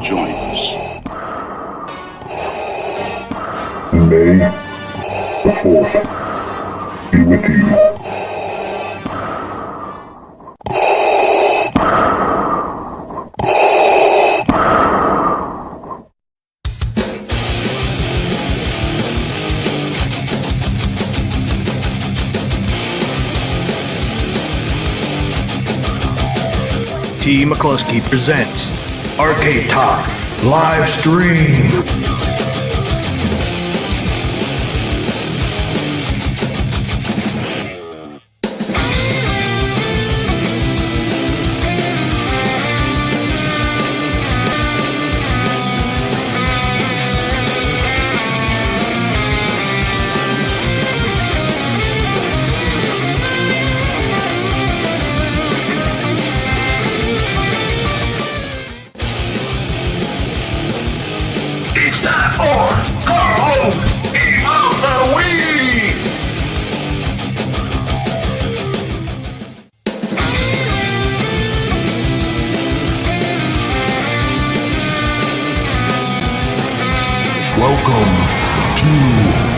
join us. May the 4th be with you. TMCLOSKY presents Arcade Talk Live Stream. It's time for Carl Evil the Week! Welcome to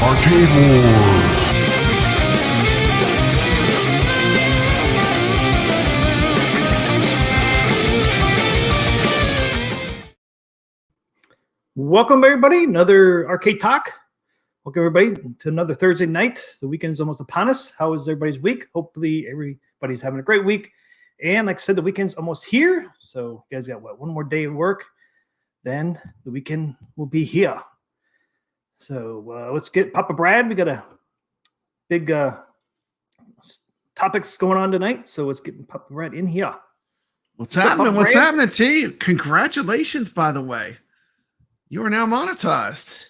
Arcade Wars. Welcome, everybody. Another Arcade Talk. Welcome, everybody, to another Thursday night. The weekend's almost upon us. How is everybody's week? Hopefully, everybody's having a great week. And like I said, the weekend's almost here. So you guys got, one more day of work. Then the weekend will be here. So let's get Papa Brad. We got a big topics going on tonight. So let's get Papa Brad in here. What's happening? What's happening to you? Congratulations, by the way. You are now monetized.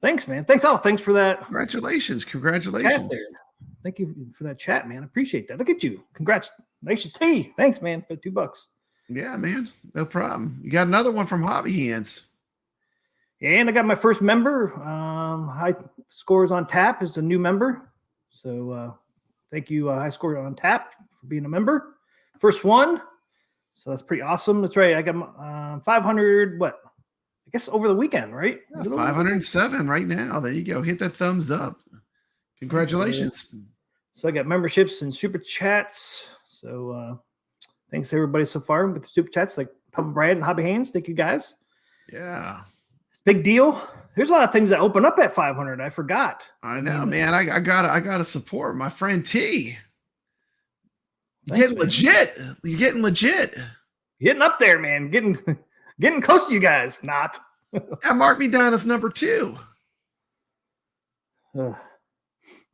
Thanks, man. Thanks for that. Congratulations. Chat Congratulations. there. Thank you for that chat, man. I appreciate that. Look at you. Congratulations. Hey, thanks, man, for $2. Yeah, man. No problem. You got another one from Hobby Hands. And I got my first member. High Scores on Tap is a new member. So thank you, High Scores on Tap, for being a member. First one. So that's pretty awesome. That's right. I got 500, I guess over the weekend, right? Yeah, 507 right now. There you go. Hit that thumbs up. Congratulations. So I got memberships and super chats. So thanks to everybody so far with the super chats, like Papa Brad and Hobby Hands. Thank you guys. Yeah. It's a big deal. There's a lot of things that open up at 500. I forgot. I know, man. I gotta support my friend T. You're Thanks, getting man. legit. You're getting legit. Getting up there, man. Getting close to you guys. Not. That marked me down as number 2.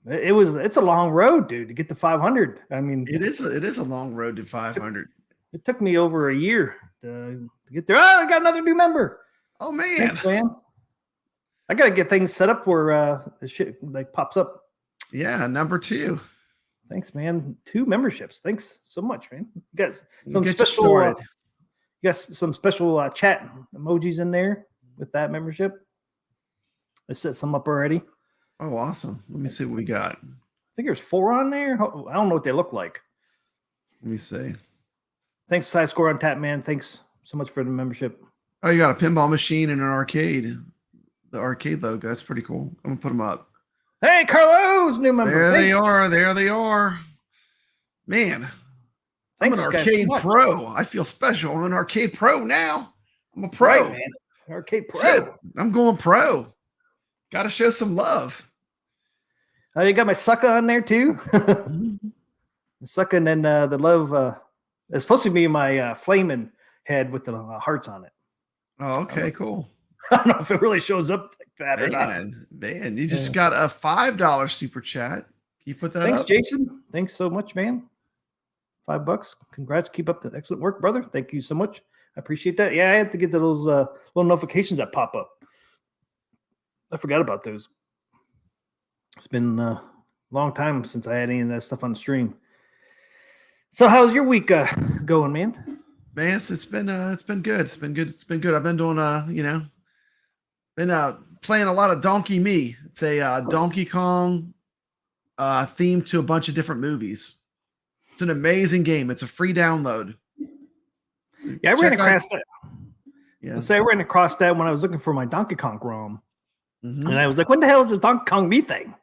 It's a long road, dude, to get to 500. I mean, It is a long road to 500. it took me over a year to get there. Oh, I got another new member. Oh man. Thanks, man. I gotta get things set up where the shit like pops up. Yeah, number 2. Thanks, man. 2 memberships. Thanks so much, man. You got some Get you special. started. You got some special chat emojis in there with that membership. I set some up already. Oh, awesome. Let me see what we got. I think there's 4 on there. I don't know what they look like. Let me see. Thanks, High Score on Tap, man. Thanks so much for the membership. Oh, you got a pinball machine and an arcade. The arcade logo. That's pretty cool. I'm going to put them up. Hey, Carlos, new member. There Thanks. they are. There they are. Man, Thanks, I'm an guys, so arcade much. pro. I feel special. I'm an arcade pro now. I'm a pro. Right, man. Arcade Pro. That's it. I'm going pro. Got to show some love. Oh, you got my sucker on there too. Mhm. The sucker, and then the love. It's supposed to be my flaming head with the hearts on it. Oh, okay, cool. I don't know if it really shows up like that or not. Man, you just got a $5 super chat. Can you put that Thanks, up? Jason. Thanks so much, man. $5. Congrats. Keep up the excellent work, brother. Thank you so much. I appreciate that. Yeah, I had to get to those little notifications that pop up. I forgot about those. It's been a long time since I had any of that stuff on the stream. So how's your week going, man? Man, it's been good. It's been good. It's been good. I've been doing playing a lot of Donkey Me. It's a Donkey Kong themed to a bunch of different movies. It's an amazing game. It's a free download. Yeah, I ran Check out- across that. Yeah. So I ran across that when I was looking for my Donkey Kong ROM, Mhm. and I was like, "What the hell is this Donkey Kong Me thing?"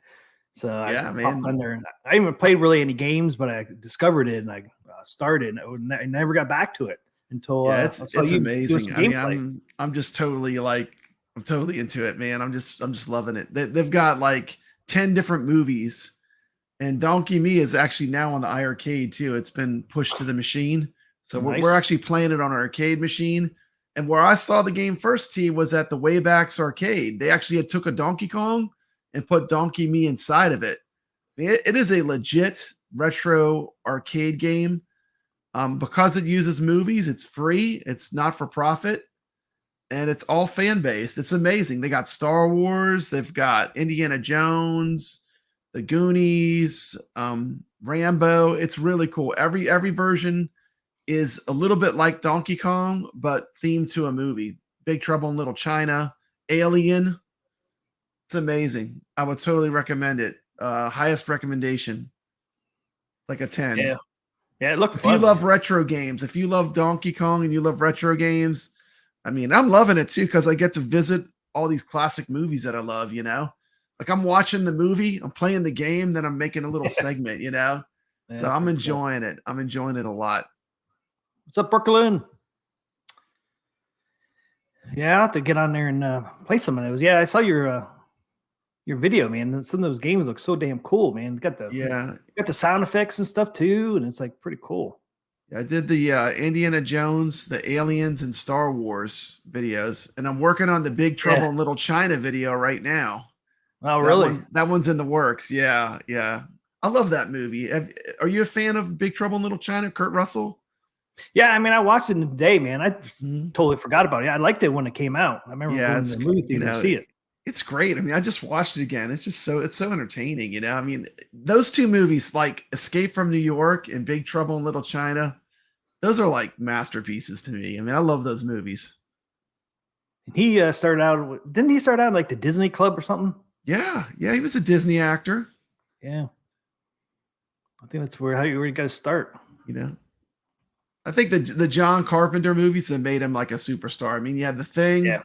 So Yeah, I man. popped on there. And I haven't played really any games, but I discovered it and I started. I never got back to it until Yeah, I it's saw you doing amazing. some I mean, gameplay. I'm just totally like I'm totally into it, man. I'm just loving it. They've got like 10 different movies, and Donkey Me is actually now on the iArcade too. It's been pushed to the machine, so we're Nice. actually playing it on our arcade machine. And where I saw the game first, T, was at the Waybacks arcade. They actually had took a Donkey Kong and put Donkey Me inside of it. It is a legit retro arcade game. Because it uses movies, it's free, it's not for profit, and it's all fan based. It's amazing. They got Star Wars, they've got Indiana Jones, the Goonies, Rambo. It's really cool. Every version is a little bit like Donkey Kong, but themed to a movie. Big Trouble in Little China, Alien. It's amazing. I would totally recommend it. Highest recommendation, like a 10. Yeah, yeah, it looked If fun. you love retro games, if you love Donkey Kong and you love retro games, I mean, I'm loving it too because I get to visit all these classic movies that I love, you know? Like I'm watching the movie, I'm playing the game, then I'm making a little segment, you know? Yeah, So that's I'm pretty cool. enjoying it. I'm enjoying it a lot. What's up, Brooklyn? Yeah, I have to get on there and play some of those. Yeah, I saw your video, man. Some of those games look so damn cool, man. Got Yeah. the sound effects and stuff too, and it's like pretty cool. I did the Indiana Jones, the Aliens, and Star Wars videos, and I'm working on the Big Trouble in Little China video right now. Oh, really? That one's in the works. Yeah, yeah. I love that movie. Are you a fan of Big Trouble in Little China, Kurt Russell? Yeah, I mean, I watched it in the day, man. I Mhm. totally forgot about it. I liked it when it came out. I remember Yeah, going it's to the movie theater to see it. it's great. I mean, I just watched it again. It's so entertaining, you know. I mean, those two movies, like Escape from New York and Big Trouble in Little China, those are like masterpieces to me. I mean, I love those movies. He started out. Didn't he start out in, like the Disney Club or something? Yeah, yeah, he was a Disney actor. Yeah, I think that's where you got to start. You know, I think the John Carpenter movies that made him like a superstar. I mean, you had The Thing, Yeah.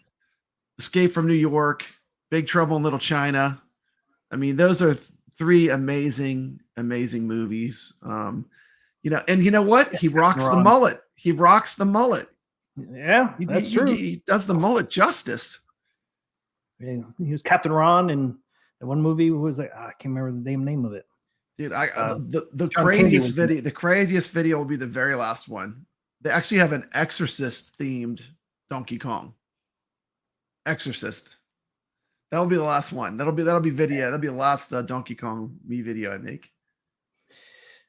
Escape from New York, Big Trouble in Little China. I mean, those are three amazing movies. You know, and you know what? He rocks the mullet. He rocks the mullet. Yeah, that's true. He does the mullet justice. Yeah, he was Captain Ron in the one movie. What was that? I can't remember the damn name of it. Dude, the John craziest Candy video, the craziest video will be the very last one. They actually have an Exorcist themed Donkey Kong. Exorcist. That'll be the last one. That'll be video. That'll be the last Donkey Kong me video I make.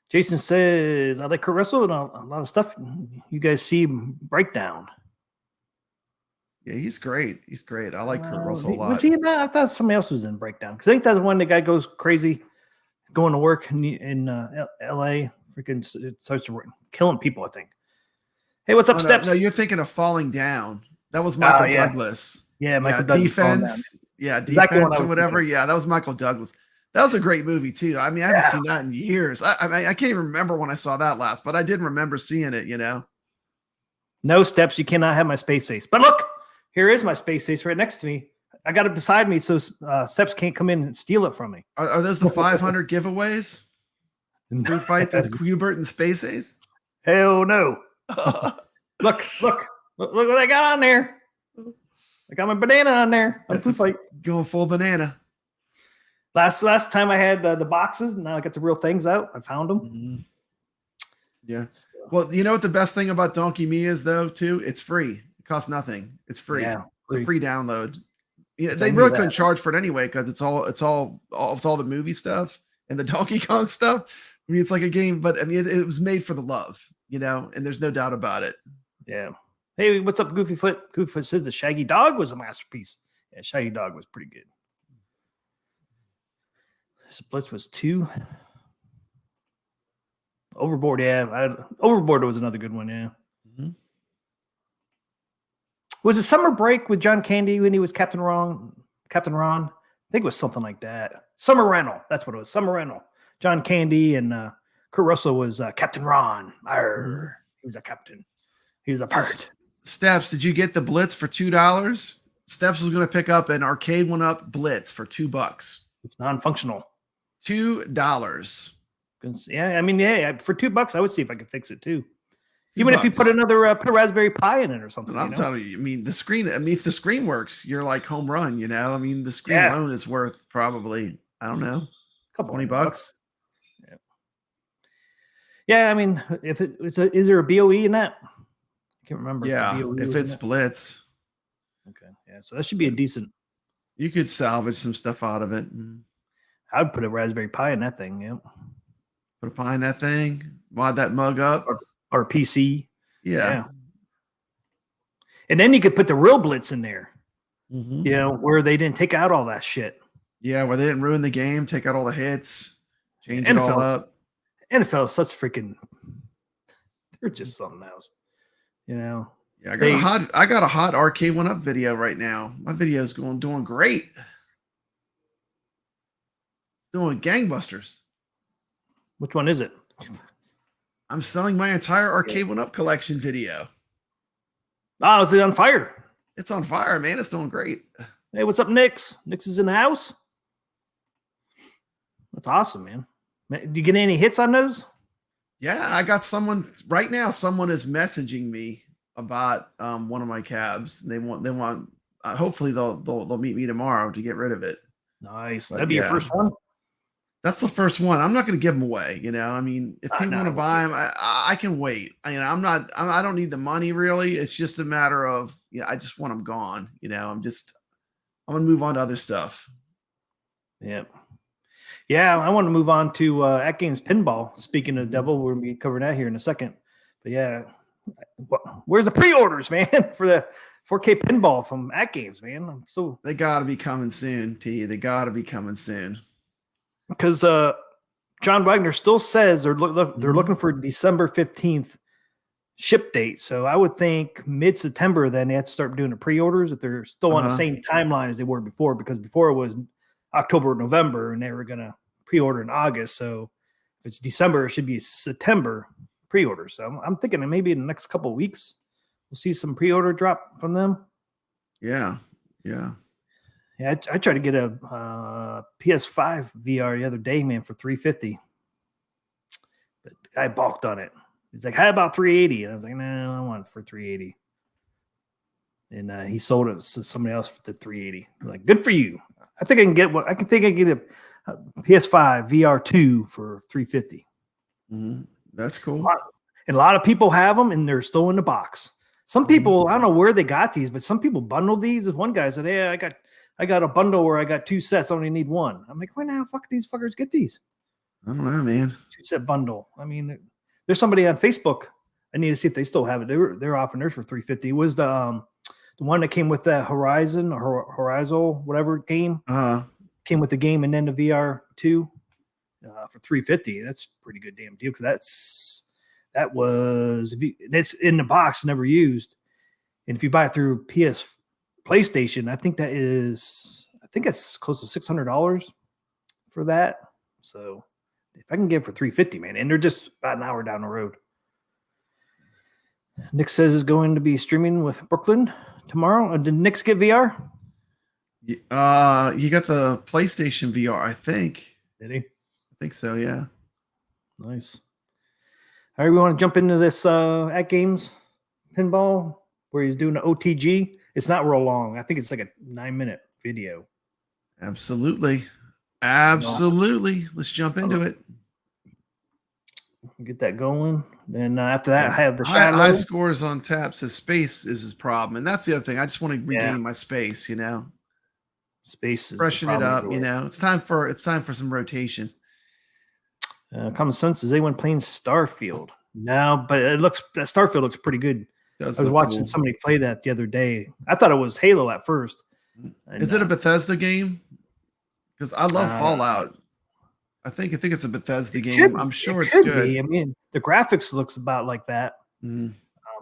Jason says, I like Kurt Russell and a lot of stuff. You guys see Breakdown. Yeah, he's great. He's great. I like Kurt Russell a lot. Was he in that? I thought somebody else was in Breakdown. Because I think that's the one the guy goes crazy going to work in L.A. Freaking starts killing people, I think. Hey, what's up, Steps? No, you're thinking of Falling Down. That was Michael Douglas. Yeah, Michael Douglas. Defense. Yeah, Defense or whatever. Yeah, that was Michael Douglas. That was a great movie too. I mean, I haven't seen that in years. I can't even remember when I saw that last, but I did remember seeing it, you know. No, Steps, you cannot have my space ace. But look, here is my space ace right next to me. I got it beside me so Steps can't come in and steal it from me. Are those the 500 giveaways? Food fight the Hubert and Space Ace? Hell no. Look what I got on there. I got my banana on there. On Food Fight. Going full banana. Last time I had the boxes. Now I got the real things out. I found them. Mm-hmm. Yeah. Well, you know what the best thing about Donkey Me is, though, too? It's free. It costs nothing. It's free. Yeah, it's a free download. Yeah, they really couldn't charge for it anyway because it's all with all the movie stuff and the Donkey Kong stuff. I mean, it's like a game, but I mean, it was made for the love, you know, and there's no doubt about it. Yeah. Hey, what's up, Goofyfoot? Goofyfoot says the Shaggy Dog was a masterpiece. Yeah, Shaggy Dog was pretty good. Splits was 2. Overboard, yeah. Overboard was another good one, yeah. Mm-hmm. Was it Summer Break with John Candy when he was Captain Ron? I think it was something like that. Summer Rental. That's what it was. Summer Rental. John Candy and Kurt Russell was Captain Ron. Arr. He was a captain. He was a pirate. Steps, did you get the Blitz for $2? Steps was going to pick up an Arcade 1-Up Blitz for $2. It's non-functional. $2. Yeah, I mean, yeah, for $2, I would see if I could fix it too. Even if you put another put a Raspberry Pi in it or something. I'm telling you, I mean, the screen. I mean, if the screen works, you're like home run. You know, I mean, the screen alone is worth probably, I don't know, a couple $20. Yeah. Yeah, I mean, if is there a BOE in that? I can't remember. Yeah, if it's Blitz. Okay, yeah, so that should be a decent. You could salvage some stuff out of it. I'd put a Raspberry Pi in that thing. Yeah. Put a Pi in that thing. Mod that mug up. Or PC. Yeah. And then you could put the real Blitz in there. Mm-hmm. You know, where they didn't take out all that shit. Yeah, where they didn't ruin the game, take out all the hits, change it all up. NFL is such freaking. They're just something else. You know. Yeah, I got a hot Arcade 1-Up video right now. My video is doing great. It's doing gangbusters. Which one is it? I'm selling my entire Arcade 1-Up collection video. Oh, is it on fire? It's on fire, man. It's doing great. Hey, what's up, Nix? Nix is in the house. That's awesome, man. Do you get any hits on those? Yeah, I got someone right now. Someone is messaging me about one of my cabs. They want. Hopefully, they'll meet me tomorrow to get rid of it. Nice. That'd be your first one. That's the first one. I'm not going to give them away. You know, I mean, if people want to buy them, I can wait. I don't need the money really. It's just a matter of, I just want them gone. You know, I'm going to move on to other stuff. Yeah. Yeah. I want to move on to Atgames Pinball. Speaking of the devil, we're going to be covering that here in a second. But yeah, where's the pre-orders, man, for the 4K Pinball from Atgames, man? They got to be coming soon, T. They got to be coming soon. Because John Wagner still says they're looking for December 15th ship date. So I would think mid-September then they have to start doing the pre-orders if they're still on the same timeline as they were before, because before it was October, November, and they were going to pre-order in August. So if it's December, it should be September pre-order. So I'm thinking that maybe in the next couple of weeks we'll see some pre-order drop from them. Yeah. Yeah. Yeah, I tried to get a PS5 VR the other day, man, for $350. But the guy balked on it. He's like, "How about 380?" And I was like, "No, I want it for 380." And he sold it to somebody else for the 380. I'm like, good for you. I think I can get I can get a PS5 VR2 for 350. Mm-hmm. That's cool. And a lot of people have them, and they're still in the box. Some people, I don't know where they got these, but some people bundled these. One guy said, "Yeah, I got a bundle where I got 2 sets. I only need 1." I'm like, where the fuck these fuckers get these? I don't know, man. 2-set bundle. I mean, there's somebody on Facebook. I need to see if they still have it. They're offering theirs for $350. It was the one that came with the Horizon whatever game. Came with the game and then the VR2 for $350. That's a pretty good damn deal, because it's in the box, never used. And if you buy it through PlayStation, I think it's close to $600 for that. So if I can get it for $350, man, and they're just about an hour down the road. Nick says is going to be streaming with Brooklyn tomorrow. Did Nick get VR? You got the PlayStation VR, I think. Did he? I think so, yeah. Nice. All right, we want to jump into this Atgames Pinball where he's doing an OTG. It's not real long. I think it's like a 9-minute video. Absolutely. Let's jump into it. Get that going. Then after that, I have the Shilo. High scores on taps. His space is his problem. And that's the other thing. I just want to regain my space, Space is freshen it up, It's time for some rotation. Common Sense, is anyone playing Starfield? No, but that Starfield looks pretty good. I was watching somebody play that the other day. I thought it was Halo at first. Is it a Bethesda game? Because I love Fallout. I think it's a Bethesda game. I'm sure it's good. I mean, the graphics looks about like that. The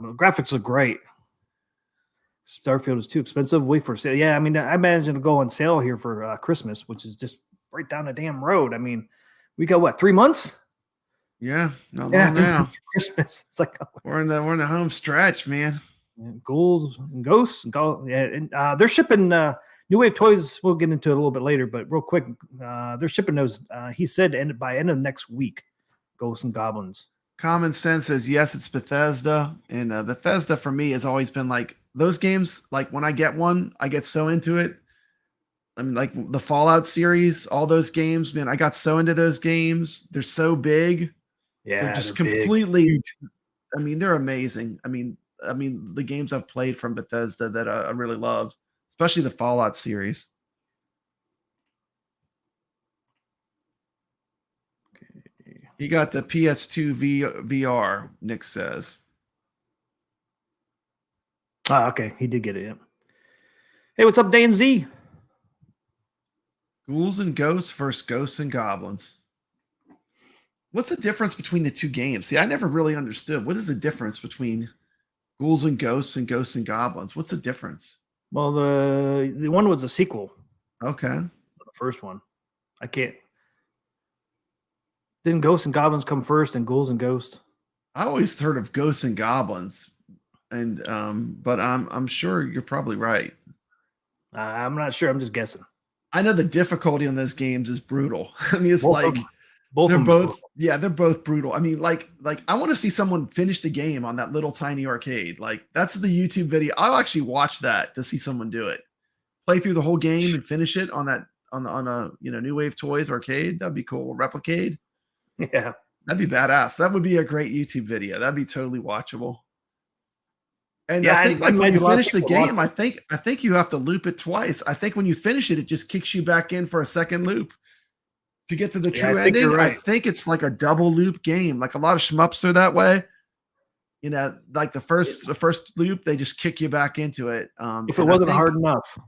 graphics look great. Starfield is too expensive. Wait for sale. Yeah, I mean, I imagine it'll go on sale here for Christmas, which is just right down the damn road. I mean, we got what, 3 months? Yeah, not long now. Christmas. It's like we're in the home stretch, man. Ghouls and Ghosts. And they're shipping New Wave Toys. We'll get into it a little bit later, but real quick, they're shipping those. He said by end of next week, Ghosts and Goblins. Common Sense says yes, it's Bethesda, and Bethesda for me has always been like those games. Like when I get one, I get so into it. I mean, like the Fallout series, all those games, man, I got so into those games. They're so big. Yeah, they're just they're completely. big. I mean, they're amazing. I mean, the games I've played from Bethesda that I really love, especially the Fallout series. You got the PS2 VR, Nick says. Oh, okay. He did get it. Yeah. Hey, what's up, Dan Z? Ghouls and Ghosts versus Ghosts and Goblins. What's the difference between the two games? See, I never really understood. What is the difference between Ghouls and Ghosts and Goblins? What's the difference? Well, the one was a sequel. Okay. The first one. I can't. Didn't Ghosts and Goblins come first and Ghouls and Ghosts? I always heard of Ghosts and Goblins, and but I'm sure you're probably right. I'm not sure. I'm just guessing. I know the difficulty on those games is brutal. I mean, it's Both like of them. Both they're of them both brutal. yeah, they're both brutal. I mean, like I want to see someone finish the game on that little tiny arcade. Like that's the YouTube video. I'll actually watch that to see someone do it. Play through the whole game and finish it on a New Wave Toys arcade. That'd be cool. Replicade. Yeah. That'd be badass. That would be a great YouTube video. That'd be totally watchable. And Yeah, I think like when imagine you a lot of finish the people game, I think you have to loop it twice. I think when you finish it, it just kicks you back in for a second loop to get to the Yeah, true I think ending. you're right. I think it's like a double loop game. Like a lot of shmups are that way. You know, like the first loop, they just kick you back into it. If it and I wasn't think hard enough.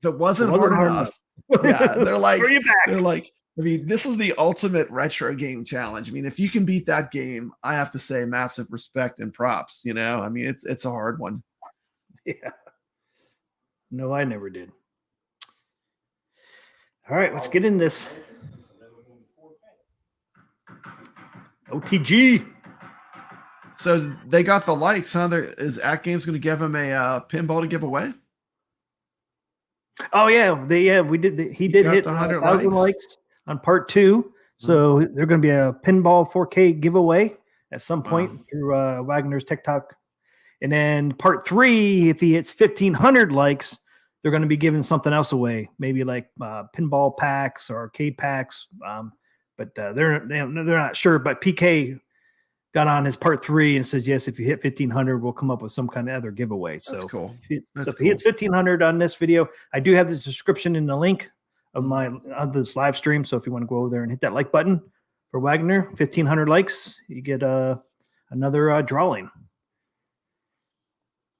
if it wasn't hard enough. Yeah, they're like, Throw you back. I mean, this is the ultimate retro game challenge. I mean, if you can beat that game, I have to say massive respect and props. You know, I mean, it's a hard one. Yeah. No, I never did. All right, let's get in this. OTG. So they got the likes, huh? Is Atgames going to give him a pinball to give away? Oh yeah, we did. He did got hit the 100 1,000 likes on part 2. So they're going to be a pinball 4K giveaway at some point through Wagner's TikTok. And then part 3, if he hits 1,500 likes, they're going to be giving something else away, maybe like pinball packs or arcade packs. But they're not sure. But PK got on his part 3 and says, yes, if you hit 1,500, we'll come up with some kind of other giveaway. That's so cool. If he hits 1,500 on this video, I do have the description in the link of this live stream. So if you want to go over there and hit that like button for Wagner, 1,500 likes, you get another drawing.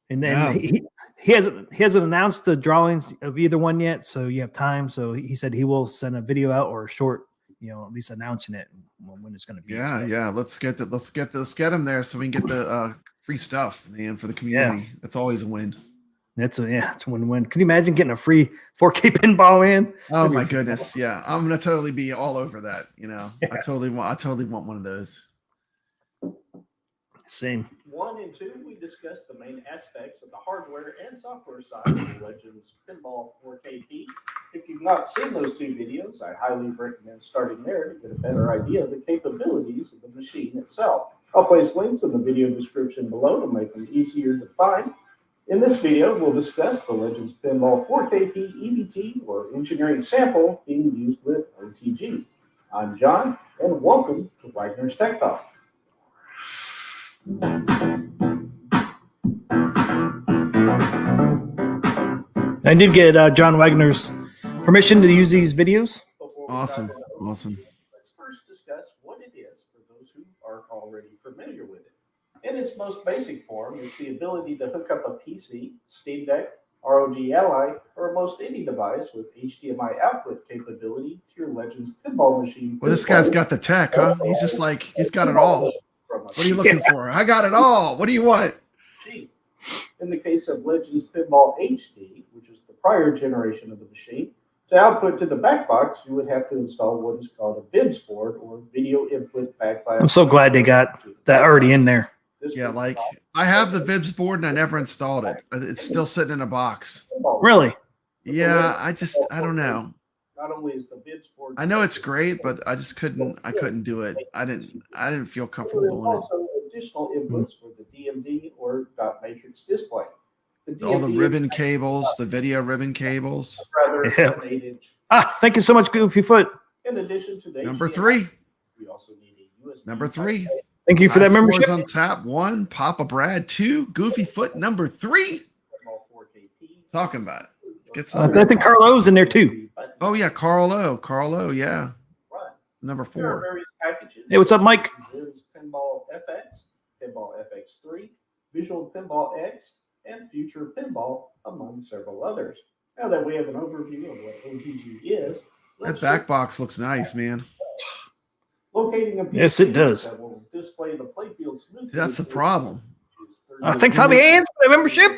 And then he hasn't announced the drawings of either one yet, so you have time. So he said he will send a video out or a short, at least announcing it when it's going to be. Yeah. Let's get him there so we can get the free stuff, man, for the community. Yeah. That's always a win. It's a win-win. Can you imagine getting a free 4K pinball in? Oh my goodness, yeah, I'm gonna totally be all over that. Yeah. I totally want one of those. Same. 1 and 2, we discussed the main aspects of the hardware and software side of the Legends Pinball 4KP. If you've not seen those 2 videos, I highly recommend starting there to get a better idea of the capabilities of the machine itself. I'll place links in the video description below to make them easier to find. In this video, we'll discuss the Legends Pinball 4KP EVT, or engineering sample, being used with OTG. I'm John, and welcome to Wagner's Tech Talk. I did get John Wagner's permission to use these videos. Awesome. Let's first discuss what it is for those who are already familiar with it. In its most basic form, it's the ability to hook up a PC, Steam Deck, ROG Ally, or most any device with HDMI output capability to your Legends pinball machine. Well, this guy's got the tech, huh? He's just like, he's got it all. What are you looking for? I got it all. What do you want? In the case of Legends Pinball HD, which is the prior generation of the machine, to output to the back box, you would have to install what is called a VIMS board, or Video Input Backlight. I'm so glad they got that already in there. This Yeah, would like allow I have the Vibs board and I never installed it. It's still sitting in a box. pinball. Really? Yeah, I don't know. Not only is the Vids board, I know it's great, but I just I couldn't do it. I didn't feel comfortable there's doing it. also additional inputs for the DMD or dot matrix display. The All the DMD ribbon is cables, the video ribbon cables. rather Yeah. than 8-inch. Thank you so much, Goofy Foot. In addition to the Number HDMI, 3. we also need a USB. Number 3. Thank you for that High membership. scores on tap. 1, Papa Brad. 2, Goofy Foot. Number 3. Pinball 4KP. Talking about it. Let's get I some. think Carlo's in there too. Oh yeah, Carlo, yeah. Right. Number There are 4. various packages. Hey, what's up, Mike? Zin's Pinball FX, Pinball FX3, Visual Pinball X, and Future Pinball, among several others. Now that we have an overview of what OTG is, That let's back box looks nice, man. locating a PC Yes, it does. that will display the playfield smoothly. That's the problem. Thanks, Hobby Hands, for the membership.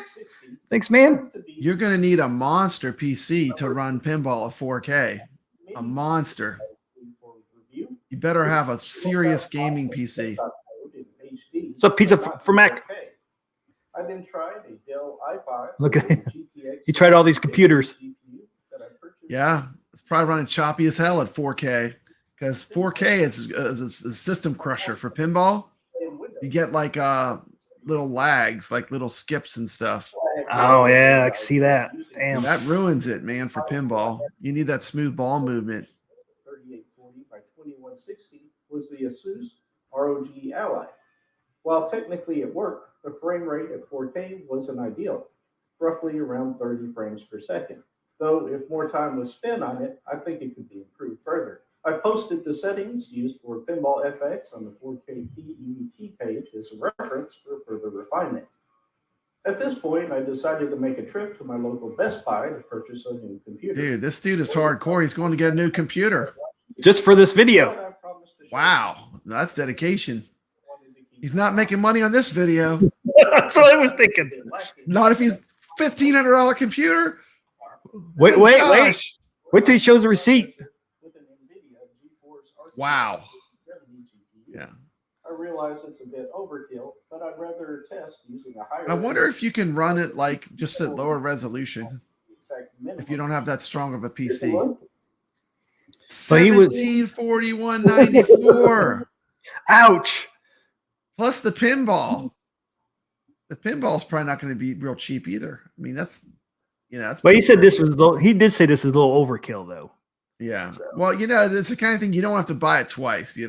Thanks, man. You're gonna need a monster PC to run pinball at 4K. A monster. You better have a serious gaming PC. What's up, Pizza for Mac? I then tried a Dell i5. Look at with him. GTX He tried all these computers. GPU that I purchased. Yeah, it's probably running choppy as hell at 4K because 4K is a system crusher for pinball. In Windows. You get like little lags, like little skips and stuff. Oh, yeah, I can see that. Damn. And that ruins it, man, for pinball. You need that smooth ball movement. 3840 by 2160 was the Asus ROG Ally. While technically it worked, the frame rate at 4K wasn't ideal, roughly around 30 frames per second. Though if more time was spent on it, I think it could be improved further. I posted the settings used for Pinball FX on the 4KP EUT page as a reference for further refinement. At this point, I decided to make a trip to my local Best Buy to purchase a new computer. Dude, this dude is hardcore. He's going to get a new computer. Just for this video. But I promised to show Wow, that's dedication. He's not making money on this video. That's what I was thinking. you Not if he's $1,500 computer. Wait. Gosh. Wait till he shows the receipt. with an NVIDIA GeForce RTX Wow. 70 GPU. Yeah. I realize it's a bit overkill, but I'd rather test using a higher. I wonder if you can run it like just at lower resolution if you don't have that strong of a PC. So he was- 1741.94 Ouch. plus the pinball. The pinball's probably not going to be real cheap either. I mean, that's that's. But he said this was he did say this is a little overkill though. Yeah. So- Well, it's the kind of thing you don't have to buy it twice. I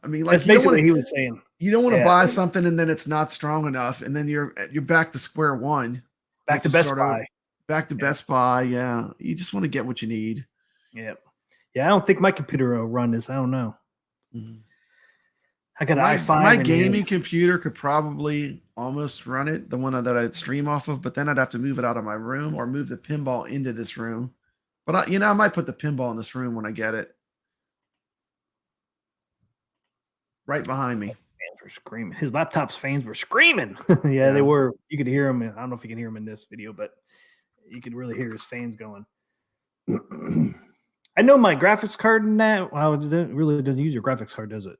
mean, like That's basically what he was saying. you don't want to Yeah. buy something and then it's not strong enough, and then you're back to square one. Back to have to Best start over. Buy. Back to Best Buy. Yeah. You just want to get what you need. Yeah. Yeah, I don't think my computer will run this. I don't know. Mhm. I got an My, i5. my in here. gaming computer could probably almost run it, the one that I'd stream off of, but then I'd have to move it out of my room or move the pinball into this room. But I might put the pinball in this room when I get it. Right behind me. Fans were screaming. His laptop's fans were screaming. Yeah, they Yeah. were. You could hear them. I don't know if you can hear them in this video, but you could really hear his fans going. I know my graphics card in that. Well, it really doesn't use your graphics card, does it?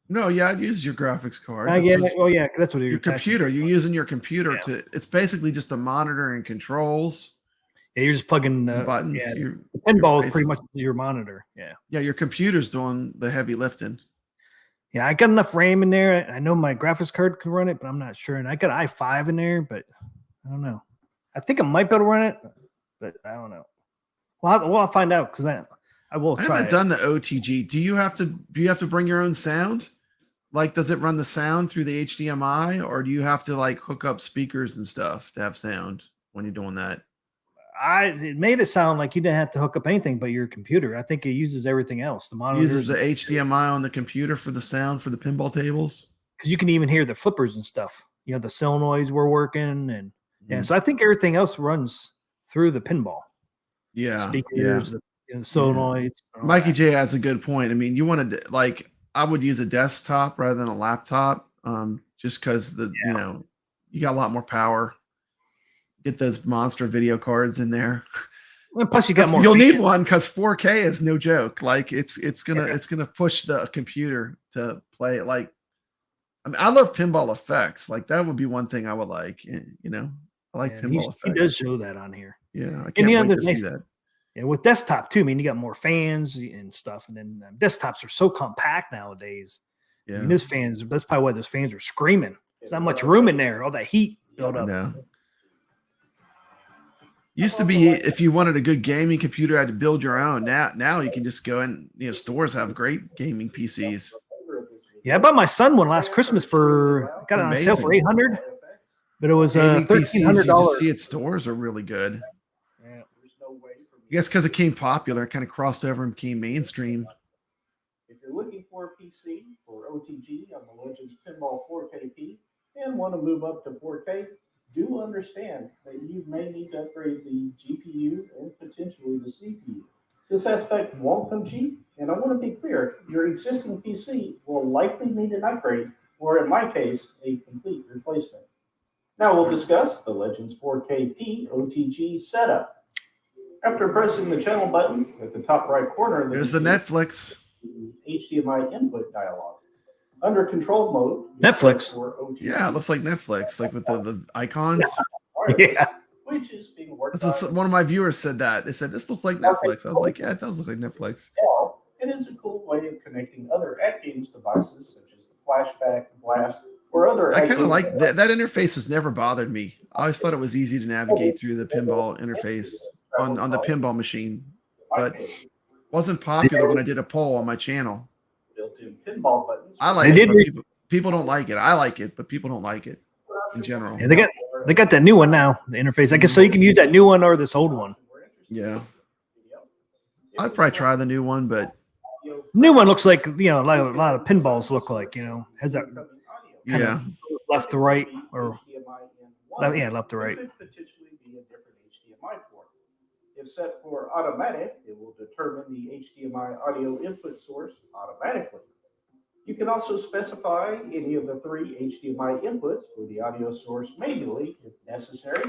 No, yeah, I'd use your graphics card. I That's get what- it. Oh, yeah, that's what your you're computer. You're using your computer Yeah. it's basically just a monitor and controls Yeah, you're just plugging and buttons. Yeah, You're- the pinball you're is pretty much your monitor. Yeah. yeah, your computer's doing the heavy lifting. Yeah, I got enough RAM in there. I know my graphics card can run it, but I'm not sure. And I got i5 in there, but I don't know. I think I might be able to run it, but I don't know. Well, I'll find out because I will I try haven't it. done the OTG. Do you have to bring your own sound? Like, does it run the sound through the HDMI, or do you have to like hook up speakers and stuff to have sound when you're doing that? It made it sound like you didn't have to hook up anything but your computer. I think it uses everything else. The It monitors, uses the HDMI on the computer for the sound for the pinball tables. because you can even hear the flippers and stuff. You know, the solenoids were working, and Mm. so I think everything else runs through the pinball Yeah, speakers, the solenoids. and all Mikey that. J has a good point. I mean, you want to like, I would use a desktop rather than a laptop, just because you got a lot more power. Get those monster video cards in there. And plus, you got more. You'll need features. one because 4K is no joke. Like it's gonna push the computer to play it like I mean, I love pinball effects. Like that would be one thing I would like. You know, I like And pinball he effects. does show that on here. Yeah, I And can't yeah, wait there's to see nice, that. and with desktop too. I mean, you got more fans and stuff, and then desktops are so compact nowadays. I Yeah, mean, those fans. That's probably why those fans are screaming. There's not much room in there. All that heat built I up. know. Used to be if you wanted a good gaming computer, you had to build your own. Now you can just go in. You know, stores have great gaming PCs. Yeah, I bought my son one last Christmas for got it on sale for Amazing. $800, but it was Gaming PCs you just $1,300. see at stores are really good. Yeah. I guess because it became popular, it kind of crossed over and became mainstream. If you're looking for a PC for OTG on the Legends Pinball 4KP and want to move up to 4K, do understand that you may need to upgrade the GPU and potentially the CPU. This aspect won't come cheap, and I want to be clear, your existing PC will likely need an upgrade, or in my case, a complete replacement. Now we'll discuss the Legends 4KP OTG setup. After pressing the channel button at the top right corner of the There's the PC, Netflix. HDMI input dialog. Under control mode, Netflix. for OTG, Yeah, it looks like Netflix, like with the icons. Yeah. which is being worked That's on one of my viewers said that. They said this looks like Netflix. I was like, yeah, it does look like Netflix. well. It is a cool way of connecting other Atgames devices such as the flashback, blast, or other. I kind of Atgames like that. That interface has never bothered me. I always thought it was easy to navigate through the pinball interface on the pinball machine, but wasn't popular when I did a poll on my channel. Built-in pinball buttons. I like They it, did but people don't like it. I like it, but people don't like it in general. Yeah, they got that new one now. The interface. I guess so. You can use that new one or this old one. Yeah, I'd probably try the new one, but The new one looks like like a lot of pinballs look like. Has that yeah, left to right or left to right. Could potentially be a different HDMI port. If set for automatic, it will determine the HDMI audio input source automatically. You can also specify any of the 3 HDMI inputs for the audio source manually if necessary.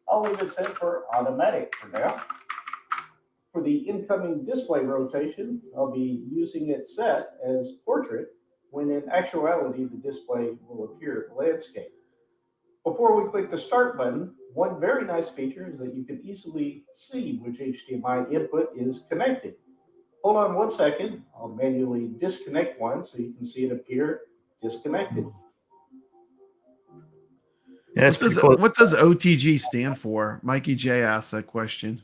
I'll leave it set for automatic for now. For the incoming display rotation, I'll be using it set as portrait when in actuality the display will appear landscape. Before we click the start button, one very nice feature is that you can easily see which HDMI input is connected. Hold on 1 second. I'll manually disconnect one so you can see it appear disconnected. Yeah, that's pretty cool. what does OTG stand for? Mikey J asked that question.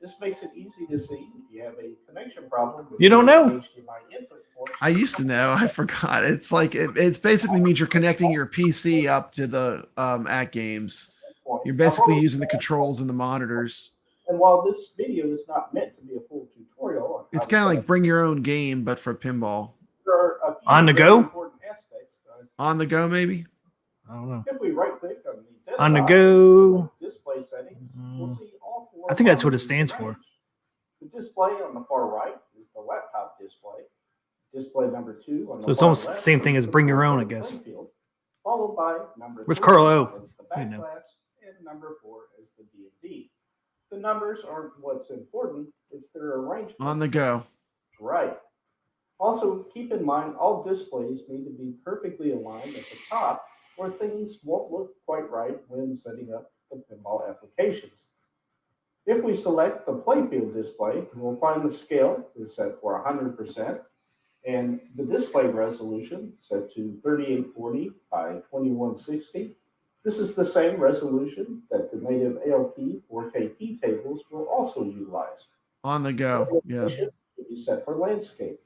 This makes it easy to see if you have a connection problem. With You don't know? HDMI input port. I used to know. I forgot. It's like it's basically means you're connecting your PC up to the Atgames. You're basically using the controls and the monitors. And while this video is not meant to be a full tutorial, It's kind of like bring your own game, but for pinball. there are a few On the very go? important aspects. On the go, maybe. I don't know. If we right click on the desktop, On the go. select display settings, we'll see all 4. I think that's what it stands for. The display on the far right is the laptop display. Display number 2 on the So it's far almost the left same thing is as the bring your own, I playfield, guess. followed by number Where's 3 Carl O? as the back know. glass and number 4 as the D&D. The numbers aren't what's important, it's their arrangement. On the go. Right. Also, keep in mind all displays need to be perfectly aligned at the top or things won't look quite right when setting up the pinball applications. If we select the playfield display, we'll find the scale is set for 100% and the display resolution set to 3840 by 2160. This is the same resolution that the native ALP 4KP tables will also utilize. On the go. Yeah. Resolution will be set for landscape.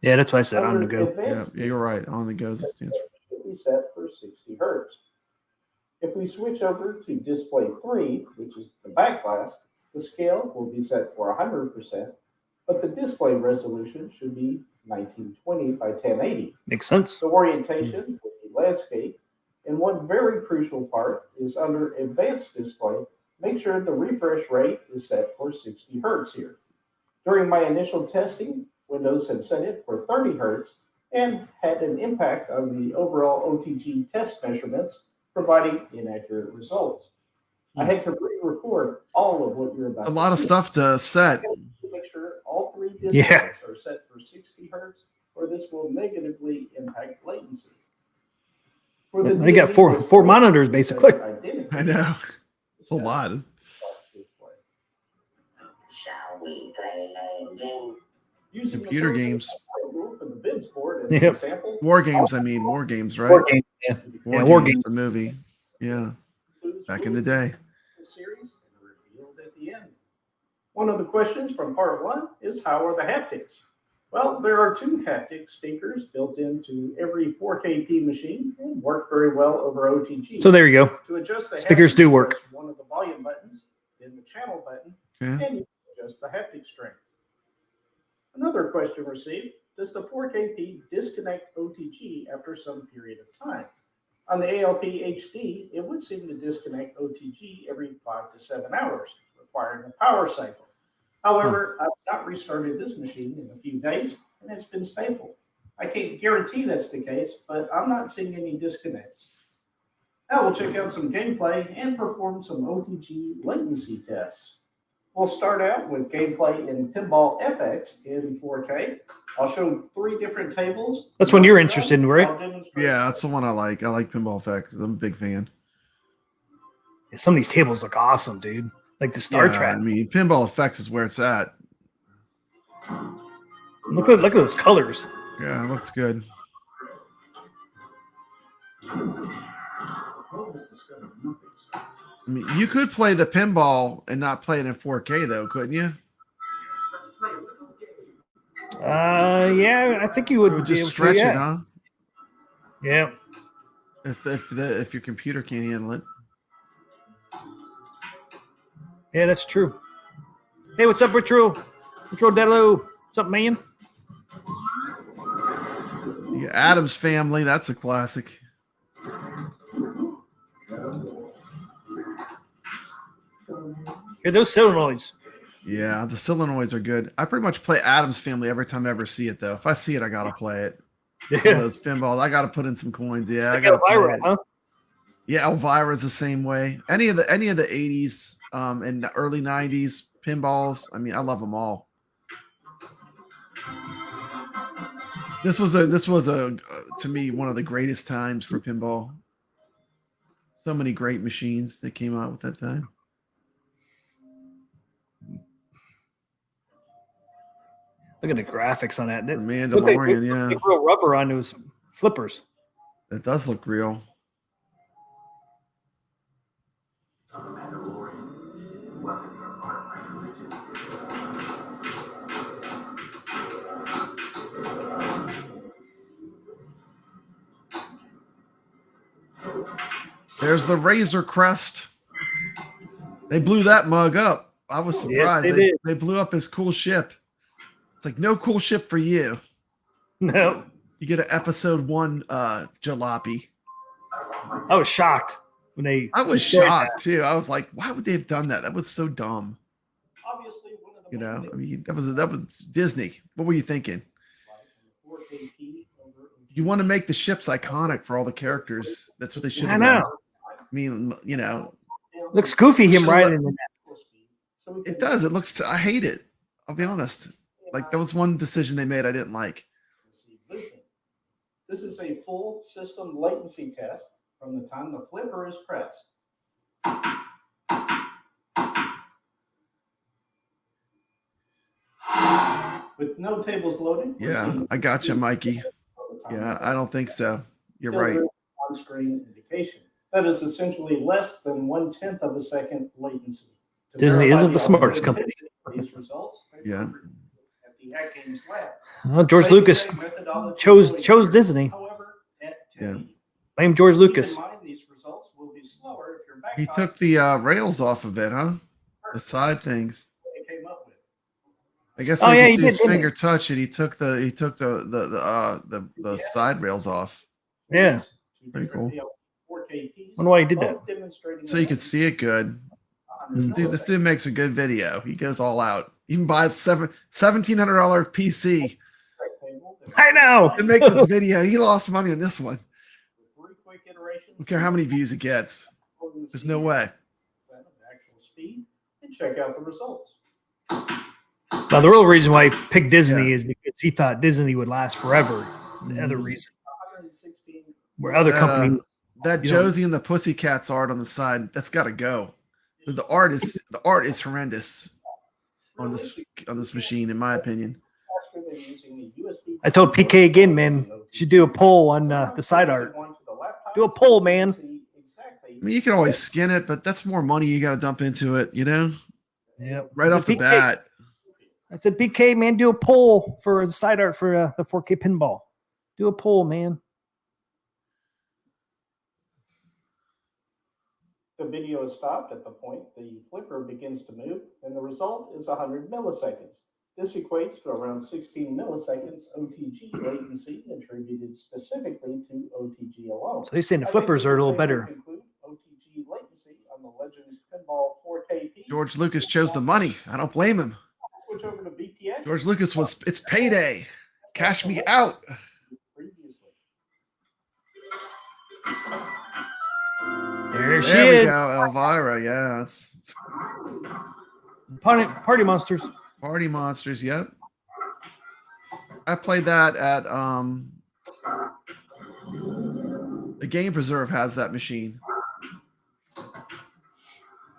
Yeah, that's why I said on the Under go. Yeah, advanced, you're right. On the go is the stands for. should be set for 60 hertz. If we switch over to display 3, which is the back glass, the scale will be set for 100%, but the display resolution should be 1920 by 1080. Makes sense. The orientation will be landscape, and one very crucial part is under advanced display, make sure the refresh rate is set for 60 hertz here. During my initial testing, Windows had set it for 30 hertz and had an impact on the overall OTG test measurements, providing inaccurate results. I had to re-record all of what you're about A lot of stuff to set. to make sure all 3 displays Yeah. are set for 60 hertz, or this will negatively impact latency. For the They got DME four display, monitors, basically. identical I know. It's a to lot. display. Shall we play a game? Using the Computer person games. rule for the Bibs board as Yep. an example. War games, I mean, war games, right? War games, yeah. War War games, games. the movie. Yeah, back in the day. Series and revealed at the end. One of the questions from part 1 is, how are the haptics? Well, there are 2 haptic speakers built into every 4KP machine and work very well over OTG. So there you go. To adjust the Speakers haptics, do work. press one of the volume buttons, then the channel button, Okay. and you can adjust the haptic strength. Another question received, does the 4KP disconnect OTG after some period of time? On the ALP HD, it would seem to disconnect OTG every 5 to 7 hours, requiring a power cycle. However, I've not restarted this machine in a few days, and it's been stable. I can't guarantee that's the case, but I'm not seeing any disconnects. Now we'll check out some gameplay and perform some OTG latency tests. We'll start out with gameplay in Pinball FX in 4K. I'll show 3 different tables. That's one you're interested in, right? I'll demonstrate Yeah, that's the one I like. I like Pinball Effects. I'm a big fan. Some of these tables look awesome, dude. Like the Star Yeah, Trek. I mean, Pinball Effects is where it's at. Look at those colors. Yeah, it looks good. I mean, you could play the pinball and not play it in 4K though, couldn't you? Yeah, I think you would, It would be just able stretch to, yeah. it, huh? Yeah. If your computer can't handle it. Yeah, that's true. Hey, what's up, Richro? Richro Dello. What's up, man? Yeah, Adam's Family, that's a classic. Here, those solenoids. Yeah, the solenoids are good. I pretty much play Adam's Family every time I ever see it, though. If I see it, I gotta play it. Yeah. Those pinballs, I gotta put in some coins. Yeah, I Like gotta play Elvira, it. huh? Yeah, Elvira's the same way. Any of the 80s and the early 90s pinballs. I mean, I love them all. This was a to me one of the greatest times for pinball. So many great machines that came out with that time. Look at the graphics on that. The Look Mandalorian, yeah, like real rubber on those flippers. it does look real. There's the Razor Crest. They blew that mug up. I was surprised. Yes, they did. They blew up his cool ship. It's like, no cool ship for you. No, You get an episode 1 jalopy. I was shocked when they. I was destroyed shocked too. I was like, why would they have done that? That was so dumb. Obviously, one of the You know, main I mean, that was Disney. What were you thinking? things, 4KP over You want to make the ships iconic for all the characters. That's what they should I have know. done. I mean, you know, Looks goofy him So riding what- in that. So we it can does. It looks. I hate it. I'll be honest. Like that was one decision they made I didn't like. see looping. This is a full system latency test from the time the flipper is pressed. With no tables loading. we're Yeah, seeing I got you, Mikey. from the time Yeah, the I don't think so. You're still right. there is on-screen indication. That is essentially less than 1/10 of a second latency. To Disney verify isn't the smartest authenticity of these results, they Yeah. were at the Atgames lab. Well, George Lucas Methodology chose was Disney. However, at Yeah. 10, Blame George keep in Lucas. mind these results will be slower if your back He box took the rails off of it, huh? The side things. they came up with. I guess Oh, so you yeah, could he see did, his didn't he? finger touch it. He took the side rails off. Yeah. Two Pretty different cool. 4KPs, Wonder why he did that. both demonstrating So you could see it good. 100 This dude makes a good video. He goes all out. You can buy a $1,700 PC rectangle that- I know. to make this video. He lost money on this one. with 3 quick iterations. Don't care how many views it gets. There's no way. The actual speed and check out the results. Now, the real reason why he picked Disney is because he thought Disney would last forever. The other reason, 116 where other That, companies That You know- Josie and the Pussycats art on the side, that's got to go. The art is horrendous on this machine, in my opinion. I told PK again, man, you should do a poll on the side art. Do a poll, man. I mean, you can always skin it, but that's more money you got to dump into it, you know? Yep. Right off the bat. I said, PK, man, do a poll for the side art for the 4K pinball. Do a poll, man. The video is stopped at the point the flipper begins to move, and the result is 100 milliseconds. This equates to around 16 milliseconds OTG latency attributed specifically to OTG alone. So he's saying the flippers are a little better. OTG latency on the Legends Pinball 4KP. George Lucas chose the money. I don't blame him. Switch over to VPX. George Lucas it's payday. Cash me out. Previously. There she There we is. go, Elvira. Yeah, it's Party monsters. Party Monsters. Yep. I played that at the Game Preserve has that machine.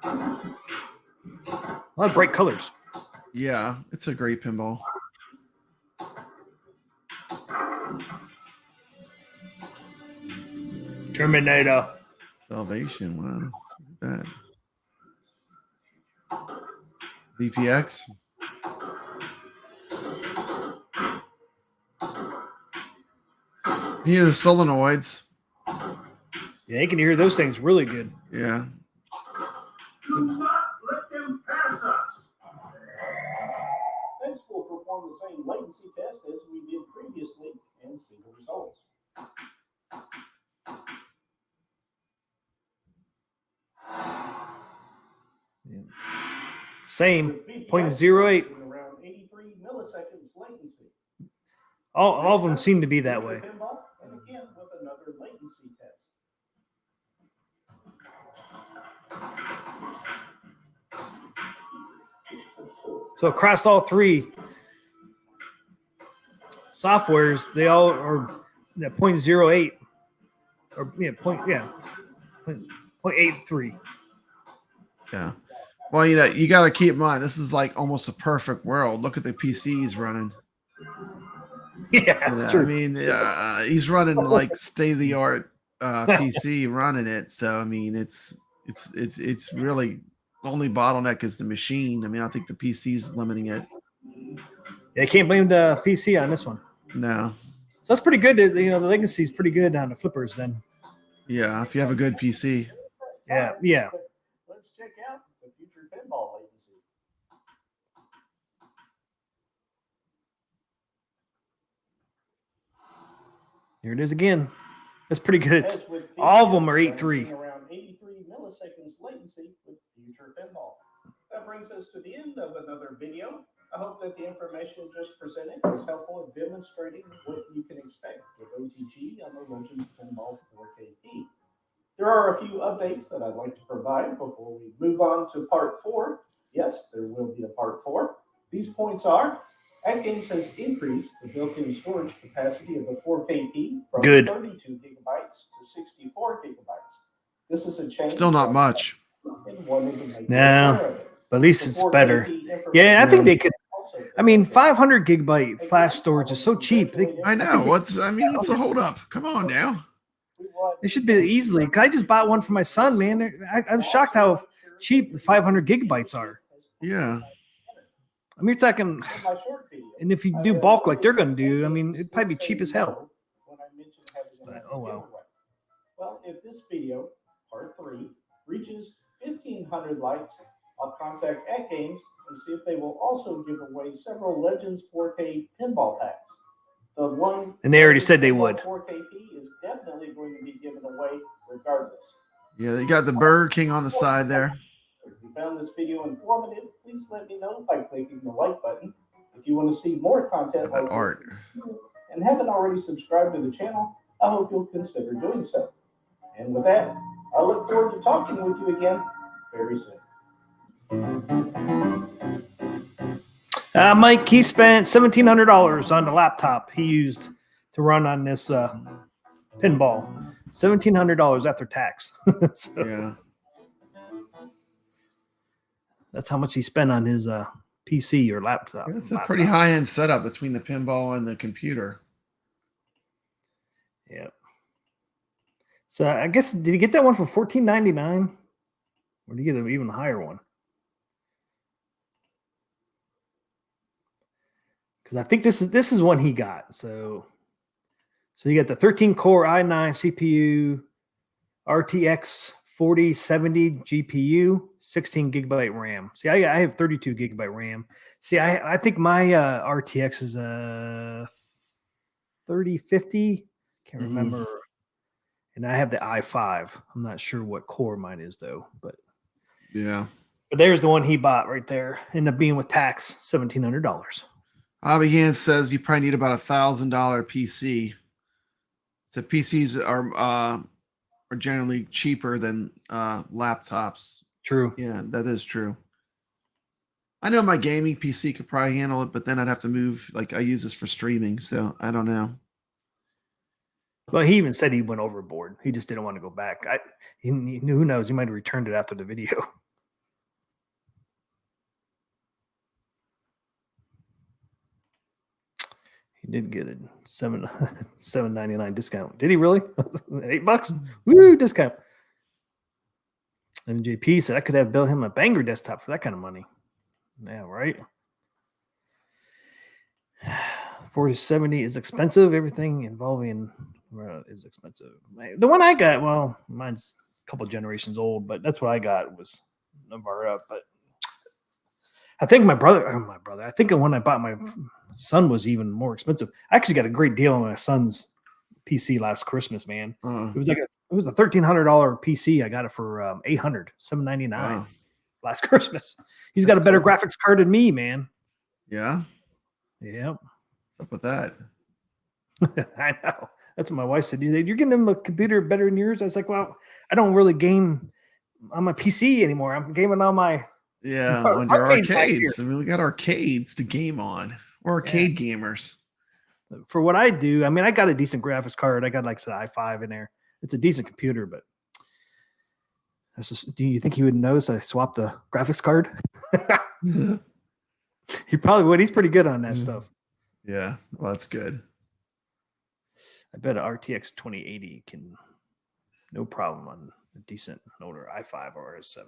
A lot of bright colors. Yeah, it's a great pinball. Terminator. Salvation. Wow. Look at that. VPX. You hear the solenoids. Yeah, you can hear those things really good. Yeah. Do not let them pass us. Next, we'll perform the same latency test as we did previously and see the results. Same. With VPX 0.08. around 83 milliseconds latency. All of them seem to be that way. Pinball, and again with another latency test. So across all three softwares, they all are 0.08 or 0.83. Yeah. Well, you got to keep in mind, this is like almost a perfect world. Look at the PCs running. Yeah, that's I true. mean, he's running like state of the art PC running it. So I mean, it's really the only bottleneck is the machine. I mean, I think the PC is limiting it. Yeah, I can't blame the PC on this one. No. So that's pretty good. The latency is pretty good on the flippers then. Yeah, if you have a good PC. Yeah. Let's check out the future pinball latency. Here it is again. That's pretty good. As with All of them are VPX, 8.3. Around 83 milliseconds latency with future pinball. That brings us to the end of another video. I hope that the information just presented is helpful in demonstrating what you can expect with OTG on the Legends Pinball 4KP. There are a few updates that I'd like to provide before we move on to part 4. Yes, there will be a part 4. These points are: Atgames has increased the built-in storage capacity of the 4KP from 32 gigabytes to 64 gigabytes. This is a change. Still not much. And wanted to make No, you aware of it. but at least The it's 4KP better. information Yeah, I think they could. also- I mean, 500 gigabyte flash storage is so cheap. I know. What's the holdup? Come on now. They should be easily. I just bought one for my son, man. I'm shocked how cheap the 500 gigabytes are. Yeah. I mean, you're talking, and if you do bulk like they're going to do, I mean, it'd probably be cheap as hell. But, oh, well. Well, if this video, part 3, reaches 1,500 likes, I'll contact Atgames and see if they will also give away several Legends 4K pinball packs. The one, And they already said they would. 4KP is definitely going to be given away regardless. Yeah, they got the Burger King on the side there. If you found this video informative, please let me know by clicking the like button. If you want to see more content That like art. this and haven't already subscribed to the channel, I hope you'll consider doing so. And with that, I look forward to talking with you again very soon. Mike, he spent $1,700 on the laptop he used to run on this Pinball, $1,700 after tax. So Yeah. that's how much he spent on his PC or laptop. It's a pretty high-end setup between the pinball and the computer. Yeah. So I guess, did you get that one for $14.99? Or did you get an even higher one? Because I think this is one he got. So you got the 13-core i9 CPU, RTX 4070 GPU, 16 gigabyte RAM. See, I have 32 gigabyte RAM. See, I think my RTX is a 3050. Can't remember. And I have the i5. I'm not sure what core mine is though, but Yeah. But there's the one he bought right there. Ended up being with tax, $1,700. Hobby Hand says you probably need about $1,000 PC. So PCs are generally cheaper than laptops. True. Yeah, that is true. I know my gaming PC could probably handle it, but then I'd have to move. Like I use this for streaming, so I don't know. Well, he even said he went overboard. He just didn't want to go back. Who knows? He might have returned it after the video. He did get a $7.99 discount. Did he really? $8? Woo, discount. And JP said I could have built him a banger desktop for that kind of money. Yeah, right. 4070 is expensive. Everything involving is expensive. The one I got, well, mine's a couple generations old, but that's what I got was numbered up. But I think my brother, I think when I bought my son was even more expensive. I actually got a great deal on my son's PC last Christmas, man. It was a $1,300 PC. I got it for $799 last Christmas. He's got a better graphics card than me, man. Yeah. Yep. What's up with that? I know. That's what my wife said. You're getting them a computer better than yours. I was like, well, I don't really game on my PC anymore. I'm gaming on my on your arcades. I mean, we got arcades to game on. We're arcade gamers. For what I do, I mean, I got a decent graphics card. I got like the i5 in there. It's a decent computer, but do you think he would notice I swapped the graphics card? He probably would. He's pretty good on that stuff. Yeah, well, that's good. I bet an RTX 2080 can, no problem on a decent older i5 or s7.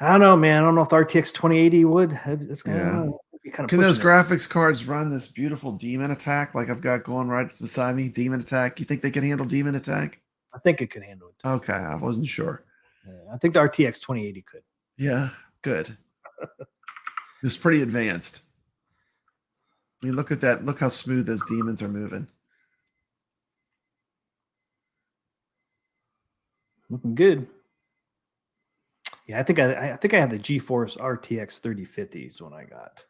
I don't know, man. I don't know if the RTX 2080 would. It's kind of Can those graphics cards run this beautiful Demon Attack like I've got going right beside me? Demon Attack. You think they can handle Demon Attack? I think it could handle it. Okay, I wasn't sure. Yeah, I think the RTX 2080 could. Yeah, good. It's pretty advanced. I mean, look at that. Look how smooth those demons are moving. Looking good. Yeah, I think I have the GeForce RTX 3050 is what I got.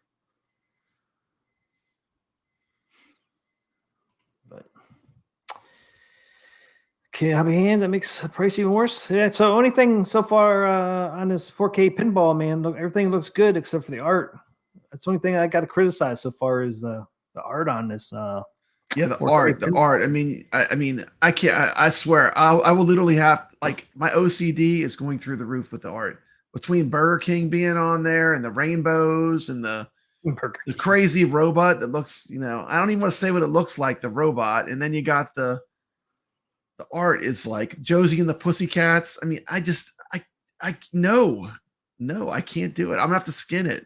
But okay, hobby hands, that makes the price even worse. Yeah, so anything so far on this 4K pinball, man, everything looks good except for the art. That's the only thing I got to criticize so far is the art on this. Yeah, the art. I mean, I can't. I swear, I will literally have like my OCD is going through the roof with the art between Burger King being on there and the rainbows and the crazy robot that looks. You know, I don't even want to say what it looks like. The robot, and then you got the art is like Josie and the Pussycats. I mean, I no, I can't do it. I'm gonna have to skin it.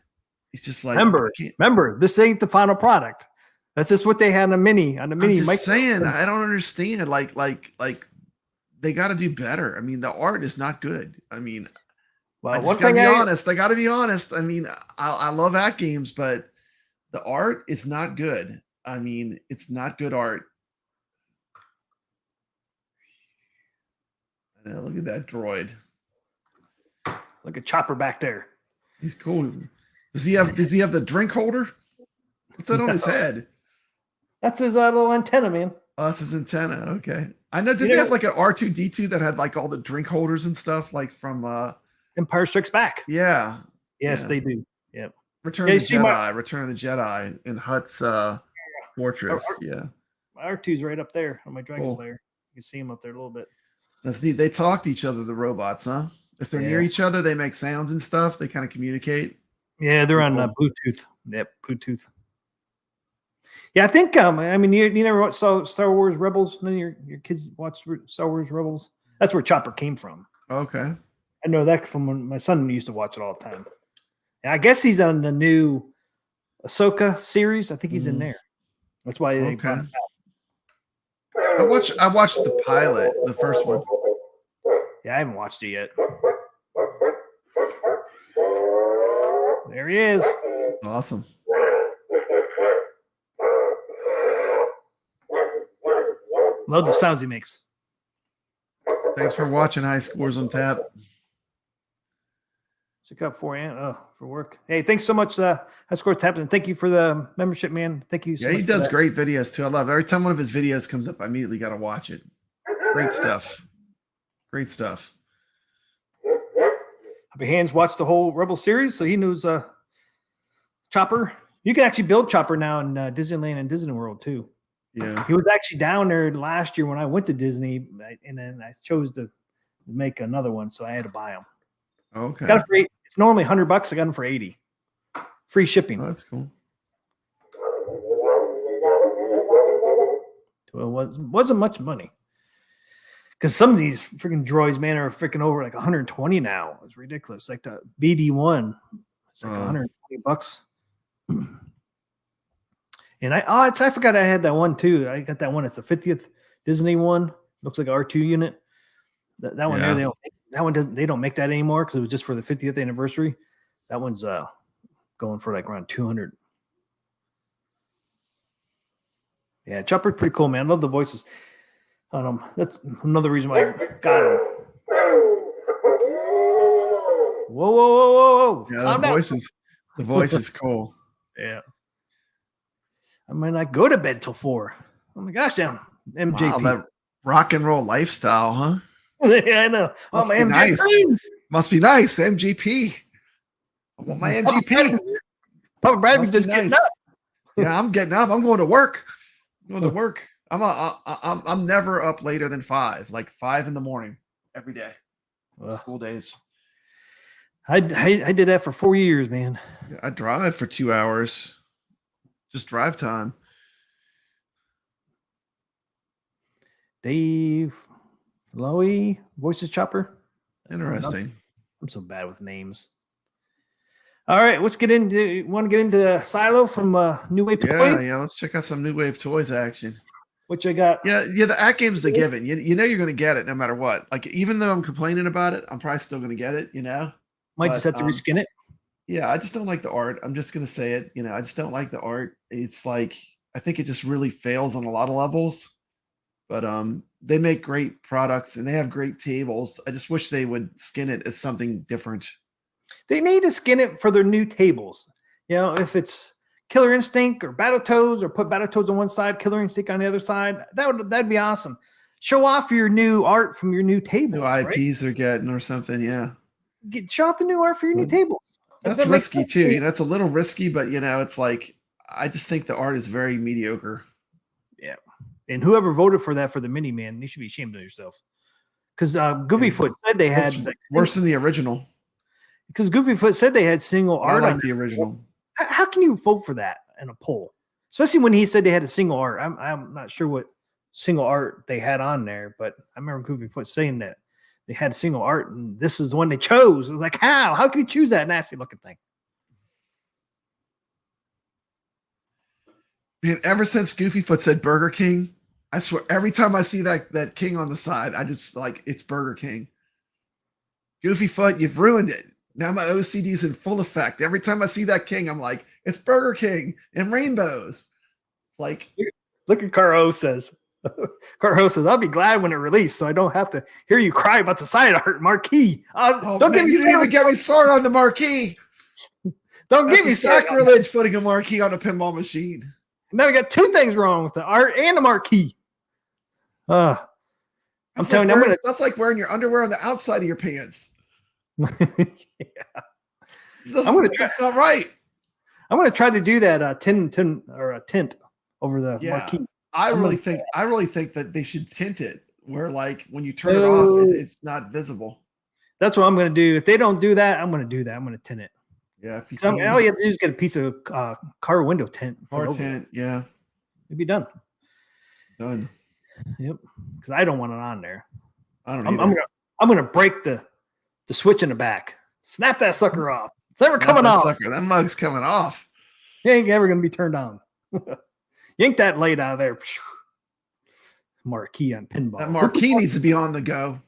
It's just like remember, this ain't the final product. That's just what they had on the mini. I'm just saying, I don't understand. Like they got to do better. I mean, the art is not good. I mean, well, I just gotta be honest. I gotta be honest. I mean, I love Atgames, but the art is not good. I mean, it's not good art. Look at that droid. Look at Chopper back there. He's cool. Does he have the drink holder? What's that on his head? That's his little antenna, man. Oh, that's his antenna. Okay. I know. Did they have like an R2D2 that had like all the drink holders and stuff, like from Empire Strikes Back? Yeah. Yes, they do. Yep. Return of the Jedi in Hut's fortress. R2's right up there on my Dragon's Cool. Lair. You can see him up there a little bit. That's neat. They talk to each other, the robots, huh? If they're near Yeah. each other, they make sounds and stuff. They kind of communicate. Yeah, they're on Cool. Bluetooth. Yep, Bluetooth. Yeah, I think. I mean, you never saw Star Wars Rebels. None of your kids watched Star Wars Rebels. That's where Chopper came from. Okay. I know that from when my son used to watch it all the time. Yeah, I guess he's on the new Ahsoka series. I think he's in there. That's why they brought Okay. it out. I watched the pilot, the first one. Yeah, I haven't watched it yet. There he is. Awesome. Love the sounds he makes. Thanks for watching High Scores on Tap. Check out for work. Hey, thanks so much, High Score Tap, and thank you for the membership, man. Thank you so Yeah, much. he does great videos too. I love it. Every time one of his videos comes up, I immediately got to watch it. Great stuff. Great stuff. Happy Hands watched the whole Rebel series, so he knows Chopper. You can actually build Chopper now in Disneyland and Disney World too. Yeah. He was actually down there last year when I went to Disney, and then I chose to make another one, so I had to buy them. Okay. Got it for it's normally $100. I got them for 80. Free shipping. Oh, that's cool. Well, it wasn't much money. Because some of these freaking droids, man, are freaking over like 120 now. It's ridiculous. Like the BD1, it's like $120. And I forgot I had that one too. I got that one. It's the 50th Disney one. Looks like an R2 unit. That one there, they don't make that anymore because it was just for the 50th anniversary. That one's going for like around 200. Yeah, Chopper's pretty cool, man. I love the voices on him. That's another reason why I got him. Whoa. Yeah, the voice is cool. Yeah. I might not go to bed till 4. Oh my gosh, damn. MJP. Wow, that rock and roll lifestyle, huh? Yeah, I know. Must my be MJP. nice. Must be nice. MGP. I want my MGP. Papa Bradley's Must be just getting nice. up. Yeah, I'm getting up. I'm going to work. I'm never up later than 5, like 5 in the morning every day. School days. I did that for 4 years, man. I drive for 2 hours. Just drive time. Dave Lowy, Voices Chopper. Interesting. I'm so bad with names. All right, let's get into. Want to get into Shilo from New Wave Toy? Yeah. Let's check out some New Wave Toys action. Which I got. Yeah. The Atgames a given. You know you're going to get it no matter what. Like even though I'm complaining about it, I'm probably still going to get it. You know. Might just have to reskin it. Yeah, I just don't like the art. I'm just going to say it. You know, I just don't like the art. It's like I think it just really fails on a lot of levels. But they make great products and they have great tables. I just wish they would skin it as something different. They need to skin it for their new tables. You know, if it's Killer Instinct or Battletoads, or put Battletoads on one side, Killer Instinct on the other side, that'd be awesome. Show off your new art from your new table. New IPs they're getting or something, yeah. Show off the new art for your new tables. That's risky too. You know, it's a little risky, but you know, it's like I just think the art is very mediocre. Yeah. And whoever voted for that for the mini man, you should be ashamed of yourself. Because Goofyfoot said they had worse than the original. Because Goofyfoot said they had single art. I like the original. How can you vote for that in a poll? Especially when he said they had a single art. I'm not sure what single art they had on there, but I remember Goofyfoot saying that they had single art and this is the one they chose. It was like, how? How can you choose that nasty looking thing? Man, ever since Goofyfoot said Burger King, I swear every time I see that king on the side, I just like it's Burger King. Goofyfoot, you've ruined it. Now my OCD is in full effect. Every time I see that king, I'm like, it's Burger King and rainbows. It's like, look at Caro says. Caro says, I'll be glad when it released, so I don't have to hear you cry about the side art marquee. Don't get me, you didn't even get me started on the marquee. Don't get me sacrilege putting a marquee on a pinball machine. Now we got two things wrong with the art and the marquee. I'm telling you, that's like wearing your underwear on the outside of your pants. Yeah. That's not right. I'm gonna try to do that tint over the marquee. I really think that they should tint it where like when you turn it off, it's not visible. That's what I'm going to do. If they don't do that, I'm going to do that. I'm going to tint it. Yeah, if you all you have to do is get a piece of car window tint. Car tint, yeah. It'd be done. Done. Yep. Because I don't want it on there. I don't I'm gonna break the switch in the back. Snap that sucker off. It's never coming off. That mug's coming off. It ain't ever gonna be turned on. Yank that light out of there. Marquee on pinball. That marquee needs to be on the go.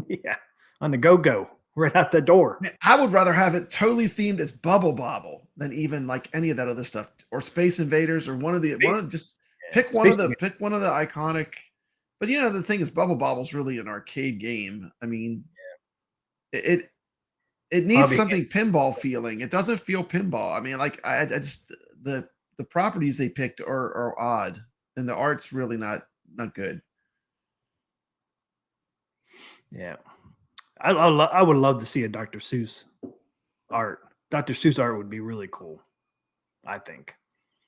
Yeah, on the go, right out the door. I would rather have it totally themed as Bubble Bobble than even like any of that other stuff or Space Invaders or pick one of the iconic. But you know, the thing is, Bubble Bobble's really an arcade game. I mean, it needs something pinball feeling. It doesn't feel pinball. I mean, like I just the properties they picked are odd, and the art's really not good. Yeah, I would love to see a Dr. Seuss art. Dr. Seuss art would be really cool. I think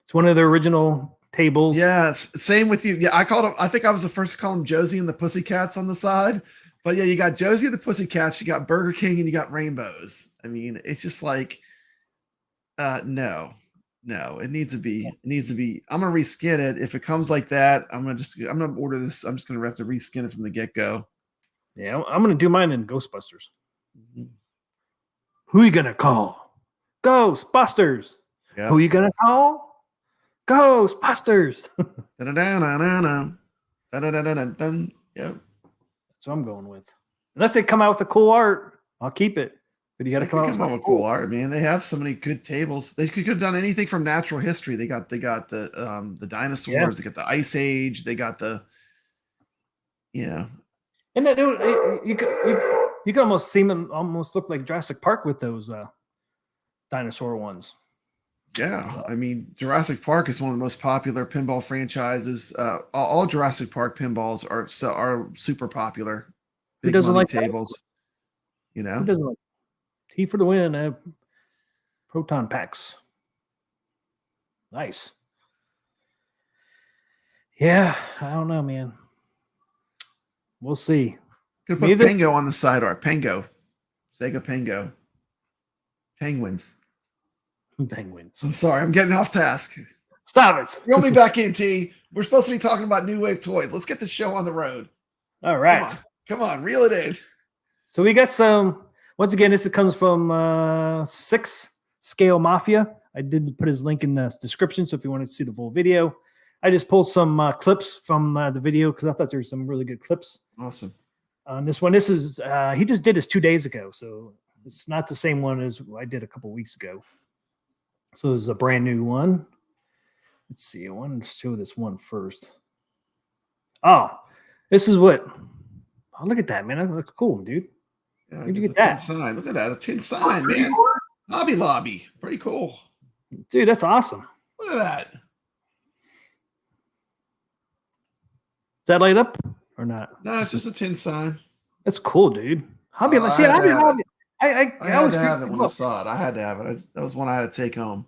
it's one of the original tables. Yeah, same with you. Yeah, I think I was the first to call him Josie and the Pussycats on the side. But yeah, you got Josie and the Pussycats, you got Burger King, and you got rainbows. I mean, it's just like, no, it needs to be. I'm gonna reskin it. If it comes like that, I'm gonna order this. I'm just gonna have to reskin it from the get go. Yeah, I'm gonna do mine in Ghostbusters. Mm-hmm. Who you gonna call? Ghostbusters. Yep. Who you gonna call? Ghostbusters. Yep. That's what I'm going with. Unless they come out with a cool art, I'll keep it. But you got to come out with cool art, man. They have so many good tables. They could have done anything from natural history. They got the dinosaurs. Yeah. They got the Ice Age. They got the And that you could almost see them almost look like Jurassic Park with those dinosaur ones. Yeah, I mean, Jurassic Park is one of the most popular pinball franchises. All Jurassic Park pinballs are super popular. Who doesn't like tables? You know, who doesn't like T for the win? Proton packs. Nice. Yeah, I don't know, man. We'll see. Could put Pengo on the side art. Pengo, Sega Pengo, Penguins. Penguins. I'm sorry, I'm getting off task. Stop it. Reel me back in, T. We're supposed to be talking about new wave toys. Let's get the show on the road. All right. Come on, reel it in. So we got some, once again, this comes from 6 Scale Mafia. I did put his link in the description, so if you wanted to see the full video. I just pulled some clips from the video because I thought there were some really good clips. Awesome. On this one, this is, he just did this 2 days ago, so it's not the same one as I did a couple weeks ago. So this is a brand new one. Let's see. I want to show this one first. Oh, this is what. Oh, look at that, man. That looks cool, dude. Yeah, where'd you get that? Sign. Look at that. A tin sign, man. Hobby Lobby. Pretty cool. Dude, that's awesome. Look at that. Is that light up or not? No, it's just a tin sign. That's cool, dude. Hobby Lobby. See, Hobby Lobby. I had to have it when I saw it. I had to have it. That was one I had to take home.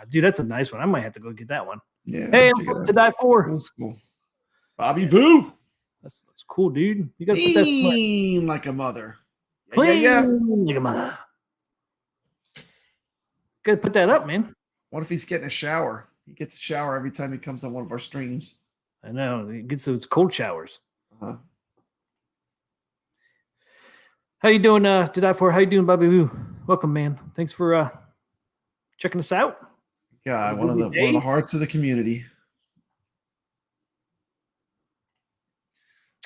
Dude, that's a nice one. I might have to go get that one. Yeah. Hey, I'm to die for. That's cool. Bobby Boo. That's cool, dude. You got to put that clean like a mother. Clean like a mother. Got to put that up, man. What if he's getting a shower? He gets a shower every time he comes on one of our streams. I know. He gets those cold showers. Uh-huh. How you doing, to die for? How you doing, Bobby Boo? Welcome, man. Thanks for checking us out. Yeah, one of the hearts of the community.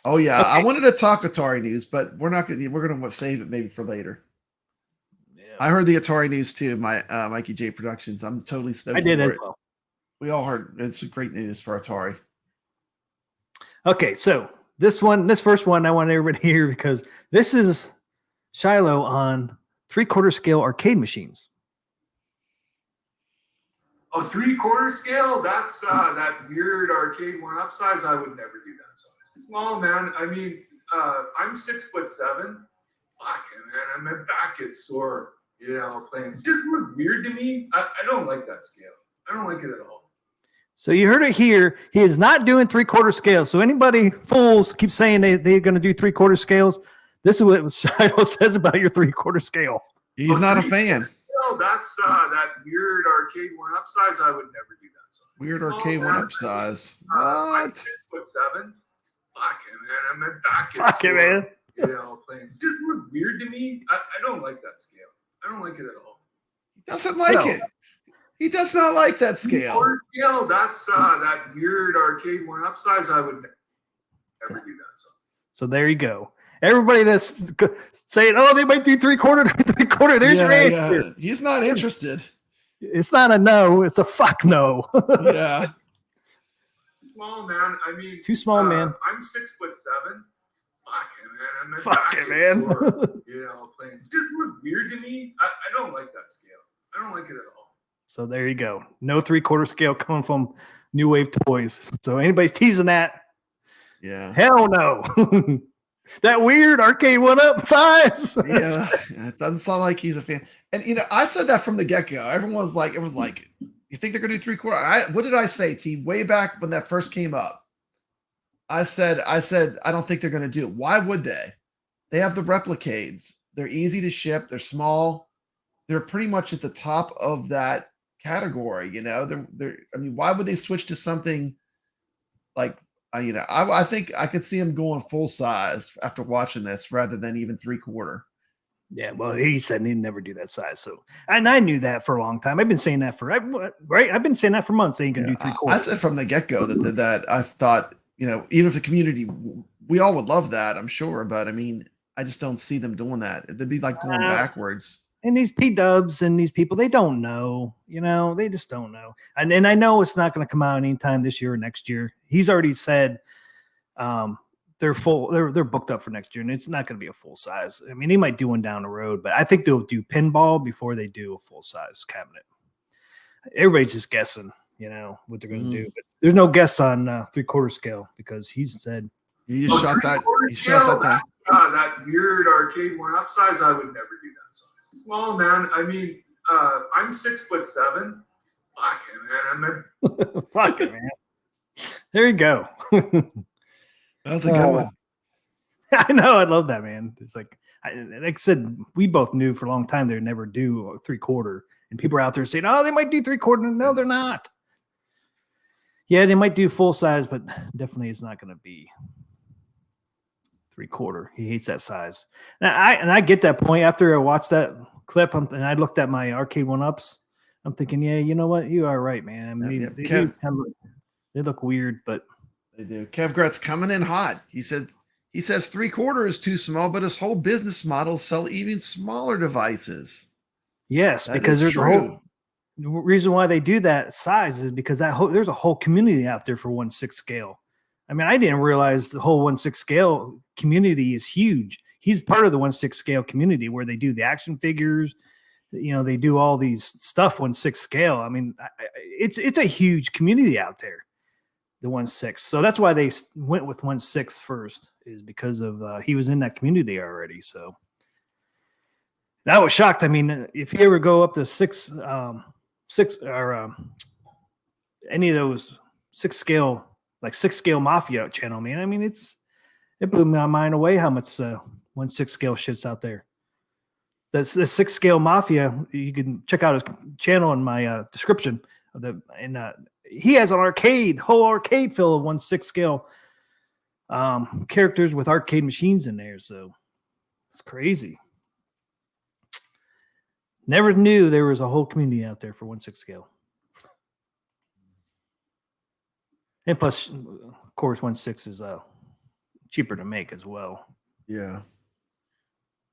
Oh yeah, okay. I wanted to talk Atari news, but we're gonna save it maybe for later. Yeah. I heard the Atari news too. My Mikey J Productions. I'm totally stoked. I did as well. We all heard. It's great news for Atari. Okay, so this first one, I want everybody to hear because this is Shilo on 3/4 scale arcade machines. Oh, 3/4 scale? That's that weird arcade one upsize. I would never do that size. Small, man. I mean, I'm 6'7". Fuck it, man. My back gets sore. You know, playing. It just look weird to me. I don't like that scale. I don't like it at all. So you heard it here. He is not doing 3/4 scales. So anybody fools keep saying they're going to do 3/4 scales. This is what Shilo says about your 3/4 scale. He's not a fan. No, that's that weird arcade one up size. I would never do that size. Weird Small arcade man, one up size. I'm What? 6'7". Fuck it, man. I'm my back. is Fuck it, sore, man. You know, playing. It just look weird to me. I don't like that scale. I don't like it at all. He doesn't like So- it. He does not like that scale. Or scale, that's that weird arcade one up size. I would never do that size. So there you go. Everybody that's saying, "Oh, they might do 3/4, 3/4." There's your answer. Yeah. He's not interested. It's not a no. It's a fuck no. Yeah. Small man. I mean, Too small, man. I'm 6'7". Fuck it, man. I'm my Fuck back it, is man. sore, you know, playing. It just look weird to me. I don't like that scale. I don't like it at all. So there you go. No 3/4 scale coming from New Wave Toys. So anybody's teasing that, Yeah. hell no. That weird arcade one up size. Yeah. It doesn't sound like he's a fan. And you know, I said that from the get-go. Everyone was like, it was like, you think they're gonna do 3/4? What did I say, T? Way back when that first came up. I said, I don't think they're gonna do it. Why would they? They have the replicades. They're easy to ship, they're small, they're pretty much at the top of that category, you know. I mean, why would they switch to something like you know, I think I could see him going full size after watching this rather than even 3/4. Yeah, well, he said he'd never do that size. So, and I knew that for a long time. I've been saying that for right. I've been saying that for months. They ain't gonna do 3/4. I said from the get-go that I thought, you know, even if the community, we all would love that, I'm sure, but I mean, I just don't see them doing that. They'd be like going backwards. And these P-dubs and these people, they don't know, you know, they just don't know. And I know it's not going to come out anytime this year or next year. He's already said they're full, they're booked up for next year, and it's not going to be a full size. I mean, he might do one down the road, but I think they'll do pinball before they do a full size cabinet. Everybody's just guessing, you know, what they're going to do, but there's no guess on 3/4 scale because he said You just shot that. You shot that down. That weird arcade one up size. I would never do that size. Small man. I mean, I'm 6'7". Fuck it, man. I'm a fuck it, man. There you go. That was a good one. I know. I love that, man. It's like I said, we both knew for a long time they'd never do a 3/4. And people are out there saying, oh, they might do 3/4. No, they're not. Yeah, they might do full size, but definitely it's not going to be 3/4. He hates that size. And I get that point after I watched that clip and I looked at my arcade one-ups. I'm thinking, yeah, you know what? You are right, man. I mean, they look weird, but they do. Kev Gretz coming in hot. He says 3/4 is too small, but his whole business model is sell even smaller devices. Yes, that because there's true. The reason why they do that size is because there's a whole community out there for 1/6 scale. I mean, I didn't realize the whole 1/6 scale community is huge. He's part of the 1/6 scale community where they do the action figures. You know, they do all these stuff 1/6 scale. I mean, it's a huge community out there, the 1/6. So that's why they went with 1/6 first, is because of he was in that community already. So I was shocked. I mean, if you ever go up to 6 or any of those 6 scale, like 6 scale mafia channel, man, I mean, it blew my mind away how much 1/6 scale shit's out there. The 6 scale mafia, you can check out his channel in my description of he has an whole arcade full of 1/6 scale characters with arcade machines in there. So it's crazy. Never knew there was a whole community out there for 1/6 scale. And plus, of course, 1/6 is cheaper to make as well. Yeah.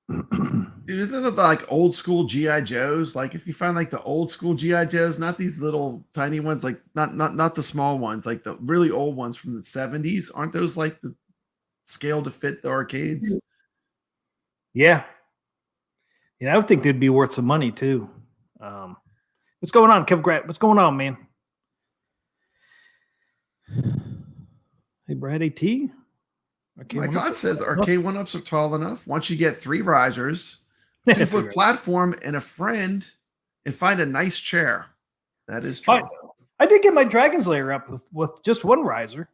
Dude, isn't it like old school GI Joes? Like if you find like the old school GI Joes, not these little tiny ones, like not the small ones, like the really old ones from the 70s, aren't those like the scale to fit the arcades? Yeah. Yeah, I would think they'd be worth some money too. What's going on, Kev Grat? What's going on, man? Hey, Brad AT? My God says arcade one-ups are tall enough. Once you get 3 risers, 2-foot platform, and a friend, and find a nice chair. That is true. I did get my Dragon's Lair up with just one riser.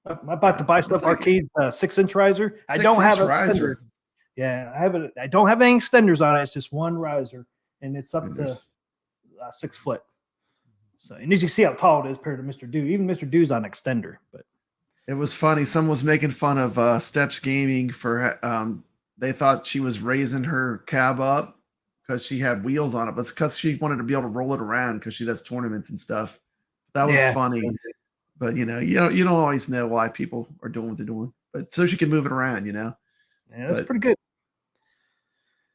I'm about to buy stuff like arcade 6-inch riser. I don't have a riser. extender. Yeah, I have it. I don't have any extenders on it. It's just one riser, and it's up to 6 foot. So, and as you see how tall it is compared to Mr. Dew. Even Mr. Dew's on extender, but It was funny. Someone was making fun of Steps Gaming for they thought she was raising her cab up because she had wheels on it, but it's because she wanted to be able to roll it around because she does tournaments and stuff. That was funny. But you don't always know why people are doing what they're doing. But so she can move it around, Yeah, that's pretty good.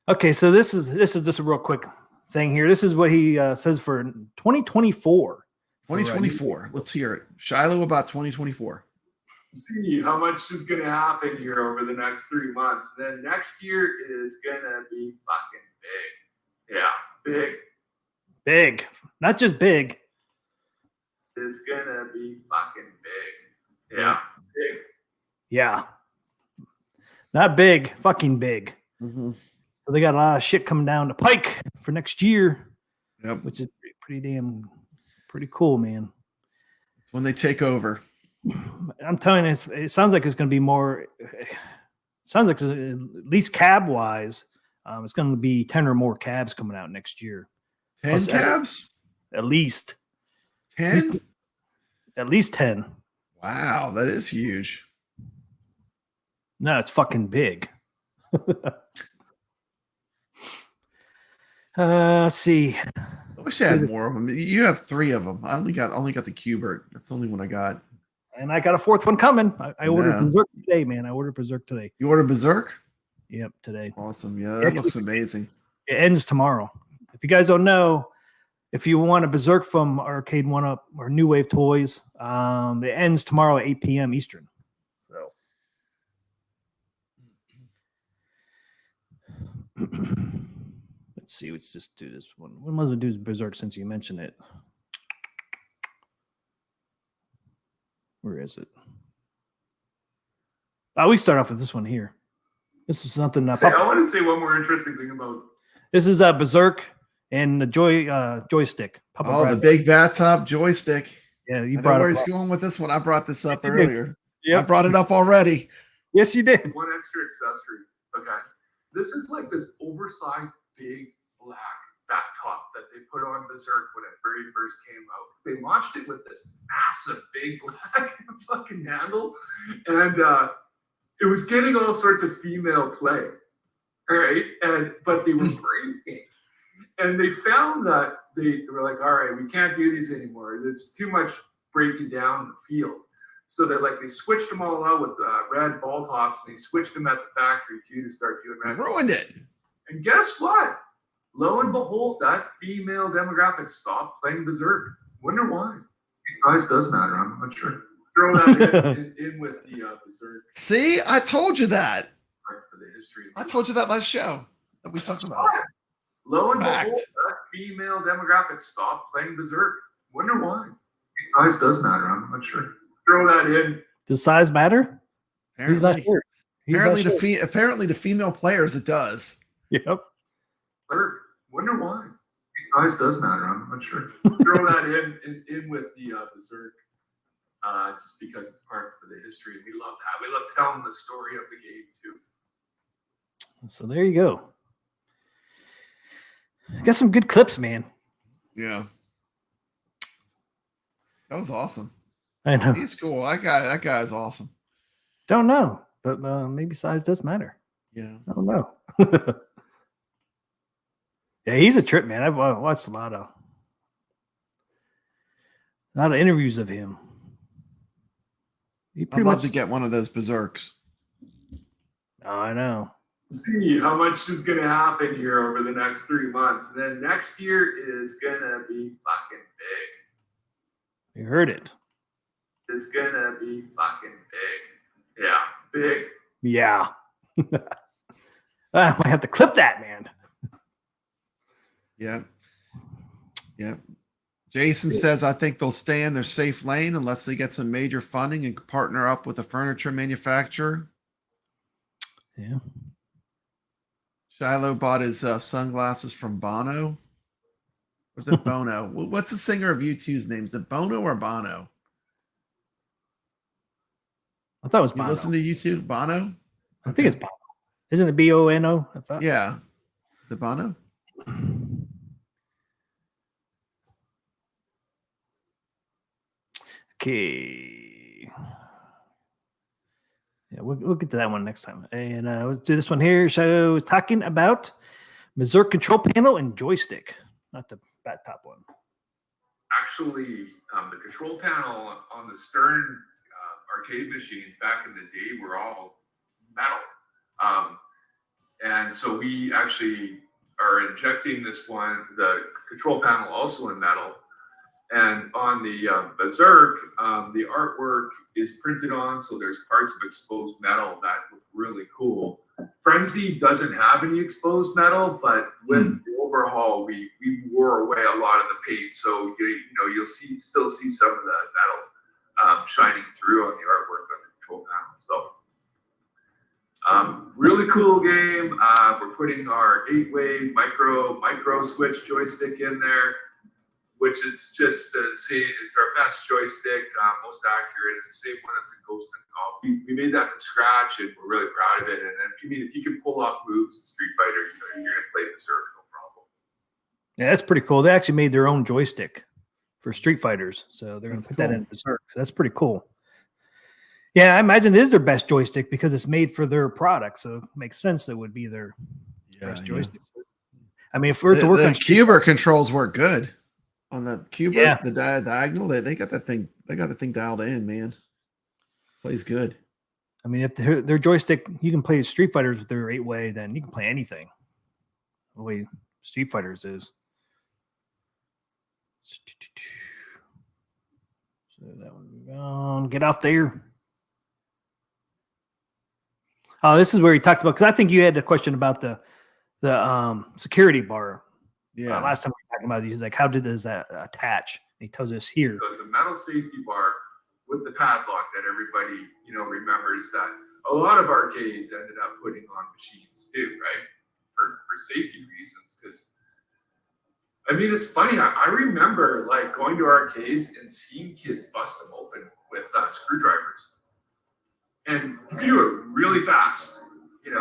Okay, so this is just a real quick thing here. This is what he says for 2024. 2024. Let's hear it. Shilo about 2024. See how much is going to happen here over the next 3 months. Then next year is going to be fucking big. Yeah, big. Big. Not just big. It's going to be fucking big. Yeah, big. Yeah. Not big, fucking big. Mm-hmm. So they got a lot of shit coming down the pike for next year, which is pretty cool, man. It's when they take over. I'm telling you, it sounds like it's going to be more. It sounds like at least cab wise, it's going to be 10 or more cabs coming out next year. 10 cabs? At least 10? At least 10. Wow, that is huge. No, it's fucking big. Let's see. I wish I had more of them. You have 3 of them. I only got the Cubert. That's the only one I got. And I got a 4th one coming. I ordered Berserk today, man. I ordered Berserk today. You ordered Berserk? Yep, today. Awesome. Yeah, that looks amazing. It ends tomorrow. If you guys don't know, if you want a Berserk from Arcade 1-Up or New Wave Toys, it ends tomorrow at 8 p.m. Eastern. So. Let's see. Let's just do this one. We might as well do Berserk since you mentioned it. Where is it? We start off with this one here. This is something. I want to say one more interesting thing about. This is Berserk and the joystick. The big bat top joystick. Yeah, you brought. Where it he's going with this one? I brought this up yes, earlier. Yeah, I brought it up already. Yes, you did. One extra accessory. Okay, this is like this oversized big black back top that they put on Berserk when it very first came out. They launched it with this massive big black fucking handle, and it was getting all sorts of female play. All right, but they were breaking, and they found that they were like, all right, we can't do these anymore. There's too much breaking down the field. So they switched them all out with red ball tops, and they switched them at the factory too to start doing red. Ruined it. And guess what? Lo and behold, that female demographic stopped playing Berserk. Wonder why? Size does matter. I'm not sure. Throw that in with the Berserk. See, I told you that. For the history. I told you that last show that we talked about. Lo and behold, that female demographic stopped playing Berserk. Wonder why? Size does matter. I'm not sure. Throw that in. Does size matter? Apparently, he's not sure. Apparently, to female players, it does. Yep. Wonder why? Size does matter. I'm not sure. Throw that in with the Berserk, just because it's part of the history. We love that. We love telling the story of the game too. So there you go. Got some good clips, man. Yeah. That was awesome. I know. He's cool. That guy's awesome. Don't know, but maybe size does matter. Yeah. I don't know. Yeah, he's a trip, man. I've watched a lot of interviews of him. I'd love to get one of those Berserks. Oh, I know. See how much is going to happen here over the next 3 months. And then next year is going to be fucking big. You heard it. It's going to be fucking big. Yeah, big. Yeah. I might have to clip that, man. Yeah. Yeah. Jason says, I think they'll stay in their safe lane unless they get some major funding and partner up with a furniture manufacturer. Yeah. Shilo bought his sunglasses from Bono. Or is it Bono? What's the singer of U2's name? Is it Bono or Bono? I thought it was You Bono. listen to U2? Bono? I think it's Bono. Isn't it Bono? I thought. Yeah. Is it Bono? Okay. Yeah, we'll get to that one next time. And let's do this one here. Shilo is talking about Berserk control panel and joystick, not the bat top one. Actually, the control panel on the Stern arcade machines back in the day were all metal. And so we actually are injecting this one, the control panel also in metal. And on the Berserk, the artwork is printed on, so there's parts of exposed metal that look really cool. Frenzy doesn't have any exposed metal, but with the overhaul, we wore away a lot of the paint, so you'll still see some of the metal shining through on the artwork on the control panel. So really cool game. We're putting our 8-way micro switch joystick in there, which is just it's our best joystick, most accurate. It's the same one that's a Ghost and Golf. We made that from scratch, and we're really proud of it. And then, if you can pull off moves in Street Fighter, you're gonna play Berserk, no problem. Yeah, that's pretty cool. They actually made their own joystick for Street Fighters, so they're gonna put that in Berserk. So that's pretty cool. Yeah, I imagine it is their best joystick because it's made for their product, so it makes sense that it would be their best joystick. I mean, if we're to work on Cuber controls work good. On the Cuber, the diagonal, they got that thing. They got the thing dialed in, man. Plays good. I mean, if their joystick, you can play Street Fighters with their 8-way, then you can play anything. The way Street Fighters is. So that one, get out there. Oh, this is where he talks about, because I think you had a question about the security bar. Yeah. Last time we were talking about it, he's like, how does that attach? And he tells us here. So it's a metal safety bar with the padlock that everybody, remembers that a lot of arcades ended up putting on machines too, right? For safety reasons. Because, it's funny. I remember going to arcades and seeing kids bust them open with screwdrivers. And you can do it really fast, and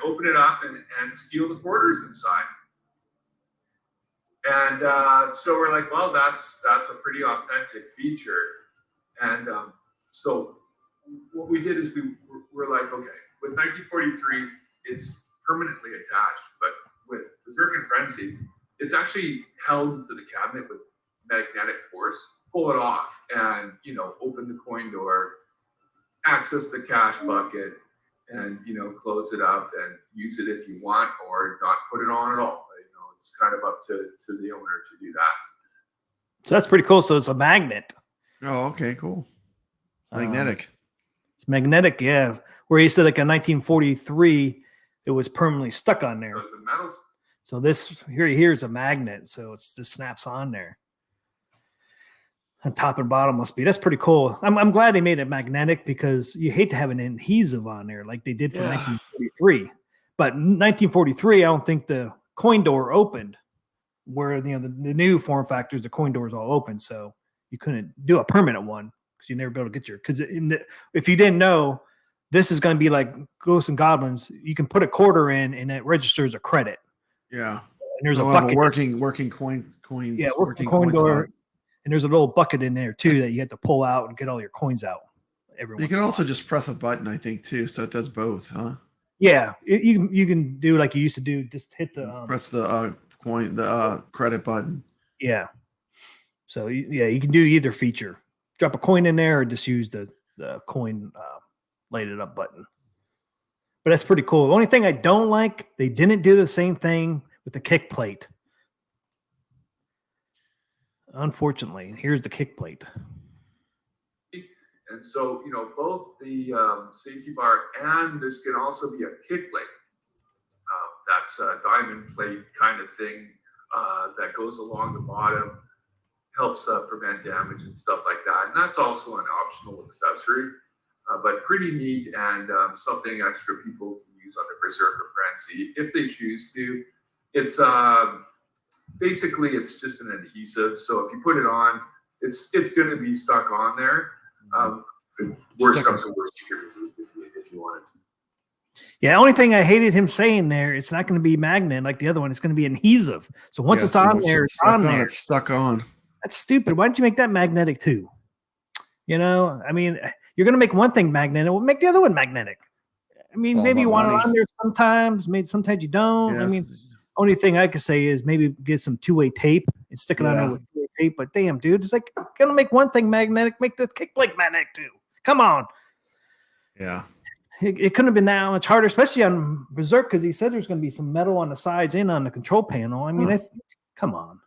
open it up and steal the quarters inside. And so we're like, well, that's a pretty authentic feature. And so what we did is we're like, okay, with 1943, it's permanently attached, but with Berserk and Frenzy, it's actually held to the cabinet with magnetic force. Pull it off and, open the coin door, access the cash bucket, and, close it up and use it if you want, or not put it on at all. It's kind of up to the owner to do that. So that's pretty cool. So it's a magnet. Oh, okay, cool. Magnetic. It's magnetic, yeah. Where he said in 1943, it was permanently stuck on there. So it's a metal. So this here is a magnet, so it just snaps on there. And top and bottom must be. That's pretty cool. I'm glad they made it magnetic, because you hate to have an adhesive on there like they did for 1943. But in 1943, I don't think the coin door opened, where the new form factors, the coin door is all open, so you couldn't do a permanent one because you never be able to get your. Because if you didn't know, this is going to be like Ghosts and Goblins. You can put a quarter in, and it registers a credit. Yeah, and there's a bucket. bucket. Working coins. Yeah, working coin door, and there's a little bucket in there too that you have to pull out and get all your coins out. You can also just press a button, I think, too, so it does both, huh? Yeah, you can do like you used to do. Just hit the press the credit button. Yeah. So you can do either feature. Drop a coin in there, or just use the coin light it up button. But that's pretty cool. The only thing I don't like, they didn't do the same thing with the kick plate. Unfortunately, here's the kick plate. And so, both the safety bar and there's can also be a kick plate. That's a diamond plate kind of thing that goes along the bottom, helps prevent damage and stuff like that. And that's also an optional accessory, but pretty neat and something extra people can use on the Berserker Frenzy if they choose to. It's basically it's just an adhesive. So if you put it on, it's going to be stuck on there. Worst comes to worst, you can remove it if you want it. Yeah, the only thing I hated him saying there, it's not going to be magnet like the other one. It's going to be adhesive. So once it's on there, it's on there. It's stuck on. That's stupid. Why don't you make that magnetic too? You know, I mean, you're going to make one thing magnetic. Well, make the other one magnetic. I mean, maybe you want it on there sometimes. Maybe sometimes you don't. Yes. I mean, only thing I could say is maybe get some two-way tape and stick it on there with two-way tape. But damn, dude, it's like going to make one thing magnetic. Make the kick plate magnetic too. Come on. Yeah. It couldn't have been that much harder, especially on Berserk, because he said there's going to be some metal on the sides and on the control panel. I mean, come on.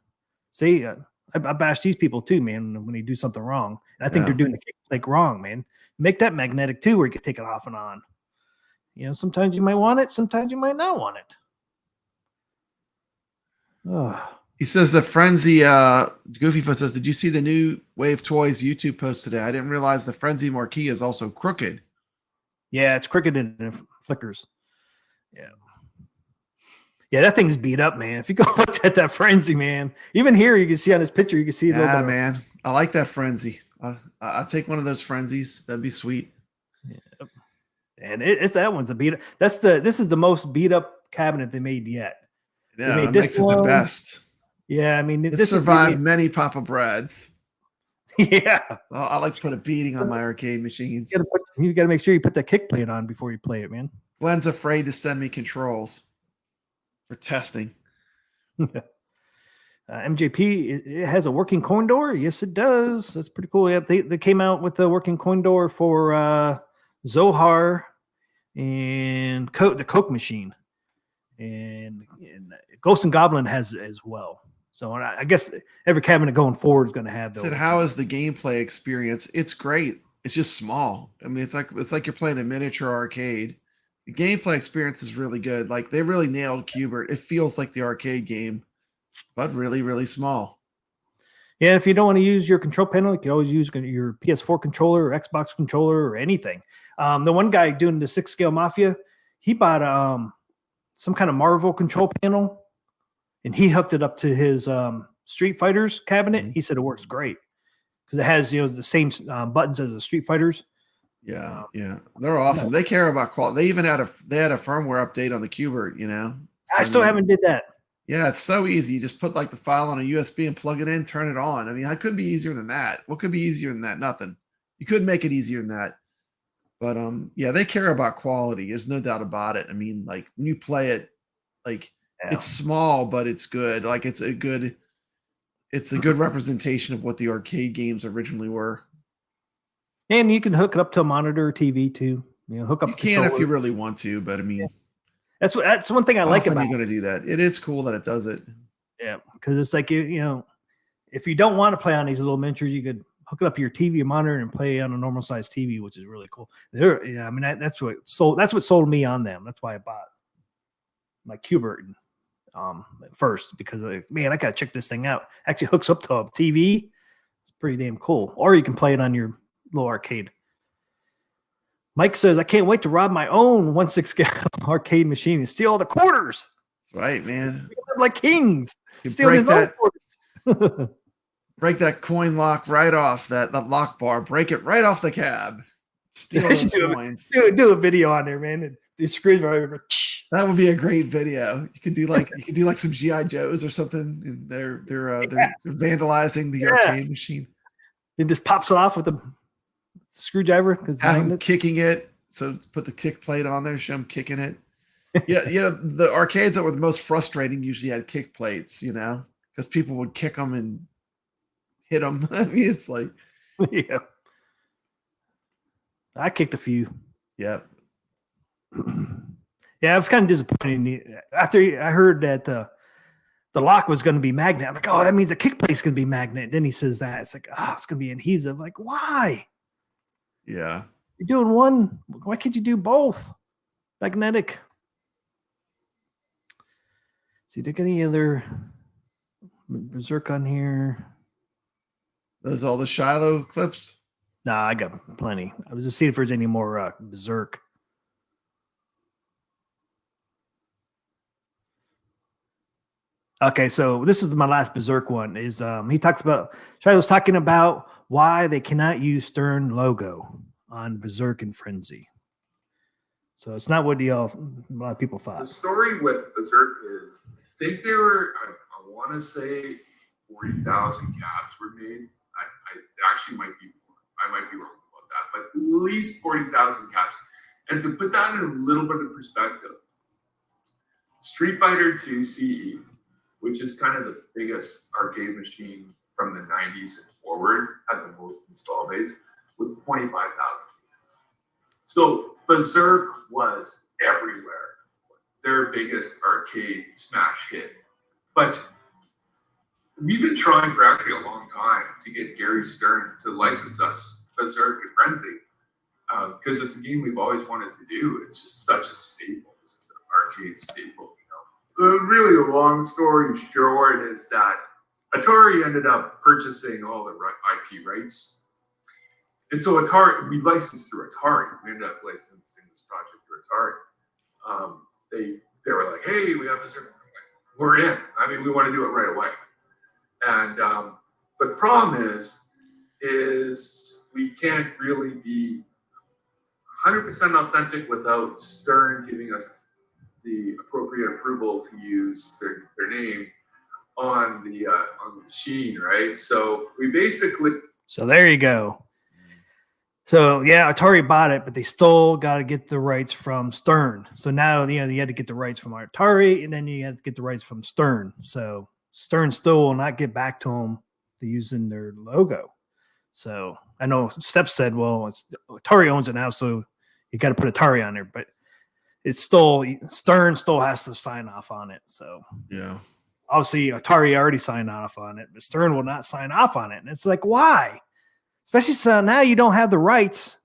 See, I bash these people too, man, when they do something wrong. And I think they're doing the kick plate wrong, man. Make that magnetic too, where you can take it off and on. You know, sometimes you might want it, sometimes you might not want it. Oh. He says the Frenzy, Goofyfoot says, did you see the new Wave Toys YouTube post today? I didn't realize the Frenzy marquee is also crooked. Yeah, it's crooked and it flickers. Yeah. Yeah, that thing's beat up, man. If you go look at that Frenzy, man, even here you can see on this picture, you can see a little bit. Man. I like that Frenzy. I'll take one of those Frenzies. That'd be sweet. Yeah. And it's that one's a beat up. This is the most beat up cabinet they made yet. Yeah, that makes it the best. Yeah, I mean, this survived many Papa Brads. Yeah. Well, I like to put a beating on my arcade machines. You got to make sure you put that kick plate on before you play it, man. Glenn's afraid to send me controls for testing. MJP, it has a working coin door. Yes, it does. That's pretty cool. Yeah, they came out with the working coin door for Zohar and the Coke machine, and Ghost and Goblin has as well. So I guess every cabinet going forward is going to have those. Said, how is the gameplay experience? It's great. It's just small. I mean, it's like you're playing a miniature arcade. The gameplay experience is really good. Like they really nailed Qbert. It feels like the arcade game, but really, really small. Yeah, if you don't want to use your control panel, you can always use your PS4 controller or Xbox controller or anything. The one guy doing the 6-scale Mafia, he bought some kind of Marvel control panel, and he hooked it up to his Street Fighters cabinet. He said it works great because it has the same buttons as the Street Fighters. Yeah, they're awesome. They care about quality. They even had a firmware update on the Qbert. I still haven't did that. Yeah, it's so easy. You just put like the file on a USB and plug it in, turn it on. I mean, it could be easier than that. What could be easier than that? Nothing. You could make it easier than that. But yeah, they care about quality. There's no doubt about it. I mean, like when you play it, like it's small, but it's good. Like it's a good representation of what the arcade games originally were. And you can hook it up to a monitor or TV too. Hook up. You can if you really want to, but I mean, that's one thing I like about. You're going to do that. It is cool that it does it. Yeah, because it's like if you don't want to play on these little miniatures, you could hook it up to your TV or monitor and play on a normal size TV, which is really cool. I mean that's what sold me on them. That's why I bought my Qbert first, because man, I gotta check this thing out. Actually hooks up to a TV. It's pretty damn cool. Or you can play it on your little arcade. Mike says, I can't wait to rob my own 1/6 arcade machine and steal all the quarters. That's right, man. Like kings. Break that coin lock right off that lock bar. Break it right off the cab. Steal those coins. Do a video on there, man. The screws right over. That would be a great video. You could do like some GI Joes or something. And they're vandalizing the arcade machine. It just pops it off with the screwdriver because I'm kicking it. So put the kick plate on there. Show them kicking it. Yeah, the arcades that were the most frustrating usually had kick plates. Because people would kick them and hit them. I mean, it's like, yeah. I kicked a few. Yep. Yeah, I was kind of disappointed after I heard that the lock was going to be magnet. I'm like, oh, that means the kick plate's going to be magnet. Then he says that it's like, it's going to be adhesive. Like, why? Yeah, you're doing one. Why can't you do both? Magnetic. See, did I get any other Berserk on here? Those all the Shilo clips? Nah, I got plenty. I was just seeing if there's any more Berserk. Okay, so this is my last Berserk one. Is he talks about Shilo's talking about why they cannot use Stern logo on Berserk and Frenzy. So it's not what a lot of people The thought. story with Berserk is, I think they were, I want to say 40,000 caps were made. I actually might be more. I might be wrong about that, but at least 40,000 caps. And to put that in a little bit of perspective, Street Fighter 2 CE, which is kind of the biggest arcade machine from the 90s and forward, had the most install base, was 25,000 units. So Berserk was everywhere. Their biggest arcade smash hit. But we've been trying for actually a long time to get Gary Stern to license us Berserk and Frenzy, because it's a game we've always wanted to do. It's just such a staple. It's just an arcade staple, Really, a long story short is that Atari ended up purchasing all the IP rights. And so Atari, we licensed through Atari. We ended up licensing this project through Atari. They were like, hey, we have this. We're in. I mean, we want to do it right away. And but the problem is we can't really be 100% authentic without Stern giving us the appropriate approval to use their name on the machine, right? So we basically. So there you go. So yeah, Atari bought it, but they still got to get the rights from Stern. So now you had to get the rights from Atari, and then you had to get the rights from Stern. So Stern still will not get back to them to using their logo. So I know Steph said, well, Atari owns it now, so you got to put Atari on there, but it's still Stern still has to sign off on it. So Yeah. Obviously Atari already signed off on it, but Stern will not sign off on it. And it's like, why? Especially so now you don't have the rights,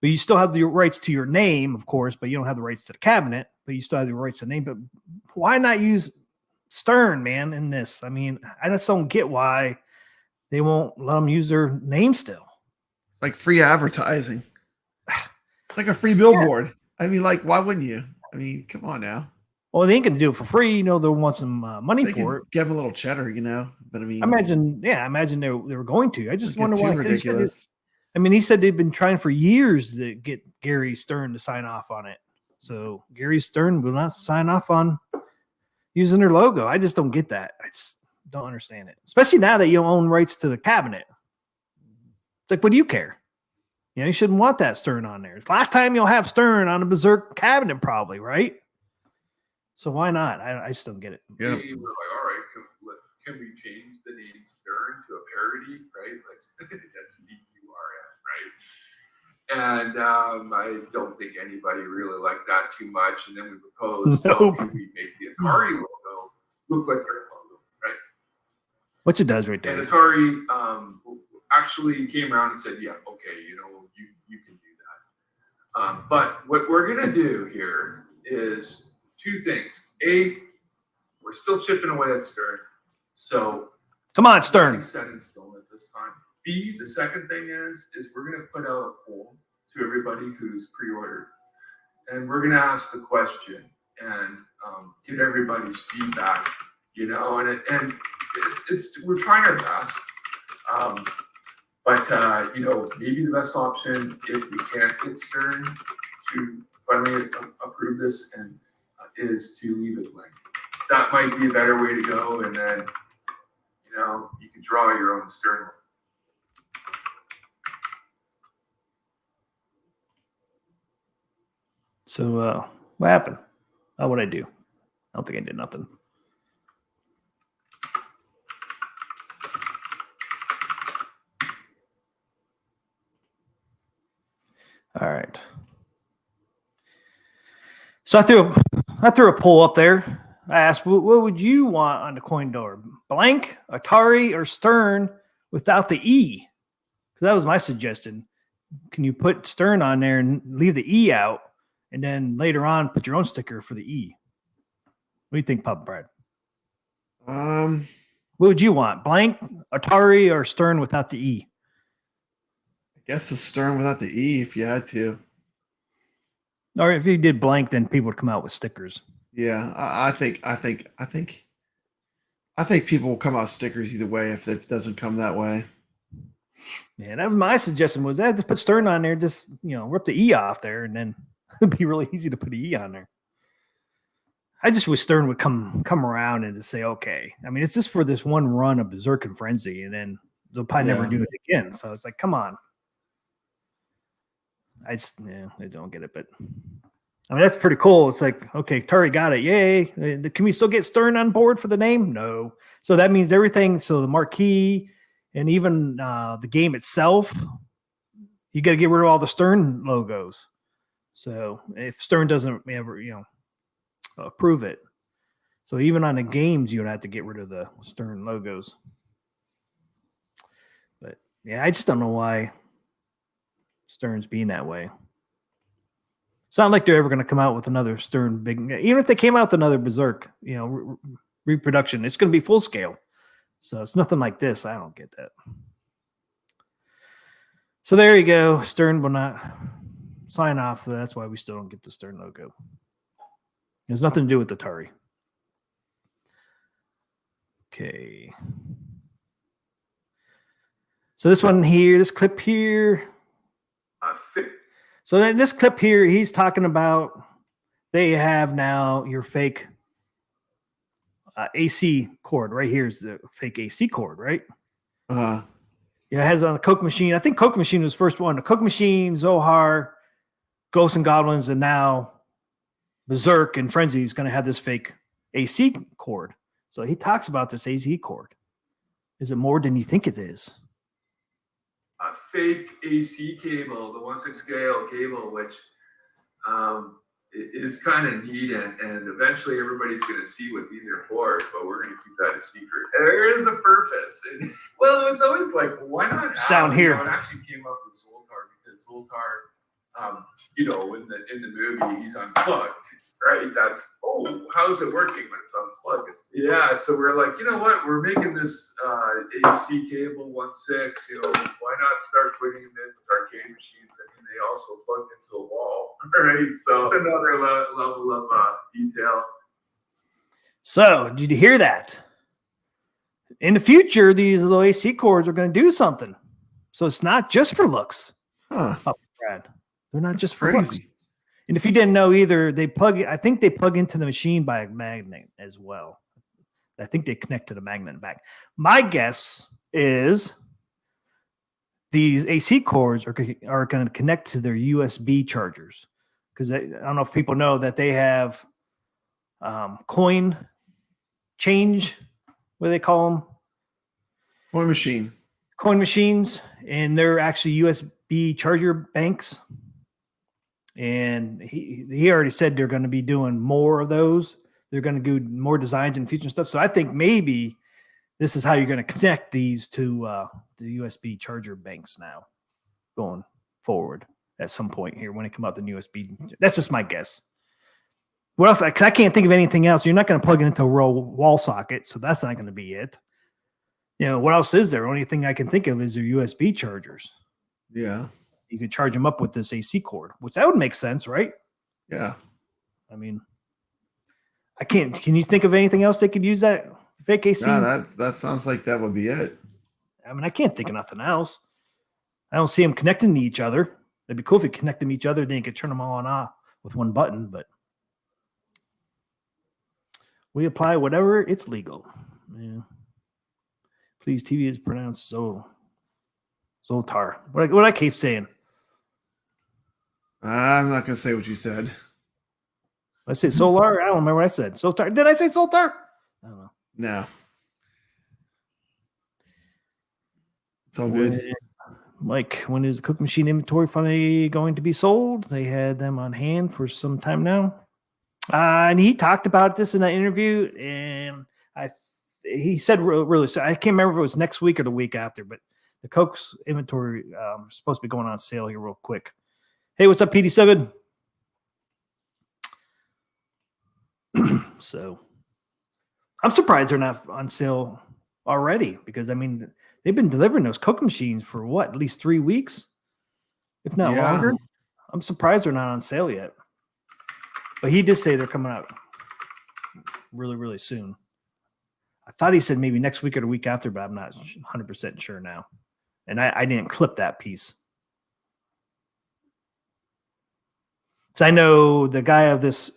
but you still have the rights to your name, of course, but you don't have the rights to the cabinet, but you still have the rights to the name. But why not use Stern, man, in this? I mean, I just don't get why they won't let them use their name still. Like free advertising. It's like a free billboard. Yeah. I mean, like, why wouldn't you? I mean, come on now. Well, they ain't going to do it for free. They'll want some money for it. Give them a little cheddar, But I mean, I imagine they were going to. I just wonder why. Ridiculous. He said they've been trying for years to get Gary Stern to sign off on it. So Gary Stern will not sign off on using their logo. I just don't get that. I just don't understand it. Especially now that you don't own rights to the cabinet. It's like, what do you care? You shouldn't want that Stern on there. Last time you'll have Stern on a Berserk cabinet, probably, right? So why not? I just don't get it. Yeah. We were like, all right, can we change the name Stern to a parody, right? Like S-T-U-R-N, right? And I don't think anybody really liked that too much. And then we proposed, well, can we make the Atari logo look like their logo, right? Which it does right there. And Atari actually came around and said, yeah, okay, you can do that. But what we're gonna do here is two things. A, we're still chipping away at Stern. So come on, Stern. Set in stone at this time. B, the second thing is we're going to put out a poll to everybody who's pre-ordered. And we're going to ask the question and get everybody's feedback, and we're trying our best. But maybe the best option, if we can't get Stern to finally approve this, and is to leave it blank. That might be a better way to go, and then you can draw your own Stern. So what happened? Oh, what'd I do? I don't think I did nothing. All right. So I threw a poll up there. I asked, what would you want on the coin door? Blank, Atari, or Stern without the E? Because that was my suggestion. Can you put Stern on there and leave the E out, and then later on put your own sticker for the E? What do you think, Papa Brad? What would you want? Blank, Atari, or Stern without the E? I guess the Stern without the E if you had to. Or if you did blank, then people would come out with stickers. Yeah, I think I think people will come out stickers either way if it doesn't come that way. Yeah, that was my suggestion was that just put Stern on there, just rip the E off there, and then it'd be really easy to put an E on there. I just wish Stern would come around and just say, okay. I mean, it's just for this one run of Berserk and Frenzy, and then they'll probably never do it again. So it's like, come on. I don't get it, but I mean, that's pretty cool. It's like, okay, Tari got it. Yay. Can we still get Stern on board for the name? No. So that means everything. So the marquee and even the game itself, you got to get rid of all the Stern logos. So if Stern doesn't ever, approve it. So even on the games, you would have to get rid of the Stern logos. But yeah, I just don't know why Stern's being that way. It's not like they're ever going to come out with another Stern big. Even if they came out with another Berserk, reproduction, it's going to be full scale. So it's nothing like this. I don't get that. So there you go. Stern will not sign off. So that's why we still don't get the Stern logo. It has nothing to do with the Tari. Okay. So this one here, this clip here. So in this clip here, he's talking about they have now your fake AC cord. Right here is the fake AC cord, right? Uh-huh. Yeah, it has on a Coke Machine. I think Coke Machine was the first one. The Coke Machine, Zohar, Ghosts and Goblins, and now Berserk and Frenzy is going to have this fake AC cord. So he talks about this AC cord. Is it more than you think it is? A fake AC cable, the 1/6 scale cable, which is kind of neat, and eventually everybody's going to see what these are for, but we're going to keep that a secret. There is a purpose. Well, it was always like, why not? It's down here. It actually came up with Zoltar because Zoltar, in the movie, he's unplugged. Right, how's it working when it's unplugged? So we're like, you know what? We're making this AC cable 1/6. Why not start putting them in with arcade machines? I mean, they also plug into a wall, right? So another level of detail. So did you hear that? In the future, these little AC cords are going to do something. So it's not just for looks. Huh. Brad. They're not just for crazy. looks. And if you didn't know either, I think they plug into the machine by a magnet as well. I think they connect to the magnet back. My guess is these AC cords are going to connect to their USB chargers. Because I don't know if people know that they have coin change, what do they call them? Coin machines. And they're actually USB charger banks. And he already said they're going to be doing more of those. They're going to do more designs and future stuff. So I think maybe this is how you're going to connect these to the USB charger banks now going forward at some point here when it come out the USB. That's just my guess. What else? Because I can't think of anything else. You're not going to plug it into a real wall socket, so that's not going to be it. What else is there? Only thing I can think of is your USB chargers. Yeah. You could charge them up with this AC cord, which that would make sense, right? Yeah. I mean, I can't. Can you think of anything else they could use that fake AC? No, that sounds like that would be it. I mean, I can't think of nothing else. I don't see them connecting to each other. It'd be cool if you connect them to each other, then you could turn them all on off with one button. But we apply whatever it's legal. Yeah. Please, TV is pronounced Zoltar. What I keep saying. I'm not going to say what you said. I say Solar. I don't remember what I said. Zoltar. Did I say Zoltar? I don't know. No. It's all good. Mike, when is the Cook Machine inventory finally going to be sold? They had them on hand for some time now. And he talked about this in that interview. And he said really, I can't remember if it was next week or the week after, but the Coke's inventory is supposed to be going on sale here real quick. Hey, what's up, PD7? So I'm surprised they're not on sale already because, I mean, they've been delivering those Coke machines for what, at least 3 weeks, if not longer. I'm surprised they're not on sale yet. But he did say they're coming out really, really soon. I thought he said maybe next week or the week after, but I'm not 100% sure now. And I didn't clip that piece. So I know the guy of this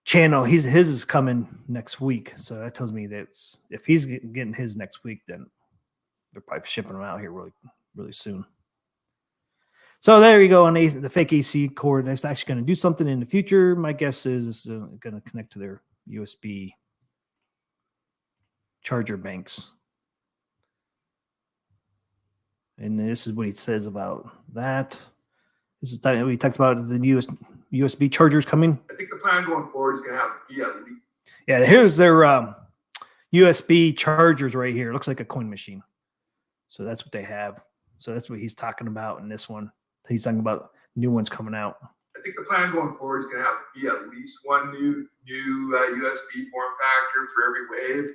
channel, his is coming next week. So that tells me that if he's getting his next week, then they're probably shipping them out here really, really soon. So there you go on the fake AC cord. It's actually going to do something in the future. My guess is it's going to connect to their USB charger banks. And this is what he says about that. This is what he talks about the USB chargers coming. I think the plan going forward is going to be at least. Yeah, here's their USB chargers right here. It looks like a coin machine. So that's what they have. So that's what he's talking about in this one. He's talking about new ones coming out. I think the plan going forward is going to be at least one new USB form factor for every wave.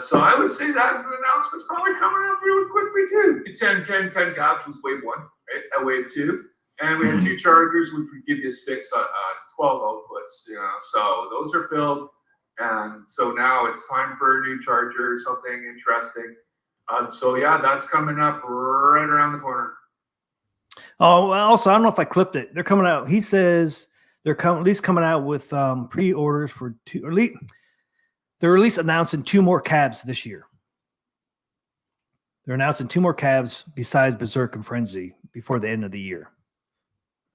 So I would say that announcement's probably coming up really quickly too. 10 caps was wave 1, right? At wave 2. And we had 2 chargers, which would give you 12 outputs, you know. So those are filled. And so now it's time for a new charger, something interesting. So yeah, that's coming up right around the corner. Oh, also, I don't know if I clipped it. They're coming out. He says they're at least coming out with pre-orders for 2, or they're at least announcing 2 more cabs this year. They're announcing 2 more cabs besides Berserk and Frenzy before the end of the year.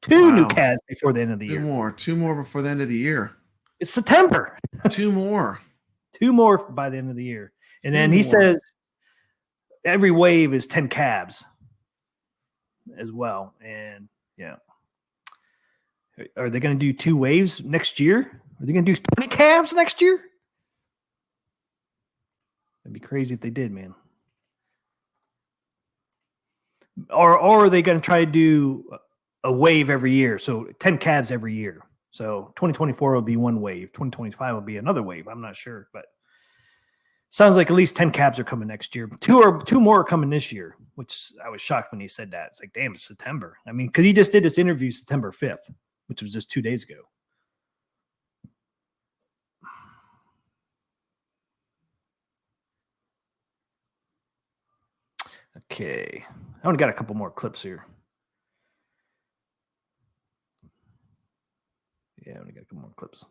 2 new cabs before the end of the year. 2 more before the end of the year. It's September. 2 more. 2 more by the end of the year. And then he says every wave is 10 cabs as well. And yeah. Are they going to do 2 waves next year? Are they going to do 20 cabs next year? That'd be crazy if they did, man. Or are they going to try to do a wave every year? So 10 cabs every year. So 2024 will be 1 wave. 2025 will be another wave. I'm not sure, but sounds like at least 10 cabs are coming next year. 2 more are coming this year, which I was shocked when he said that. It's like, damn, it's September. I mean, because he just did this interview September 5th, which was just 2 days ago. Okay. I only got a couple more clips here. Yeah, I only got a couple more clips.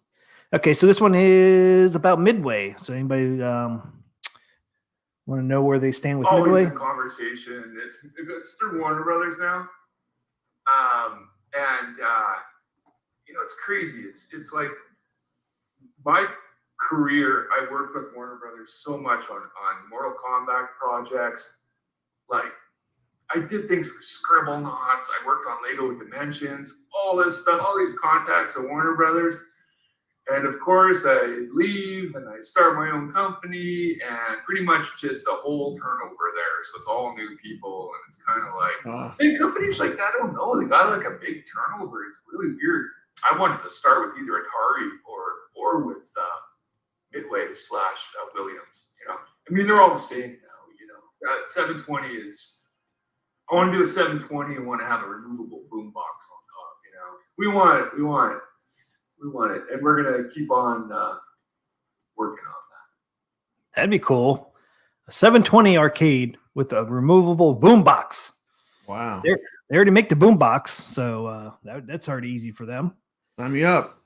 Okay, so this one is about Midway. So anybody want to know where they stand with Midway? Always a conversation. It's through Warner Brothers now. You know, it's crazy. It's like my career, I worked with Warner Brothers so much on Mortal Kombat projects. Like, I did things for Scribble Knots. I worked on Lego Dimensions, all this stuff, all these contacts at Warner Brothers. And of course, I leave and I start my own company, and pretty much just a whole turnover there. So it's all new people, and it's kind of like big companies like that. I don't know. They got like a big turnover. It's really weird. I wanted to start with either Atari or with Midway / Williams. You know, I mean, they're all the same now. You know, 720 is. I want to do a 720 and want to have a removable boombox on top. You know, we want it. We want it. We want it, and we're gonna keep on working on that. That'd be cool. A 720 arcade with a removable boombox. Wow. They already make the boombox, so that's already easy for them. Sign me up.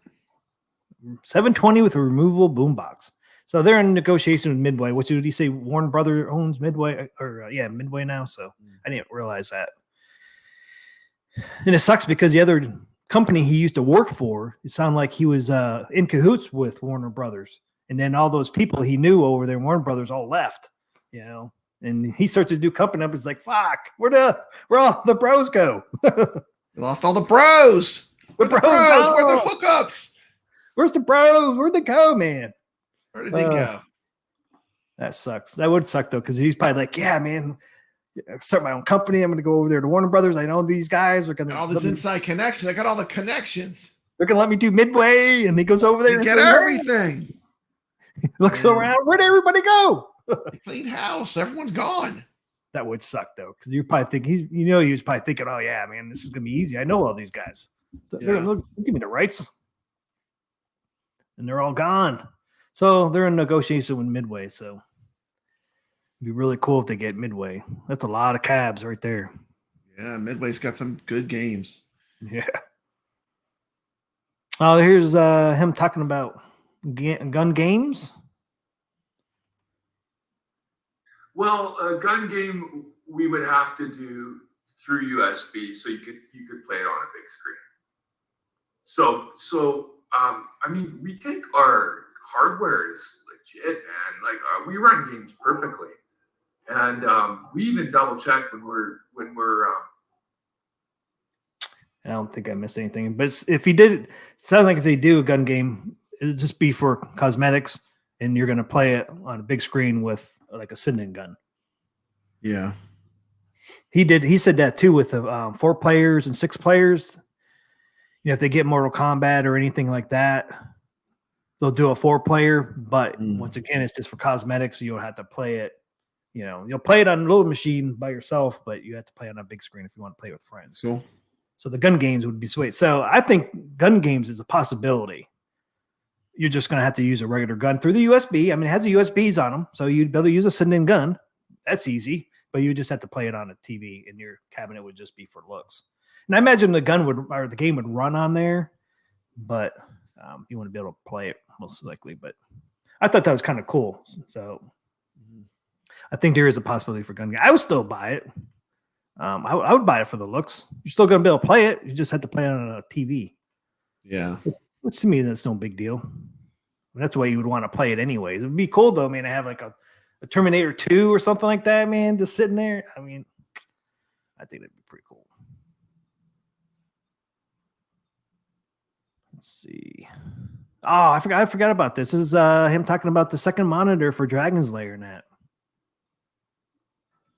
720 with a removable boombox. So they're in negotiation with Midway. What did he say? Warner Brother owns Midway, or Midway now. So I didn't realize that. And it sucks because the other company he used to work for, it sounded like he was in cahoots with Warner Brothers, and then all those people he knew over there, Warner Brothers, all left. You know, and he starts his new company up. It's like, fuck, where all the bros go? Lost all the bros. Where the bros? Where the hookups? Where's the bros? Where'd they go, man? Where did they go? That sucks. That would suck though, because he's probably like, yeah, man, start my own company. I'm going to go over there to Warner Brothers. I know these guys are going to all this inside connection. I got all the connections. They're going to let me do Midway, and he goes over there and get says, everything. He looks around. Where'd everybody go? Clean house. Everyone's gone. That would suck though, because you probably think he was probably thinking, oh yeah, man, this is going to be easy. I know all these guys. Look, give me the rights, and they're all gone. So they're in negotiation with Midway. So it'd be really cool if they get Midway. That's a lot of cabs right there. Yeah, Midway's got some good games. Yeah. Oh, here's him talking about gun games. Well, a gun game we would have to do through USB, so you could play it on a big screen. So I mean, we think our hardware is legit, man. Like we run games perfectly, and we even double check when we're. I don't think I missed anything, but if you did, sounds like if they do a gun game, it'll just be for cosmetics, and you're going to play it on a big screen with like a sit-in gun. Yeah. He said that too with the 4 players and 6 players. You know, if they get Mortal Kombat or anything like that, they'll do a 4-player. But once again, it's just for cosmetics. So you'll have to play it. You know, you'll play it on a little machine by yourself, but you have to play on a big screen if you want to play with friends. Cool. So the gun games would be sweet. So I think gun games is a possibility. You're just going to have to use a regular gun through the USB. I mean, it has the USBs on them, so you'd be able to use a sit-in gun. That's easy, but you just have to play it on a TV, and your cabinet would just be for looks. And I imagine the game would run on there, but you want to be able to play it most likely. But I thought that was kind of cool. So I think there is a possibility for gun game. I would still buy it. I would buy it for the looks. You're still going to be able to play it. You just have to play it on a TV. Yeah. Which to me, that's no big deal. That's the way you would want to play it anyways. It would be cool, though, man, to have like a Terminator 2 or something like that, man, just sitting there. I mean, I think that'd be pretty cool. Let's see. Oh, I forgot about this. This is him talking about the second monitor for Dragon's Lair and that.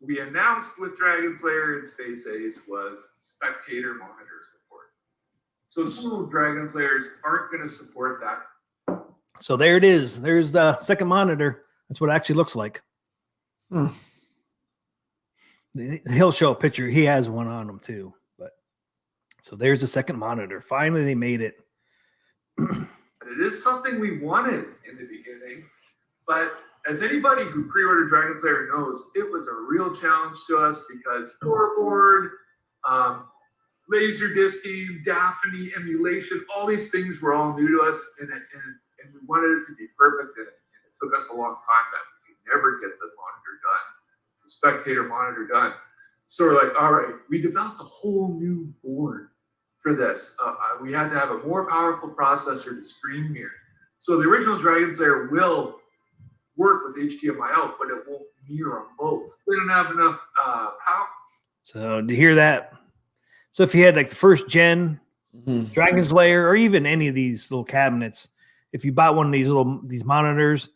We announced with Dragon's Lair and Space Ace was spectator monitor support. So some Dragon's Lairs aren't going to support that. So there it is. There's the second monitor. That's what it actually looks like. He'll show a picture. He has one on him too. But so there's the second monitor. Finally, they made it. It is something we wanted in the beginning, but as anybody who pre-ordered Dragon's Lair knows, it was a real challenge to us because scoreboard, laser disking, Daphne, emulation, all these things were all new to us, and we wanted it to be perfect, and it took us a long time that we could never get the monitor done, the spectator monitor done. So we're like, all right, we developed a whole new board for this. We had to have a more powerful processor to stream mirror. So the original Dragon's Lair will work with HDMI out, but it won't mirror on both. They don't have enough power. So to hear that, so if you had like the first gen Dragon's Lair or even any of these little cabinets, if you bought one of these monitors,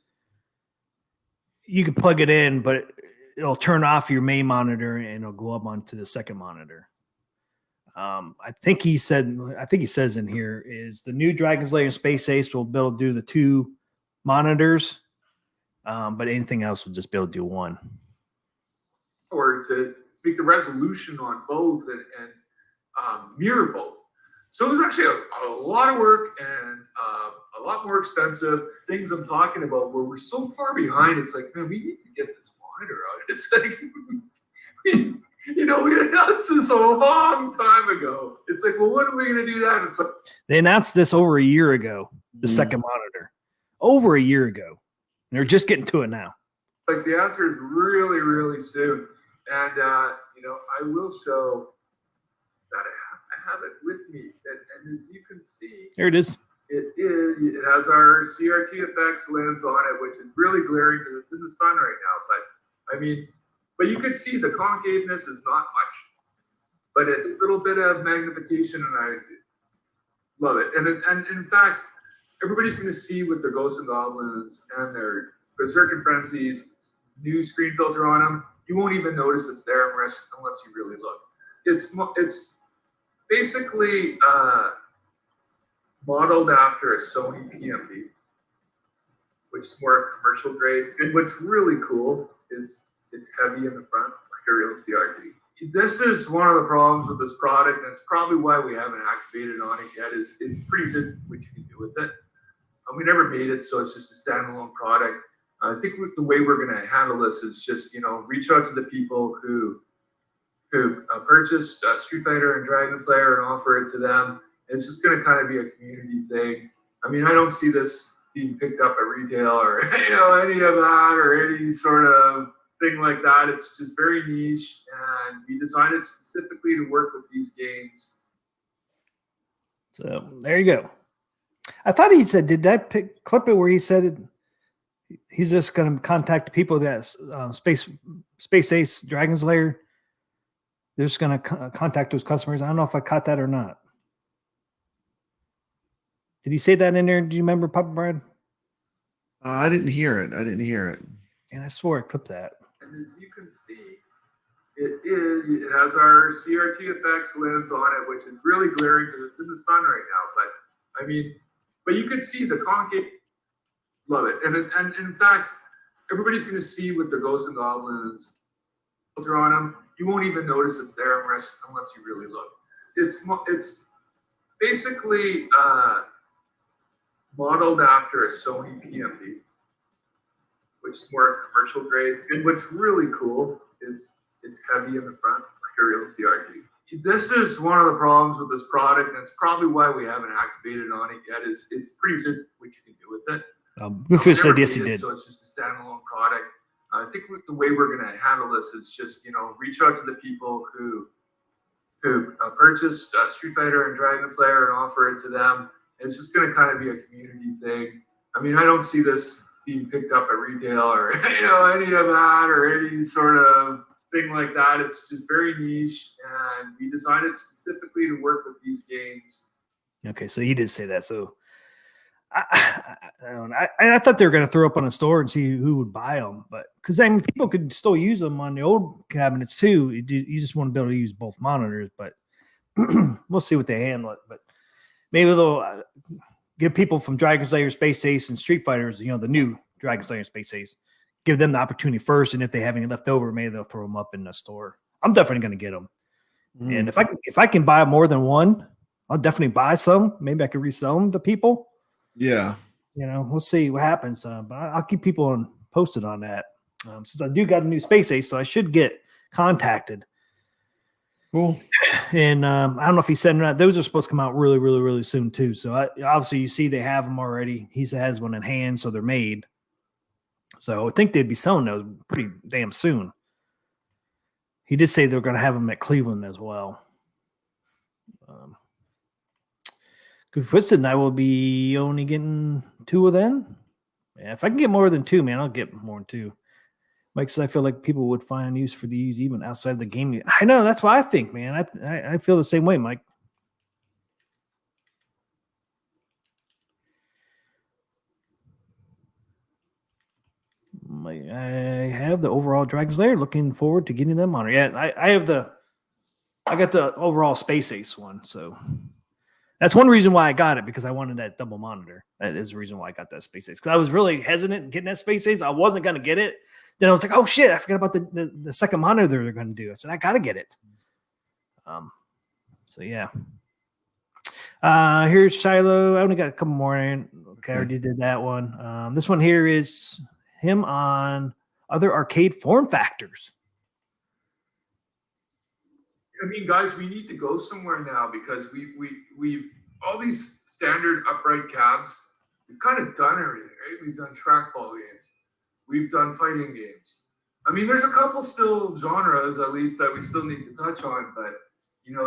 you can plug it in, but it'll turn off your main monitor and it'll go up onto the second monitor. I think he says in here is the new Dragon's Lair and Space Ace will be able to do the 2 monitors, but anything else will just be able to do 1. Or to make the resolution on both and mirror both. So it was actually a lot of work and a lot more expensive. Things I'm talking about where we're so far behind, it's like, man, we need to get this monitor out. It's like, we announced this a long time ago. It's like, well, when are we going to do that? It's like, they announced this over a year ago, the second monitor. Over a year ago. And they're just getting to it now. Like the answer is really, really soon. And, I will show that I have it with me. And as you can see, there it is. It has our CRT effects lens on it, which is really glaring because it's in the sun right now. But you can see the concaveness is not much, but it's a little bit of magnification, and I love it. And in fact, everybody's going to see with their Ghosts and Goblins and their Berserk Frenzies new screen filter on them. You won't even notice it's there unless you really look. It's basically modeled after a Sony PMD, which is more commercial grade. And what's really cool is it's heavy in the front, like a real CRT. This is one of the problems with this product, and it's probably why we haven't activated on it yet, is it's pretty good what you can do with it. We never made it, so it's just a standalone product. I think the way we're going to handle this is just, reach out to the people who purchased Street Fighter and Dragon Slayer and offer it to them. It's just going to kind of be a community thing. I mean, I don't see this being picked up at retail or, any of that or any sort of thing like that. It's just very niche, and we designed it specifically to work with these games. So there you go. I thought he said, did that clip it where he said he's just going to contact the people that Space Ace Dragon Slayer? They're just going to contact those customers. I don't know if I caught that or not. Did he say that in there? Do you remember, Papa Brad? I didn't hear it. And I swore I clipped that. And as you can see, it has our CRT effects lens on it, which is really glaring because it's in the sun right now. But you can see the concave. Love it. And in fact, everybody's going to see with the Ghosts and Goblins filter on them. You won't even notice it's there unless you really look. It's basically modeled after a Sony PMD, which is more commercial grade. And what's really cool is it's heavy in the front, like a real CRT. This is one of the problems with this product, and it's probably why we haven't activated on it yet. Is it's pretty good what you can do with it. Goofy said yes, he did. So it's just a standalone product. I think the way we're going to handle this is just, reach out to the people who purchased Street Fighter and Dragon Slayer and offer it to them. It's just going to kind of be a community thing. I mean, I don't see this being picked up at retail or, any of that or any sort of thing like that. It's just very niche, and we designed it specifically to work with these games. Okay, so he did say that. So I thought they were going to throw up on a store and see who would buy them, but because people could still use them on the old cabinets too. You just want to be able to use both monitors, but we'll see what they handle it. But maybe they'll give people from Dragon Slayer, Space Ace, and Street Fighters, the new Dragon Slayer and Space Ace, give them the opportunity first, and if they have any left over, maybe they'll throw them up in the store. I'm definitely going to get them, and if I can buy more than one, I'll definitely buy some. Maybe I could resell them to people. Yeah. We'll see what happens. But I'll keep people posted on that. Since I do got a new Space Ace, so I should get contacted. Cool. And I don't know if he said or not. Those are supposed to come out really, really, really soon too. So obviously you see they have them already. He has one in hand, so they're made. So I think they'd be selling those pretty damn soon. He did say they're going to have them at Cleveland as well. Good and I will be only getting 2 of them. Yeah, if I can get more than 2, man, I'll get more than 2. Mike says I feel like people would find use for these even outside the game. I know, that's what I think, man. I feel the same way, Mike. I have the overall Dragon Slayer. Looking forward to getting them on. Yeah, I got the overall Space Ace one, so that's one reason why I got it, because I wanted that double monitor. That is the reason why I got that Space Ace, because I was really hesitant in getting that Space Ace. I wasn't going to get it. Then I was like, oh, shit, I forgot about the second monitor they're going to do. I said, I got to get it. So, yeah. Here's Shilo. I only got a couple more in. Okay, I already did that one. This one here is him on other arcade form factors. I mean, guys, we need to go somewhere now, because we've all these standard upright cabs. We've kind of done everything, right? We've done trackball games. We've done fighting games. I mean, there's a couple still genres, at least, that we still need to touch on, but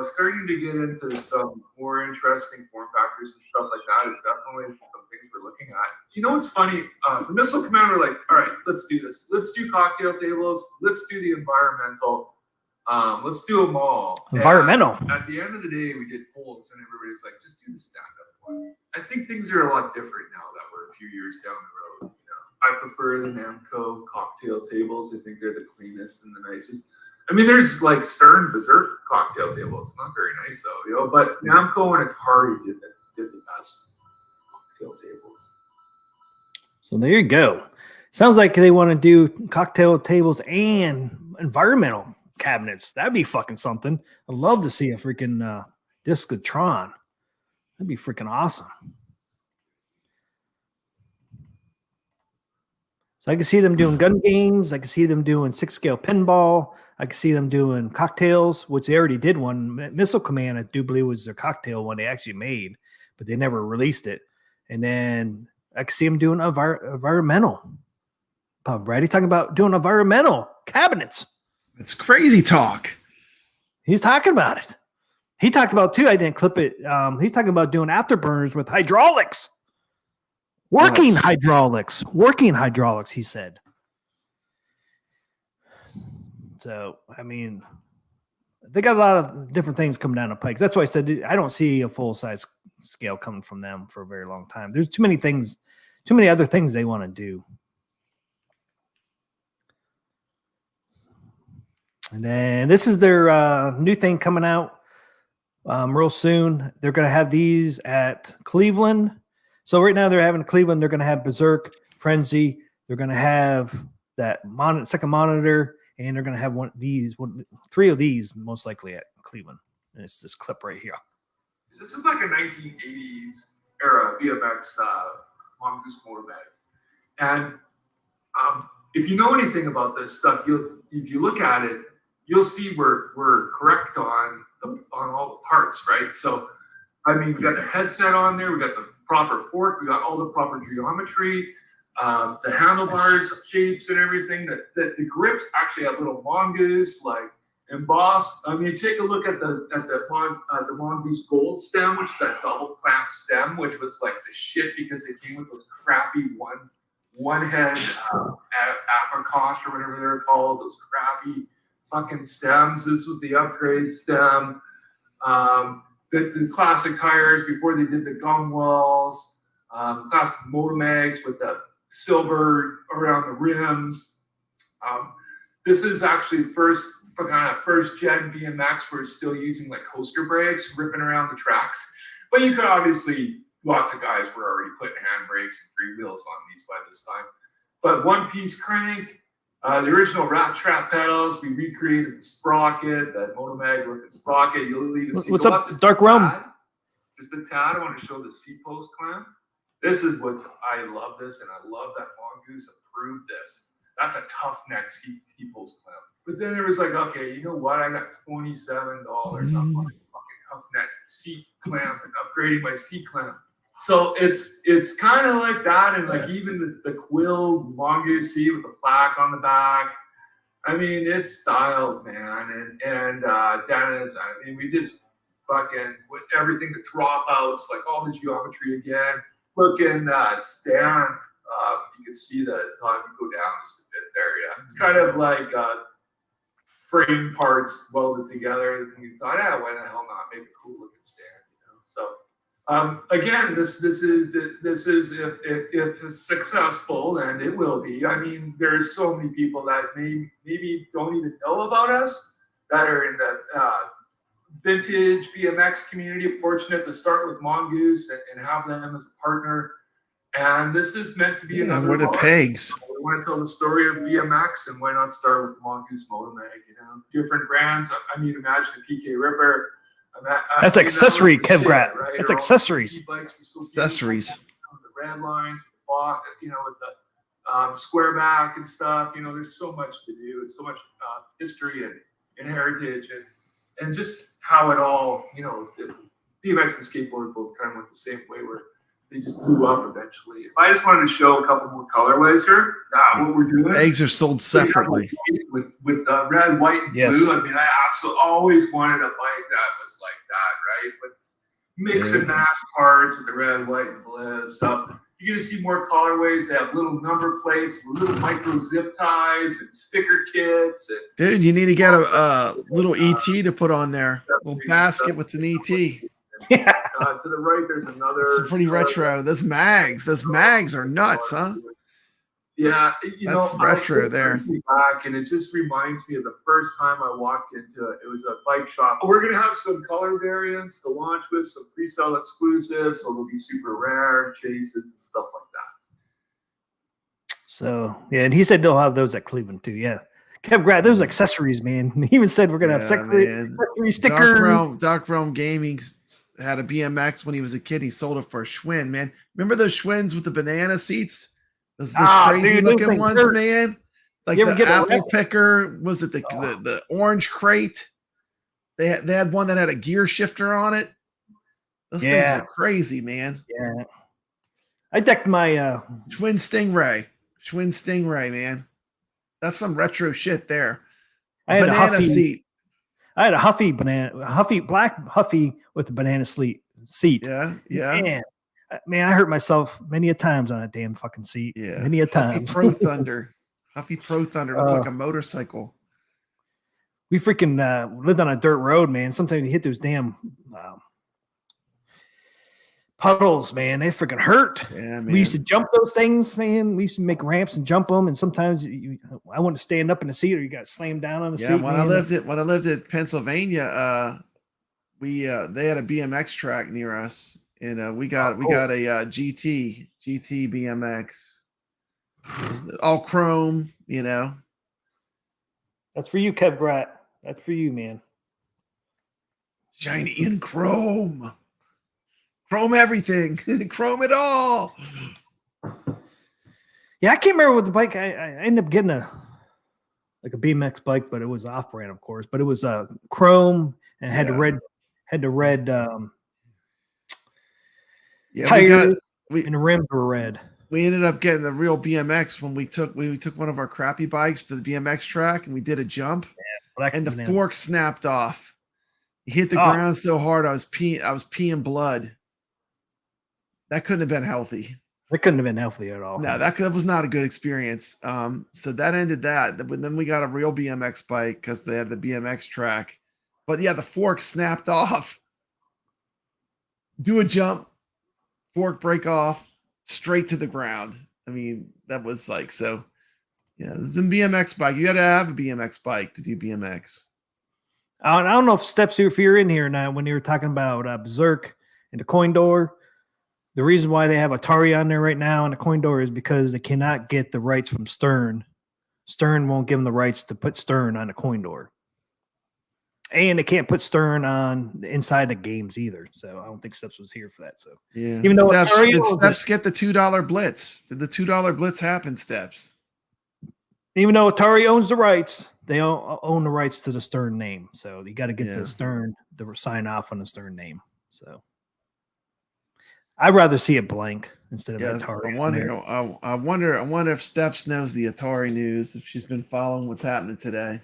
starting to get into some more interesting form factors and stuff like that is definitely some things we're looking at. What's funny? For Missile Command, we're like, all right, let's do this. Let's do cocktail tables. Let's do the environmental. Let's do them all. Environmental. And at the end of the day, we did polls, and everybody's like, just do the stand-up one. I think things are a lot different now that we're a few years down the road. I prefer the Namco cocktail tables. I think they're the cleanest and the nicest. I mean, there's like Stern Berserk cocktail table. It's not very nice though, but Namco and Atari did the best cocktail tables. So there you go. Sounds like they want to do cocktail tables and environmental cabinets. That'd be fucking something. I'd love to see a freaking Discotron. That'd be freaking awesome. So I can see them doing gun games. I can see them doing 6-scale pinball. I can see them doing cocktails, which they already did one. Missile Command, I do believe, was their cocktail one they actually made, but they never released it. And then I can see them doing environmental. Brad, he's talking about doing environmental cabinets. It's crazy talk. He's talking about it. He talked about too. I didn't clip it. He's talking about doing afterburners with hydraulics. Working hydraulics, he said. So, I mean, they got a lot of different things coming down the pike. That's why I said I don't see a full-size scale coming from them for a very long time. There's too many things, too many other things they want to do. And then this is their new thing coming out real soon. They're going to have these at Cleveland. So right now they're having Cleveland. They're going to have Berserk, Frenzy. They're going to have that second monitor, and they're going to have three of these most likely at Cleveland. And it's this clip right here. This is like a 1980s era VFX mongoose motorbag. And if you know anything about this stuff, if you look at it, you'll see we're correct on all the parts, right? So, I mean, we got the headset on there, we got the proper fork, we got all the proper geometry, the handlebars shapes and everything. The grips actually have little mongoose like embossed. I mean, take a look at the mongoose gold stem, which is that double clamp stem, which was like the shit because they came with those crappy one head apricot or whatever they're called, those crappy fucking stems. This was the upgrade stem. The classic tires before they did the gum walls, classic Motomags with the silver around the rims. This is actually first gen BMX. We're still using like coaster brakes, ripping around the tracks. But you could obviously, lots of guys were already putting handbrakes and free wheels on these by this time. But one-piece crank, the original rat trap pedals, we recreated the sprocket, that Motomag looking sprocket. You'll even see. What's up, Dark Realm? Just a tad. I want to show the C-post clamp. This is what I love this, and I love that Mongoose approved this. That's a tough neck C-post clamp. But then there was like, okay, you know what? I got $27 on my fucking tough neck seat clamp and upgrading my seat clamp. So it's kind of like that, and like even the quilled Mongoose seat with the plaque on the back. I mean, it's styled, man, and Dennis. I mean, we just fucking with everything, the dropouts, like all the geometry again. Looking stand, you can see the time you go down just a bit there. Yeah, it's kind of like frame parts welded together. And you thought, yeah, why the hell not make a cool looking stand? You know, so. Again, this is if it's successful, and it will be. I mean, there's so many people that maybe don't even know about us that are in the vintage BMX community. Fortunate to start with Mongoose and have them as a partner. And this is meant to be another. What are pegs? We want to tell the story of BMX, and why not start with Mongoose Motomag? You know, different brands. I mean, imagine a PK Ripper. That's accessory, Kevgrat. Right? That's accessories. Accessories. The red lines, you know, with the square back and stuff. You know, there's so much to do, and so much history and heritage, and just how it all, you know, BMX and skateboard both kind of went the same way, where they just blew up eventually. If I just wanted to show a couple more colorways here, what we're doing. Eggs are sold separately. With red, white, and blue. I mean, I absolutely always wanted a bike that was like that, right? But mix and match parts with the red, white, and blue. So you're gonna see more colorways. They have little number plates, little micro zip ties, and sticker kits. And, dude, you need to get a little ET to put on there. A little basket with an ET. Yeah. To the right, there's another. It's pretty retro. Those mags are nuts, huh? Yeah, that's retro there. Back, and it just reminds me of the first time I walked into it. It was a bike shop. We're gonna have some color variants to launch with, some pre-sale exclusives, so they'll be super rare, chases and stuff like that. So yeah, and he said they'll have those at Cleveland too. Yeah. Kev Grad, those accessories, man. He even said we're gonna have accessory stickers. Dark Realm Gaming had a BMX when he was a kid. He sold it for a Schwinn, man. Remember those Schwinns with the banana seats? Those Ah, crazy dude, those looking things ones, hurt. man. Like You ever the get a apple wreck? picker. Was it the orange crate? They had one that had a gear shifter on it. Those things Yeah. were crazy, man. Yeah. I decked my Twin Stingray, man. That's some retro shit there. I had a Banana Huffy. seat. I had a Huffy black Huffy with a banana seat. Yeah. Man, I hurt myself many a times on that damn fucking seat. Yeah. Many a Huffy times. Pro Thunder. Huffy Pro Thunder looked like a motorcycle. We freaking lived on a dirt road, man. Sometimes you hit those damn puddles, man. They freaking hurt. Yeah, man. We used to jump those things, man. We used to make ramps and jump them, and sometimes I wanted to stand up in the seat, or you got slammed down on the seat. When I lived at Pennsylvania, they had a BMX track near us, and we got a GT BMX. It was all chrome, you know. That's for you, Kev Grat. That's for you, man. Shiny in chrome. Chrome everything. Chrome it all. Yeah, I can't remember what the bike. I ended up getting a BMX bike, but it was off-brand, of course. But it was chrome and had the red tires, and the rims were red. We ended up getting the real BMX when we took one of our crappy bikes to the BMX track and we did a jump, and the fork snapped off. He hit the ground so hard I was peeing blood. That couldn't have been healthy. It couldn't have been healthy at all. No, that was not a good experience. So that ended that. But then we got a real BMX bike because they had the BMX track. But yeah, the fork snapped off. Do a jump, fork break off, straight to the ground. I mean, that was like so. Yeah, there's been BMX bike. You got to have a BMX bike to do BMX. I don't know if you're in here now when you were talking about Berserk and the coin door. The reason why they have Atari on there right now and the coin door is because they cannot get the rights from Stern. Stern won't give them the rights to put Stern on the coin door. And they can't put Stern on inside the games either. So I don't think Steps was here for that. So yeah, even though did Steps get the $2 blitz? Did the $2 blitz happen, Steps? Even though Atari owns the rights, they own the rights to the Stern name. So you got to get the Stern to sign off on the Stern name. So I'd rather see it blank instead of Atari. I wonder if Steps knows the Atari news, if she's been following what's happening today.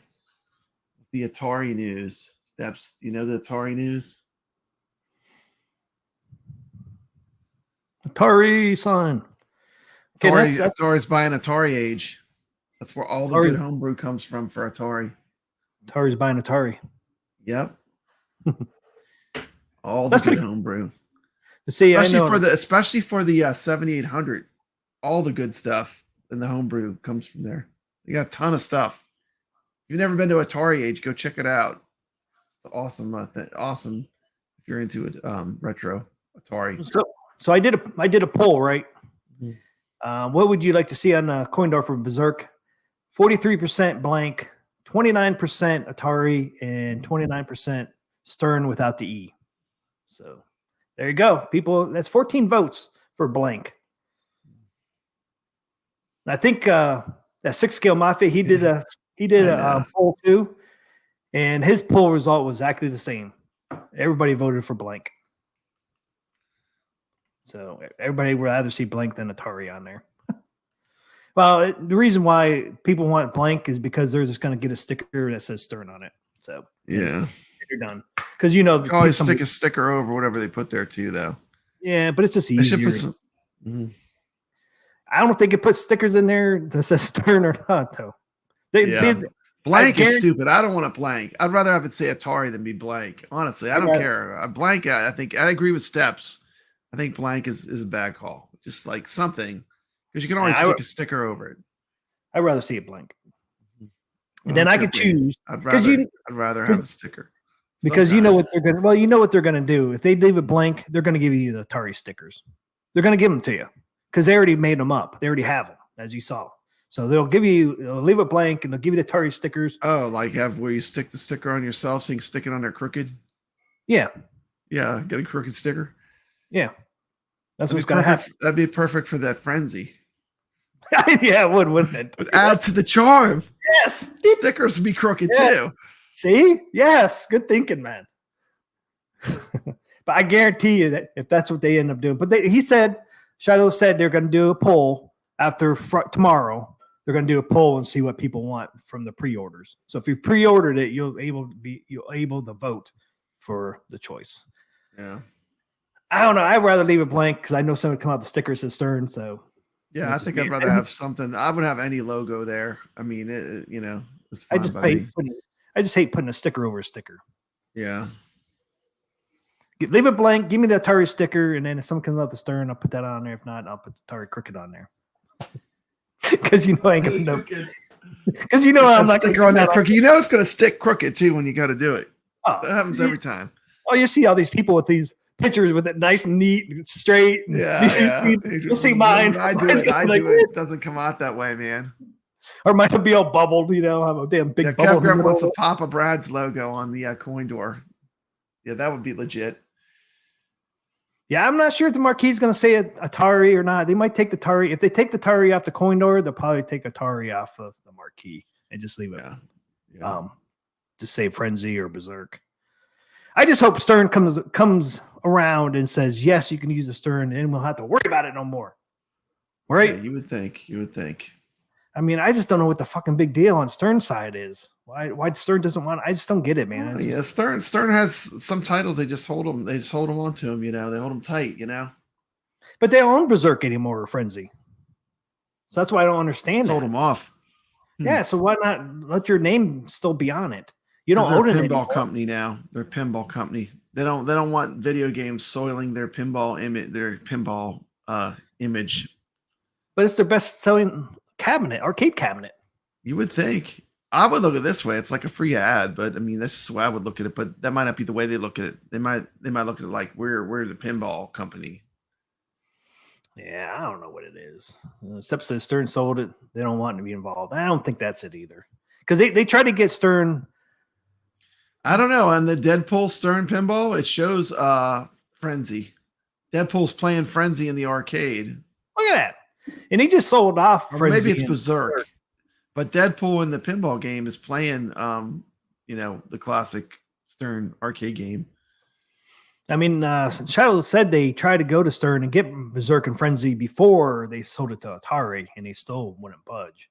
The Atari news. Steps, you know the Atari news? Atari son. Okay, Atari's buying Atari Age. That's where all the good homebrew comes from for Atari. Atari's buying Atari. Yep. All the good homebrew. See, especially for the 7800, all the good stuff in the homebrew comes from there. They got a ton of stuff. If you've never been to Atari Age, go check it out. It's awesome. Awesome if you're into it. Retro Atari. So I did a poll, right? Mm-hmm. What would you like to see on the coin door for Berserk? 43% blank, 29% Atari, and 29% Stern without the E. So there you go, people. That's 14 votes for blank. And I think that 6-scale Mafia, he did a poll too, and his poll result was exactly the same. Everybody voted for blank. So everybody would rather see blank than Atari on there. Well, the reason why people want blank is because they're just going to get a sticker that says Stern on it. So yeah, you're done. Because you know, always stick a sticker over whatever they put there too, though. Yeah, but it's just easier. I don't think it puts stickers in there that says Stern or not, though. Blank is stupid. I don't want a blank. I'd rather have it say Atari than be blank. Honestly, I don't care. A blank, I think I agree with Steps. I think blank is a bad call. Just like something. Because you can always stick a sticker over it. I'd rather see it blank. And then I could choose. I'd rather have a sticker. Because you know what they're gonna. Well, you know what they're gonna do. If they leave it blank, they're gonna give you the Atari stickers. They're gonna give them to you because they already made them up. They already have them, as you saw. So they'll leave it blank and they'll give you the Atari stickers. Oh, like where you stick the sticker on yourself so you can stick it on there crooked. Yeah. Yeah, get a crooked sticker. Yeah. That's what's gonna happen. That'd be perfect for that frenzy. Yeah, it would, wouldn't it? Would add to the charm. Yes. Stickers would be crooked Yeah. too. See? Yes. Good thinking, man. But I guarantee you that if that's what they end up doing, but Shilo said they're going to do a poll after tomorrow. They're going to do a poll and see what people want from the pre-orders. So if you pre-ordered it, you're able to vote for the choice. Yeah. I don't know. I'd rather leave it blank because I know someone come out the stickers at Stern. So Yeah, I think I'd rather have something. I would have any logo there. I mean, it's fine I just hate putting a sticker over a sticker. Yeah. Leave it blank. Give me the Atari sticker, and then if someone comes out the Stern, I'll put that on there. If not, I'll put the Atari Cricket on there. Because I ain't gonna know. Because I'm not sticker on that crooked. It's gonna stick crooked too when you got to do it. Oh, That happens every time. Oh, you see all these people with these pictures with it nice and neat and straight. Yeah. You'll see mine. I do it. It doesn't come out that way, man. Or mine will be all bubbled. Have a damn big bubble. Kev wants a Papa Brad's logo on the coin door. Yeah, that would be legit. Yeah, I'm not sure if the marquee is going to say Atari or not. They might take the Atari. If they take the Atari off the coin door, they'll probably take Atari off of the marquee and just leave it. Yeah. Just say Frenzy or Berserk. I just hope Stern comes around and says, yes, you can use the Stern and we'll have to worry about it no more. Right? Yeah, you would think. I mean, I just don't know what the fucking big deal on Stern's side is. Why Stern doesn't want? I just don't get it, man. Stern has some titles. They just hold them. They just hold them onto them. They hold them tight. But they don't own Berserk anymore or Frenzy. So that's why I don't understand. Hold them off. Yeah. So why not let your name still be on it? You don't own it anymore. Pinball company now. They're a pinball company. They don't want video games soiling their pinball image. Their pinball image. But it's their best selling arcade cabinet. You would think. I would look at it this way. It's like a free ad, but I mean that's just the way I would look at it. But that might not be the way they look at it. They might look at it like we're the pinball company. Yeah, I don't know what it is. Except since Stern sold it, they don't want to be involved. I don't think that's it either. Because they tried to get Stern. I don't know. On the Deadpool Stern pinball, it shows Frenzy. Deadpool's playing Frenzy in the arcade. Look at that. And he just sold off Or Frenzy. maybe it's Berserk. But Deadpool in the pinball game is playing, the classic Stern arcade game. I mean, Shilo said they tried to go to Stern and get Berserk and Frenzy before they sold it to Atari, and they still wouldn't budge.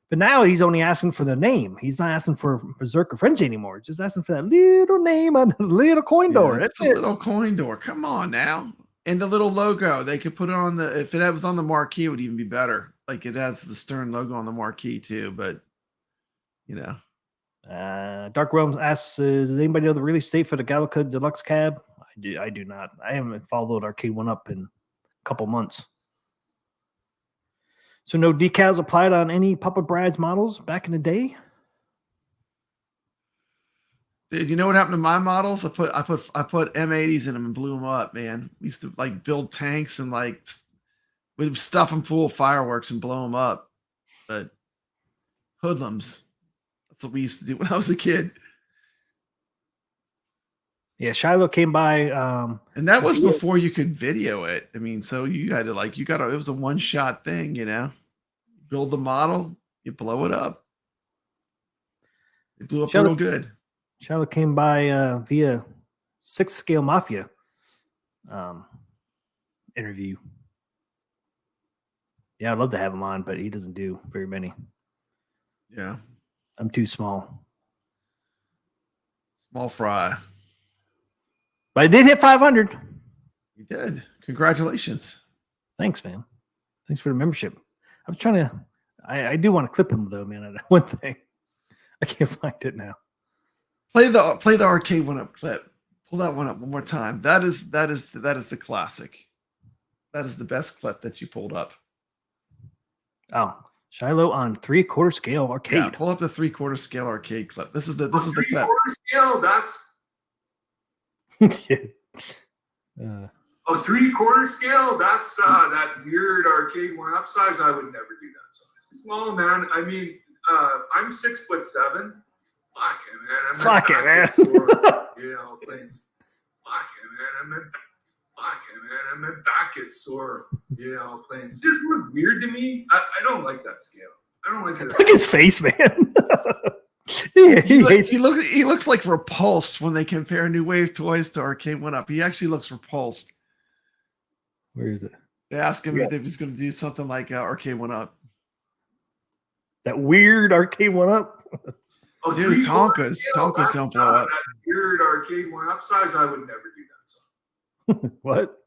But now he's only asking for the name. He's not asking for Berserk or Frenzy anymore. He's just asking for that little name on the little coin door. That's a little coin door. Come on now. And the little logo, they could put it on if it was on the marquee, it would even be better. Like it has the Stern logo on the marquee too, but Dark Realms asks, does anybody know the release date for the Gallica Deluxe cab? I do not. I haven't followed Arcade One Up in a couple months. So no decals applied on any Papa Brad's models back in the day? Dude, you know what happened to my models? I put M80s in them and blew them up, man. We used to build tanks and we'd stuff them full of fireworks and blow them up. But hoodlums. That's what we used to do when I was a kid. Yeah, Shilo came by. And that was before you could video it. I mean, so you had to it was a one-shot thing, Build the model, you blow it up. It blew up real good. Shilo came by via 6 Scale Mafia interview. Yeah, I'd love to have him on, but he doesn't do very many. Yeah. I'm too small. Small fry. But I did hit 500. You did. Congratulations. Thanks, man. Thanks for the membership. I was trying to. I do want to clip him though, man. One thing, I can't find it now. Play the Arcade One Up clip. Pull that one up one more time. That is the classic. That is the best clip that you pulled up. Oh, Shilo on 3/4 scale arcade. Yeah, pull up the 3/4 scale arcade clip. This is the clip. 3/4 scale. That's yeah. a 3/4 scale. That's that weird Arcade One Up size. I would never do that size. Small man. I mean, I'm 6'7". Fuck it, man. Fuck it, man. Sore, things. Fuck it, man. fuck it, man, and my back gets sore, you know, playing. It just look weird to me. I don't like that scale. I don't like it. Look at his face, man. Yeah, he hates. He looks like repulsed when they compare New Wave toys to Arcade 1-Up. He actually looks repulsed. Where is it? They ask him if he's going to do something like Arcade 1-Up. That weird Arcade 1-Up. Oh, Dude, 3/4 Tonkas scale, don't that's blow up. That weird Arcade 1-Up size, I would never do that size. What?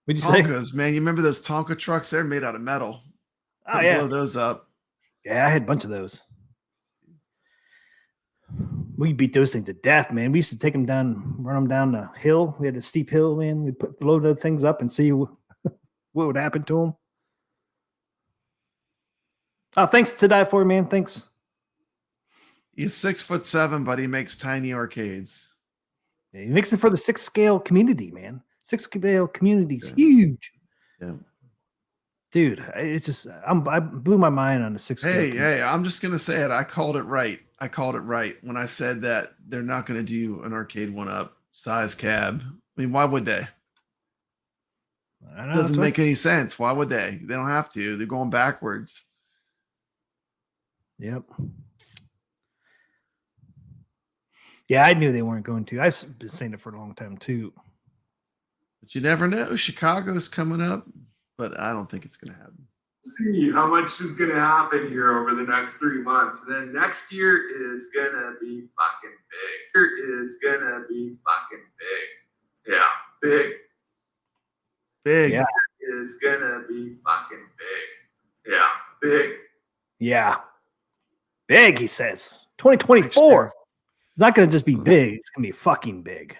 What'd you say? Tonkas, man, you remember those Tonka trucks? They're made out of metal. Oh Couldn't yeah, blow those up. yeah. I had a bunch of those. We beat those things to death, man. We used to take them down, run them down the hill. We had a steep hill, man. We'd load those things up and see what would happen to them. Oh, thanks to Die For, man. Thanks. He's 6'7", but he makes tiny arcades. Yeah, he makes it for the 6 scale community, man. 6 scale community is Yeah. huge. Yeah. Dude, it's just I blew my mind on the 6 scale. Hey, I'm just gonna say it. I called it right. I called it right when I said that they're not gonna do an Arcade 1-Up size cab. I mean, why would they? I know, Doesn't make any sense. Why would they? They don't have to. They're going backwards. Yep. Yeah, I knew they weren't going to. I've been saying it for a long time too. But you never know. Chicago's coming up, but I don't think it's gonna happen. See how much is going to happen here over the next 3 months. And then next year is going to be fucking big. Year is going to be fucking big. Yeah, big. Big. Yeah. Is going to be fucking big. Yeah, big. Yeah. Big, he says. 2024. It's not going to just be big. It's going to be fucking big.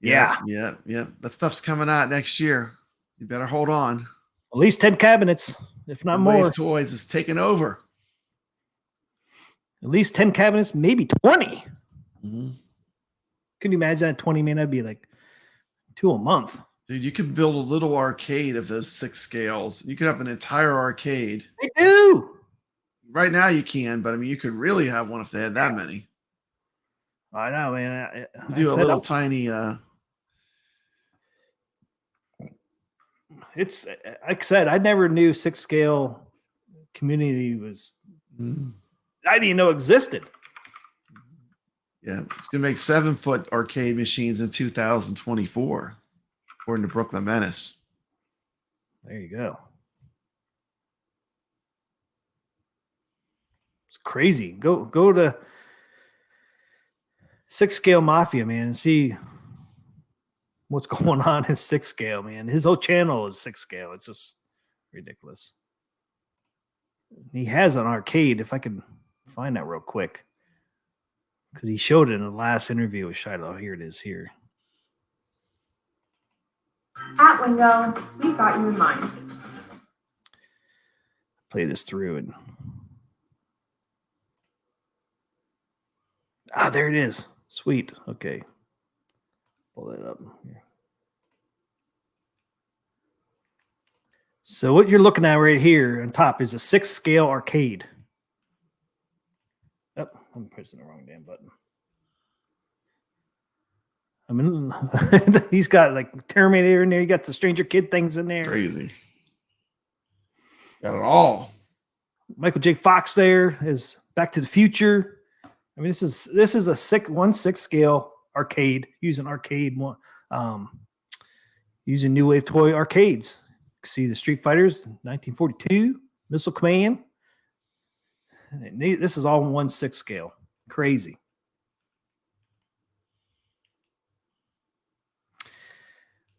Yeah. Yeah. That stuff's coming out next year. You better hold on. At least 10 cabinets, if not New more. Wave Toys is taking over. At least 10 cabinets, maybe 20. Mm-hmm. Can you imagine that 20, man? That'd be like 2 a month. Dude, you could build a little arcade of those 6 scales. You could have an entire arcade. They do. Right now you can, but I mean, you could really have one if they had that many. I know, man. Do a little tiny. It's like I said, I never knew 6 scale community was. I didn't even know existed. Yeah, it's gonna make 7-foot arcade machines in 2024, according to Brooklyn Menace. There you go. It's crazy. Go to 6 scale Mafia, man, and see what's going on in 6 scale, man. His whole channel is 6 scale. It's just ridiculous. He has an arcade, if I can find that real quick, because he showed it in the last interview with Shilo. Here it is here. At Wingo, we've got you in mind. Play this through and there it is. Sweet. Okay. Pull that up here. So what you're looking at right here on top is a 6 scale arcade. Oh, I'm pressing the wrong damn button. I mean, he's got like Terminator in there. You got the Stranger Kid things in there. Crazy. Got it all. Michael J. Fox there is Back to the Future. I mean, this is a 6 scale arcade using using New Wave toy arcades. You can see the Street Fighters, 1942, Missile Command. This is all in 1/6 scale. Crazy.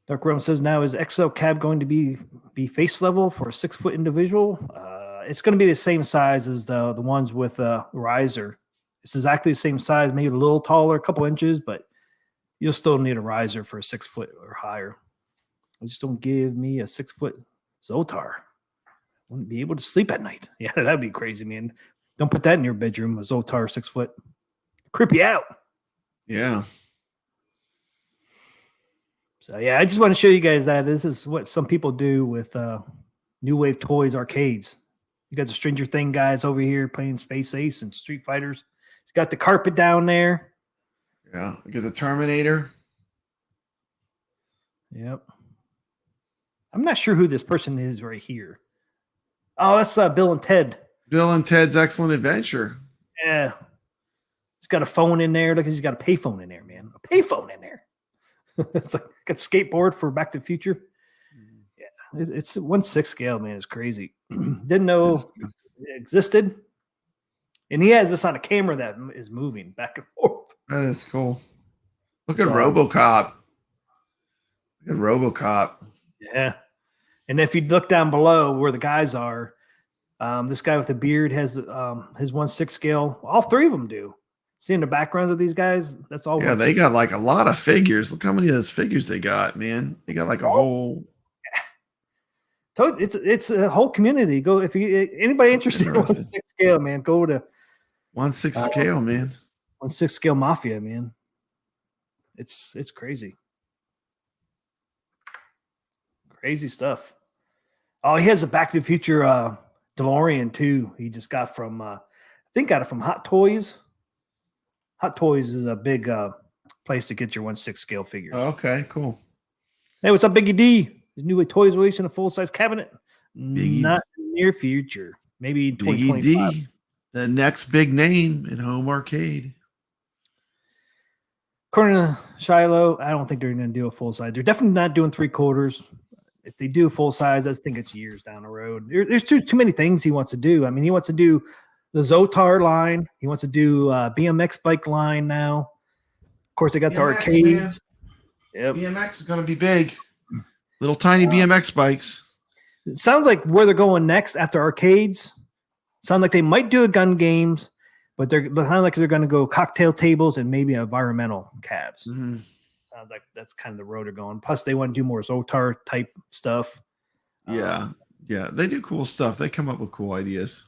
Dark Realm says, now is XL cab going to be face level for a 6-foot individual? It's going to be the same size as the ones with riser. It's exactly the same size, maybe a little taller, a couple inches, but you'll still need a riser for a 6-foot or higher. Just don't give me a 6-foot Zotar. Wouldn't be able to sleep at night. Yeah, that'd be crazy, man. Don't put that in your bedroom, a Zotar 6-foot. Creep you out. Yeah. So, yeah, I just want to show you guys that this is what some people do with New Wave Toys arcades. You got the Stranger Thing guys over here playing Space Ace and Street Fighters. It's got the carpet down there. Yeah. Get the Terminator. Yep. I'm not sure who this person is right here. Oh, that's Bill and Ted. Bill and Ted's Excellent Adventure. Yeah. He's got a phone in there. Look, he's got a payphone in there, man. A payphone in there. It's like got skateboard for Back to the Future. Yeah, it's 1/6 scale, man. It's crazy. Didn't know it existed. And he has this on a camera that is moving back and forth. That is cool. Look at RoboCop. Look at RoboCop. Yeah. And if you look down below where the guys are, this guy with the beard has his 1/6 scale. All three of them do. Seeing the backgrounds of these guys, that's all. Yeah, they got like a lot of figures. Look how many of those figures they got, man. They got like a whole. So it's a whole community. Go if you anybody interested in 1/6 scale, man. Go to 1/6 scale, man. 1/6 scale mafia, man. It's crazy. Crazy stuff. Oh, he has a Back to the Future DeLorean too. He just got from I think got it from Hot Toys. Hot Toys is a big place to get your 1/6 scale figures. Oh, okay, cool. Hey, what's up, Biggie D? His new toys released in a full size cabinet. Biggie. Not in the near future. Maybe Biggie 2025. D, the next big name in home arcade. According to Shilo, I don't think they're going to do a full size. They're definitely not doing 3/4. If they do full size, I think it's years down the road. There's too many things he wants to do. I mean, he wants to do the Zotar line. He wants to do BMX bike line now. Of course, they got the BMX, arcades. Yep. BMX is going to be big. Little tiny BMX bikes. It sounds like where they're going next after arcades. Sound like they might do a gun games, but they're kind of like they're going to go cocktail tables and maybe environmental cabs. Mhm. Sounds like that's kind of the road they're going. Plus, they want to do more Zotar type stuff. Yeah, yeah, they do cool stuff. They come up with cool ideas.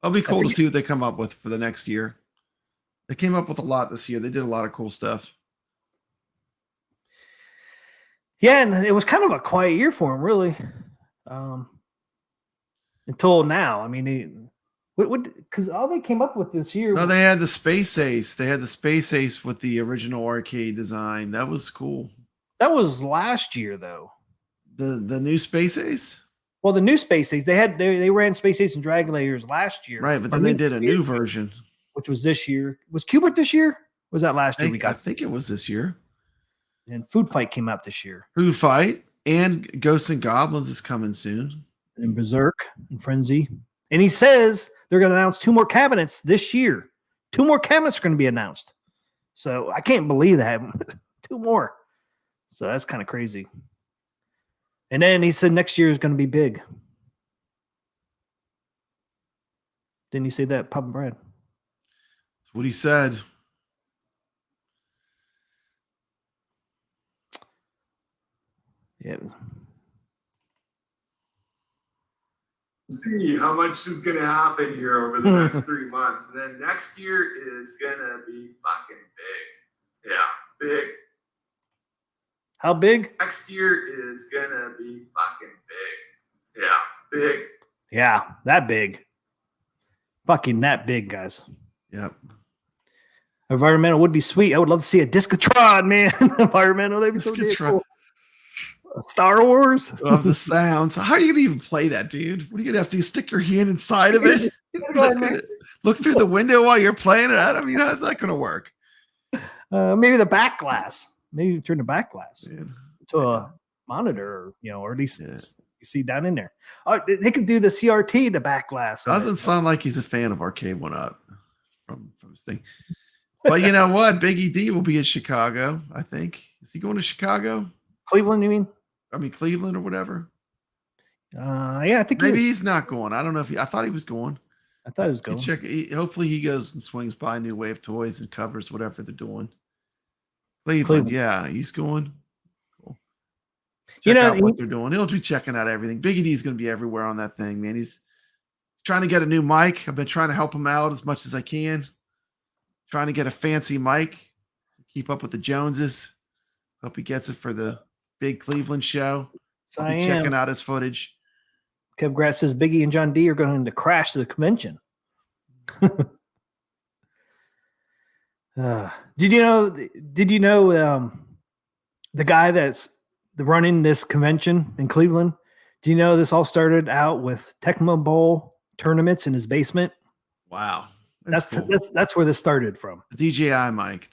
It'll be cool to think- see what they come up with for the next year. They came up with a lot this year. They did a lot of cool stuff. Yeah, and it was kind of a quiet year for him, really. Until now. I mean, because all they came up with this year. No, they had the Space Ace. They had the Space Ace with the original arcade design. That was cool. That was last year, though. The new Space Ace? Well, the new Space Ace, they ran Space Ace and Dragon Layers last year. Right, but then they did a new version. Which was this year. Was Qbert this year? Or was that last year we I got? think it was this year. And Food Fight came out this year. Food Fight and Ghosts and Goblins is coming soon. And Berserk and Frenzy. And he says they're going to announce 2 more cabinets this year. 2 more cabinets are going to be announced. So I can't believe that. 2 more. So that's kind of crazy. And then he said next year is going to be big. Didn't he say that, Papa Brad? That's what he said. Yeah. See how much is going to happen here over the next 3 months. And then next year is going to be fucking big. Yeah, big. How big? Next year is going to be fucking big. Yeah, big. Yeah, that big. Fucking that big, guys. Yep. Environmental would be sweet. I would love to see a Discotron, man. Environmental, that'd be so damn Discotron. cool. Star Wars. Of the sounds. How are you gonna even play that, dude? What are you gonna have to do? Stick your hand inside of it? Look through the window while you're playing it. I mean, how's that gonna work? Maybe the back glass. Maybe turn the back glass Man. to a monitor, or at least you see down in there. They could do the CRT, the back glass. Doesn't sound like he's a fan of Arcade 1-Up from his thing. But you know what? Biggie D will be in Chicago, I think. Is he going to Chicago? Cleveland, you mean? I mean Cleveland or whatever. Yeah, I think Maybe he is. he's not going. I don't know if I thought he was going. I thought he was going. Hopefully he goes and swings by New Wave Toys and covers whatever they're doing. Cleveland. Yeah, he's going. Cool. Check out what they're doing. He'll be checking out everything. Biggie D's going to be everywhere on that thing, man. He's trying to get a new mic. I've been trying to help him out as much as I can. Trying to get a fancy mic. Keep up with the Joneses. Hope he gets it for the big Cleveland show. So I'll be checking out his footage. Kev Grass says Biggie and John D are going to crash the convention. Did you know the guy that's running this convention in Cleveland. Do you know this all started out with Tecmo Bowl tournaments in his basement? Wow. That's cool. that's where this started from. The DJI mic.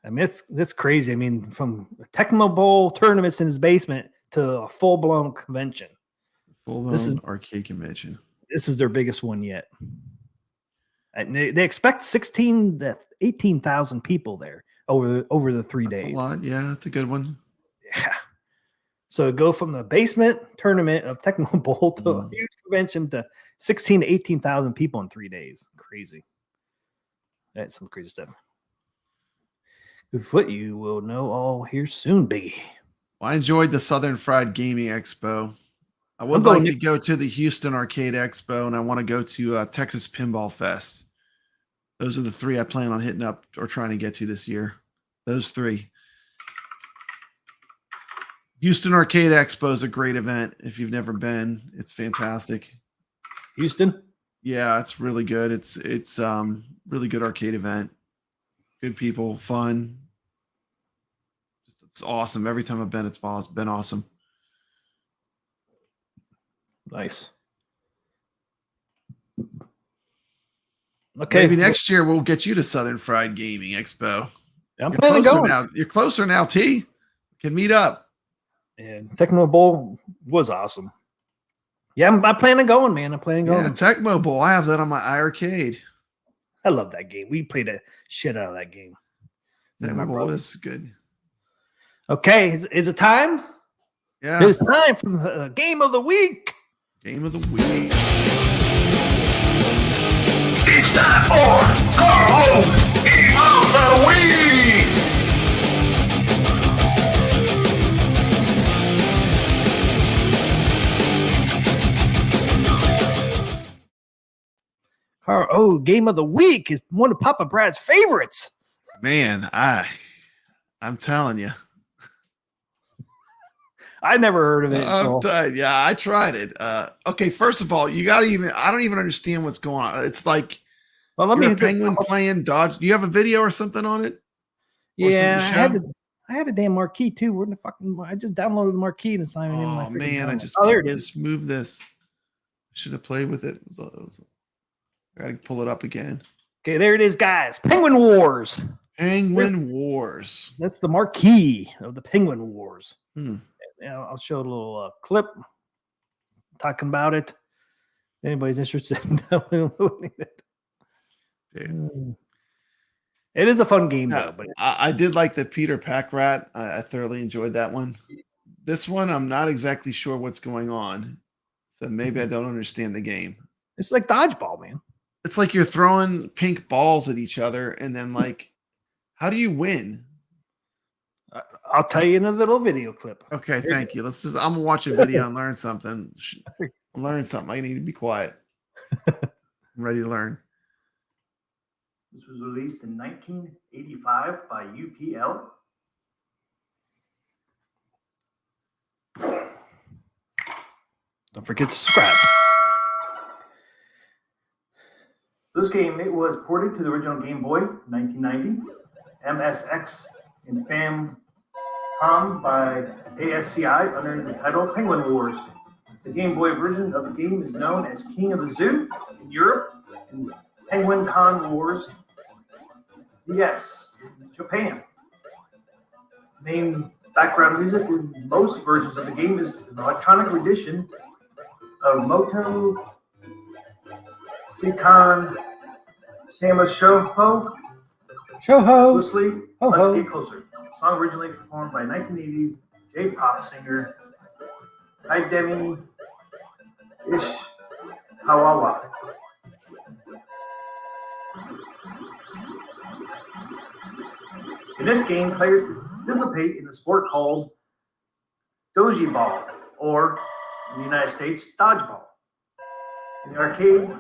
I mean, it's crazy. I mean, from Tecmo Bowl tournaments in his basement to a full blown convention. This is arcade convention. This is their biggest one yet. And they expect 16 to 18,000 people there over the 3 That's days. a lot. Yeah, that's a good one. Yeah. So go from the basement tournament of Tecmo Bowl to a huge convention to 16 to 18,000 people in 3 days. Crazy. That's some crazy stuff. Goodfoot, you will know all here soon, Biggie. Well, I enjoyed the Southern Fried Gaming Expo. I would I'm going like to go to the Houston Arcade Expo, and I want to go to Texas Pinball Fest. Those are the three I plan on hitting up or trying to get to this year. Those three. Houston Arcade Expo is a great event. If you've never been, it's fantastic. Houston? Yeah, it's really good. It's really good arcade event. Good people, fun. It's awesome. Every time I've been, it's been awesome. Nice. Okay. Maybe next year we'll get you to Southern Fried Gaming Expo. I'm You're planning closer on going. now. You're closer now, T. We can meet up. And Tecmo Bowl was awesome. Yeah, I'm planning on going, man. I'm planning on Yeah, going. Tecmo Bowl. I have that on my iArcade. I love that game. We played the shit out of that game. Tecmo Bowl is good. Okay, is it time? Yeah. It's time for the game of the week. Game of the week. It's time for Carl Game of the Week! Oh, game of the week is one of Papa Brad's favorites. Man, I'm telling you. I never heard of it. Yeah, I tried it. Okay, first of all, I don't even understand what's going on. It's like Well, you're a penguin playing dodge. Do you have a video or something on it? Yeah, I had a damn marquee too. Where the fucking I just downloaded the marquee and it's not even in my Oh man, there it is. Just move this. Should have played with it. I gotta pull it up again. Okay, there it is, guys. Penguin Wars. Penguin Wars. That's the marquee of the Penguin Wars. Hmm. I'll show a little clip talking about it. If anybody's interested in downloading it. Dude. It is a fun game, though. But I did like the Peter Packrat. I thoroughly enjoyed that one. This one, I'm not exactly sure what's going on. So maybe I don't understand the game. It's like dodgeball, man. It's like you're throwing pink balls at each other, and then like, how do you win? I'll tell you in a little video clip. Okay, thank you. I'm gonna watch a video and learn something. Learn something. I need to be quiet. I'm ready to learn. This was released in 1985 by UPL. Don't forget to subscribe. This game, it was ported to the original Game Boy in 1990, MSX and Famicom by ASCI under the title Penguin Wars. The Game Boy version of the game is known as King of the Zoo in Europe and Penguin Con Wars DS in Japan. Main background music in most versions of the game is an electronic rendition of Moto Sikan Sama Shoho. Closely, let's get closer. The song originally performed by 1980s J-pop singer Hidemi Ishikawa. In this game, players participate in a sport called Doji Ball, or in the United States, dodgeball. In the arcade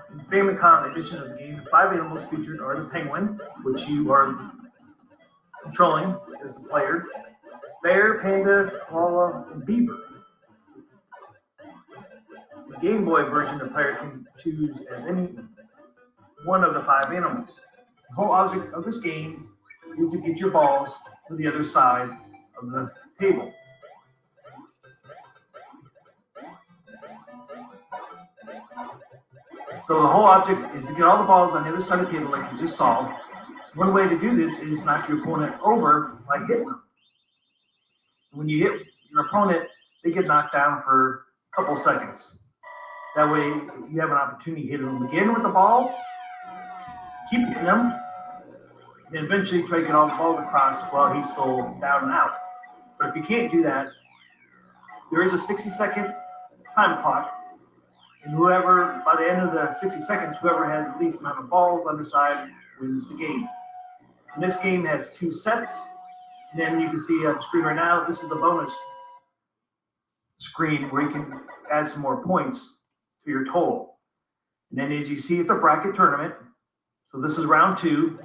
and Famicom edition of the game, the 5 animals featured are the penguin, which you are controlling as the player, bear, panda, koala, and beaver. The Game Boy version, the player can choose as any one of the 5 animals. The whole object of this game is to get your balls to the other side of the table. So the whole object is to get all the balls on the other side of the table like you just saw. One way to do this is knock your opponent over by hitting them. When you hit your opponent, they get knocked down for a couple seconds. That way you have an opportunity to hit them again with the ball, keep hitting them, and then eventually try to get all the balls across while he's still down and out. But if you can't do that, there is a 60-second time clock. And whoever, by the end of the 60 seconds, whoever has the least amount of balls on their side wins the game. And this game has 2 sets. And then you can see on the screen right now, this is the bonus screen where you can add some more points to your total. And then as you see, it's a bracket tournament. So this is round 2.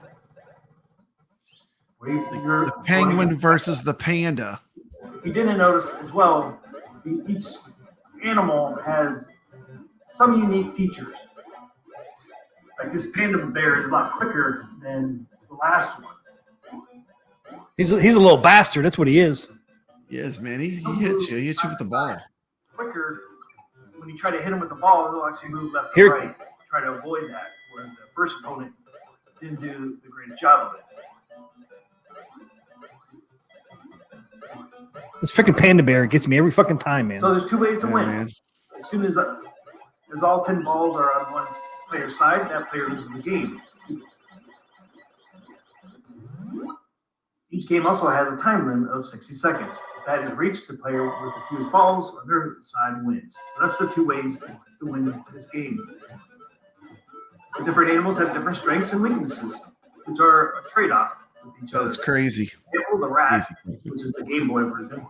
The penguin versus the panda. If you didn't notice as well, each animal has some unique features. Like this panda bear is a lot quicker than the last one. He's a little bastard. That's what he is. Yes, man. He hits you. He hits you with the ball. Quicker, when you try to hit him with the ball, he'll actually move left Here. or right, try to avoid that, where the first opponent didn't do the greatest job of it. This freaking panda bear gets me every fucking time, man. So there's 2 ways to Yeah, win. man. As soon as all 10 balls are on one player's side, that player loses the game. Each game also has a time limit of 60 seconds. If that is reached, the player with the fewest balls on their side wins. So that's the 2 ways to win this game. The different animals have different strengths and weaknesses, which are a trade-off with each other. That's crazy. The rat, which is the Game Boy version,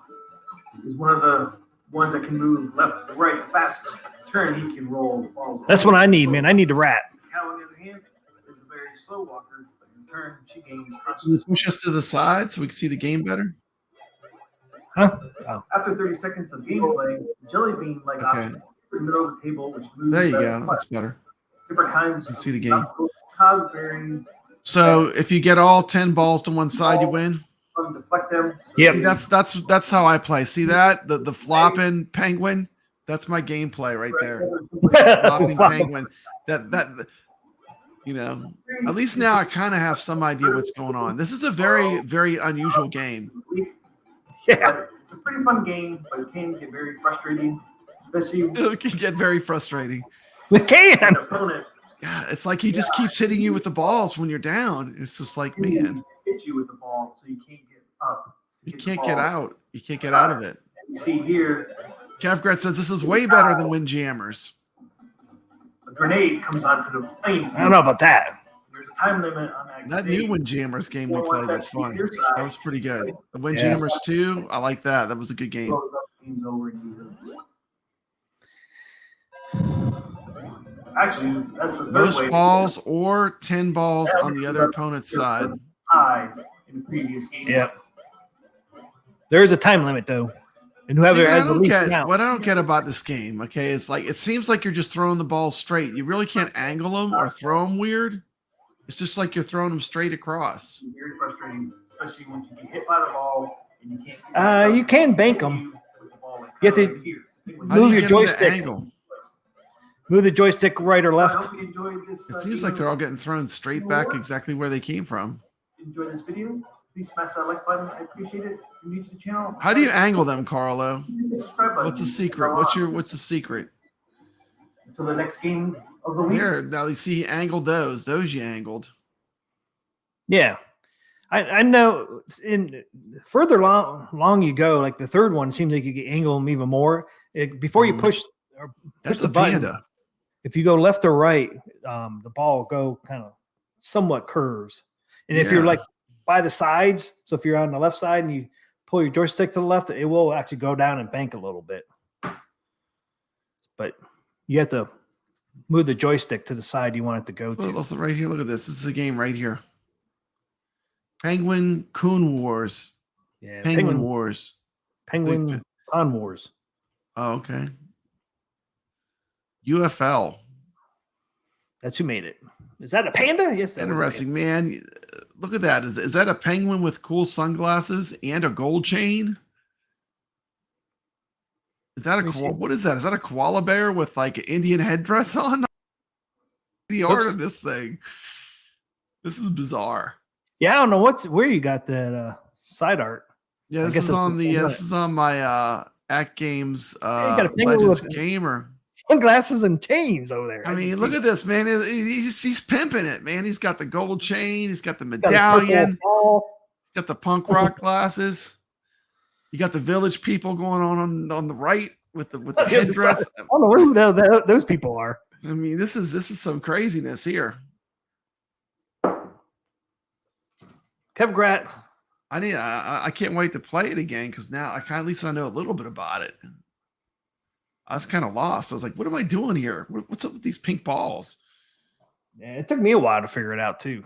is one of the ones that can move left to right the fastest. Turn, he can roll the balls. That's what I need, man. I need the rat. Cow, on the other hand, is a very slow walker. But in turn, she gains Can you constant. push us to the side so we can see the game better? Huh? Oh. After 30 seconds of gameplay, Jelly Bean like Okay. option in the middle of the table, which moves. There you left go. and That's left. better. Different kinds. You can see the game. Cosberry, So if you get all 10 balls to one side, you win. deflect them. Yep. See, that's how I play. See that? The flopping penguin? That's my gameplay right there. Flopping penguin. That you know, at least now I kind of have some idea what's going on. This is a very, very unusual game. Yeah. It's a pretty fun game, but it can get very frustrating, especially when It can get very frustrating. We can. an opponent Yeah, it's like he just keeps hitting you with the balls when you're down. It's just like, man, hit you with the ball, so you can't get up. you can't get out. You can't get out of it. You see here, Kevgret says this is way better than Windjammers. a grenade comes onto the plane. I don't know about that. There's a time limit on that. That grenade. new Windjammers game we played was fun. That was pretty good. The Yeah. Windjammers 2, I like that. That was a good game. Blows up, game's over, and you lose. Actually, that's the third Most way. balls or 10 balls on the other opponent's side. High in the previous game. Yep. There is a time limit though, and whoever See, what I has the don't least get- amount. what I don't get about this game, okay, is like it seems like you're just throwing the ball straight. You really can't angle them or throw them weird. It's just like you're throwing them straight across. It's very frustrating, especially once you get hit by the ball and you can't. You can bank them. You have to How do Move you your get them to joystick. angle? Move the joystick right or I left. hope you enjoyed this. It seems like they're all getting thrown straight back exactly where they came from. Enjoyed this video. Please smash that like button. I appreciate it. If you're new to the channel, How do you angle them, Carlo? hit the subscribe button. What's the secret? What's the secret? Until the next game of the week. There, now you see he angled those. Those you angled. Yeah, I know. In further along you go, like the third one seems like you can angle them even more. Before you push or That's push the the button, panda. if you go left or right, the ball will go kind of somewhat curves. And if you're Yeah. like by the sides, so if you're on the left side and you pull your joystick to the left, it will actually go down and bank a little bit. But you have to move the joystick to the side you want it to go Look, to. look, right here. Look at this. This is the game right here. Penguin Coon Wars. Yeah, Penguin Wars. Penguin Pond Wars. Oh, okay. UFL. That's who made it. Is that a panda? Yes, that was a Interesting, man. look at that. Is that a penguin with cool sunglasses and a gold chain? Is that what is that? Is that a koala bear with like an Indian headdress on? The art of this thing. This is bizarre. Yeah, I don't know where you got that side art. Yeah, this is on my Atgames Legends Gamer. Sunglasses and chains over there. I mean, look at this, man. He's pimping it, man. He's got the gold chain. He's got the medallion. He's got the punk rock glasses. You got the village people going on the right with the headdress. I don't know who those people are. I mean, this is some craziness here. Kev Grat. I can't wait to play it again because now at least I know a little bit about it. I was kind of lost. I was like, what am I doing here? What's up with these pink balls? Yeah, it took me a while to figure it out too.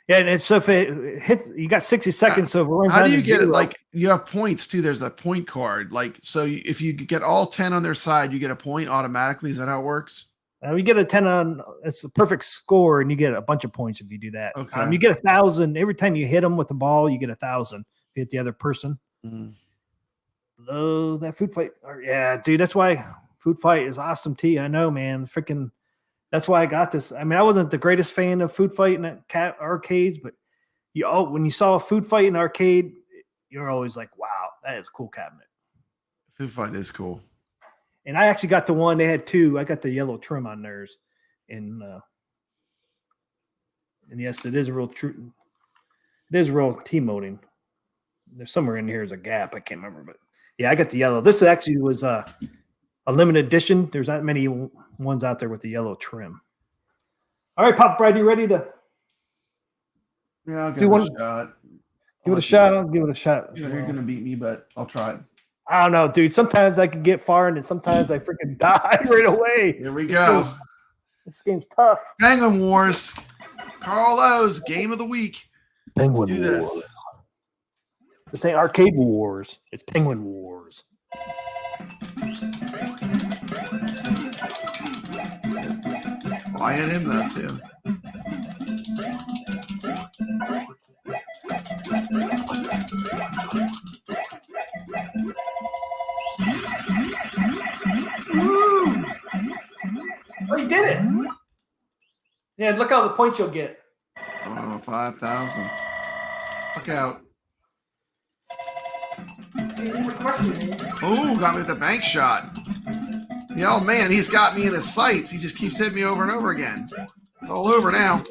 Yeah, and so if it hits, you got 60 seconds. So if it runs how do you get zero, it? Like you have points too. There's a point card. Like so, if you get all 10 on their side, you get a point automatically. Is that how it works? You get a 10 on. It's a perfect score, and you get a bunch of points if you do that. Okay. You get 1,000 every time you hit them with the ball. You get 1,000 if you hit the other person. Mm. Oh, that food fight. Yeah, dude, that's why food fight is awesome too. I know, man. Freaking, that's why I got this. I mean, I wasn't the greatest fan of food fight in arcades, but when you saw a food fight in arcade, you're always like, wow, that is a cool cabinet. Food fight is cool. And I actually got the one, they had two. I got the yellow trim on theirs. And yes, it is a real true. It is real T-moding. There's somewhere in here is a gap. I can't remember, but yeah, I got the yellow. This actually was a limited edition. There's not many ones out there with the yellow trim. All right, Pop Brad, you ready to? Yeah, I'll give it a shot. Give it a shot. I'll give it a shot. You're going to beat me, but I'll try it. I don't know, dude. Sometimes I can get far, and then sometimes I freaking die right away. Here we go. This game's tough. Penguin Wars. Carl O's Game of the Week. Penguin Let's do this. Wars. This ain't Arcade Wars. It's Penguin Wars. Oh, I hit him though too. Woo! Oh, you did it. Yeah, look how the points you'll get. Oh, 5,000. Look out. Oh, got me with a bank shot. Yeah, oh man, he's got me in his sights. He just keeps hitting me over and over again. It's all over now.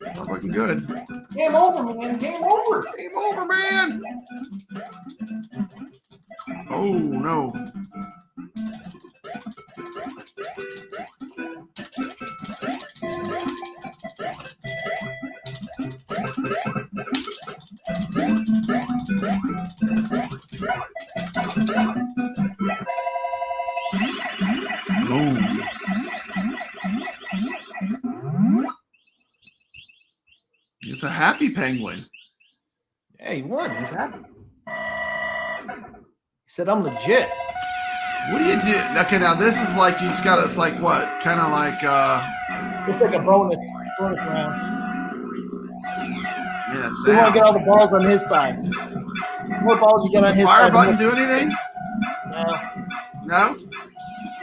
It's not looking good. Game over, man. Game over. Game over, man. Oh, no. Oh. It's a happy penguin. Yeah, he won. He's happy. He said, I'm legit. What do you do? Okay, now this is like, you just got, it's like what? Kind of like, It's like a bonus round. yeah, that's We want to get all the balls on his side. The more balls you get on his fire side. button do anything? No, No?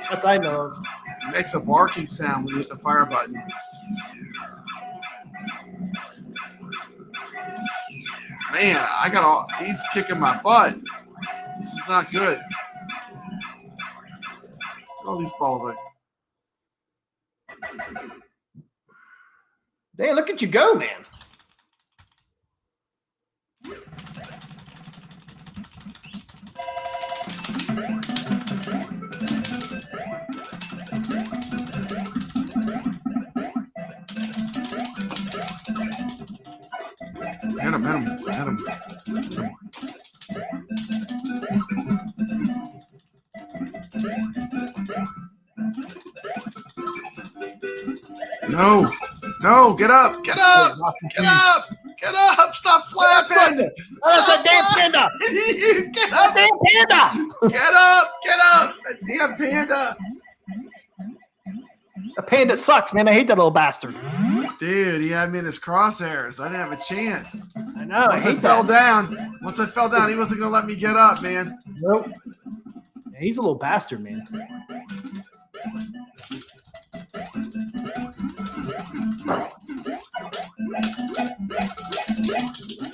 that's I know of. It makes a barking sound when you hit the fire button. Man, he's kicking my butt. This is not good. All these balls are. Damn, look at you go, man. Hit him. No, get up, stop flapping. That's a damn panda. Get up, Damn panda. get up, that damn panda. The panda sucks, man. I hate that little bastard. Dude, he had me in his crosshairs. I didn't have a chance. I know. Once I fell down, he wasn't gonna let me get up, man. Nope. Yeah, he's a little bastard, man.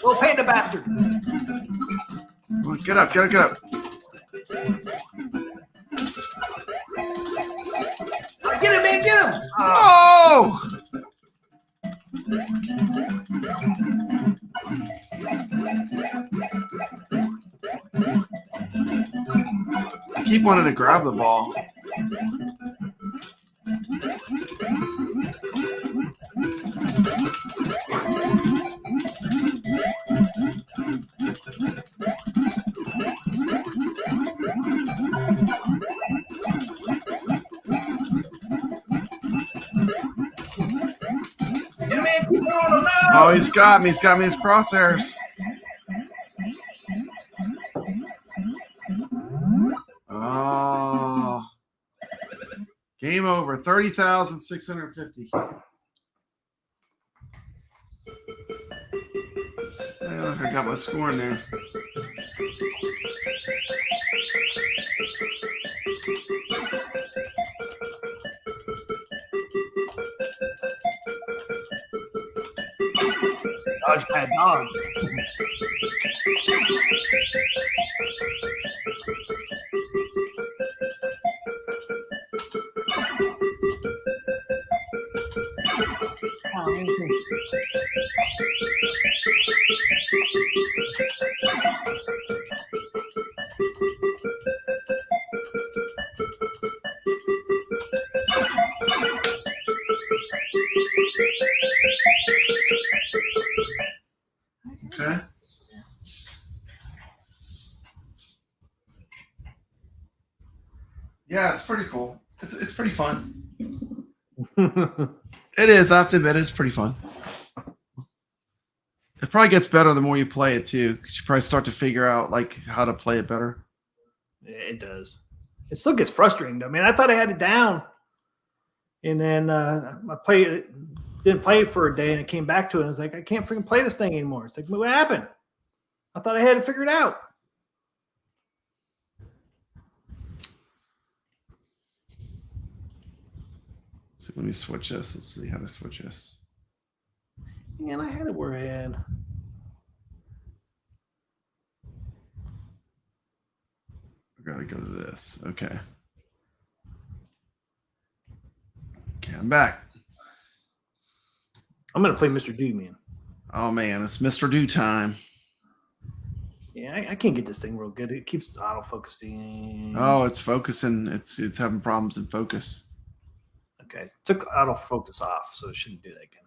Little panda bastard. Come on, get up. Get him, man, get him. Oh! I keep wanting to grab the ball. Oh, he's got me. He's got me in his crosshairs. Oh. Game over. 30,650. Hey, look, I got my score in there. Dodge pad dog. Okay. Yeah, it's pretty cool. It's pretty fun. It is. I have to admit, it's pretty fun. It probably gets better the more you play it too, because you probably start to figure out like how to play it better. Yeah, it does. It still gets frustrating though. Man, I thought I had it down, and then I didn't play it for a day, and I came back to it. And I was like, I can't freaking play this thing anymore. It's like, what happened? I thought I had it figured out. So let me switch this. Let's see how to switch this. Man, I had it where I had. I gotta go to this. Okay. Okay, I'm back. I'm gonna play Mr. Do, man. Oh man, it's Mr. Do time. Yeah, I can't get this thing real good. It keeps auto-focusing. Oh, it's focusing. It's having problems in focus. Okay, took autofocus off, so it shouldn't do that again.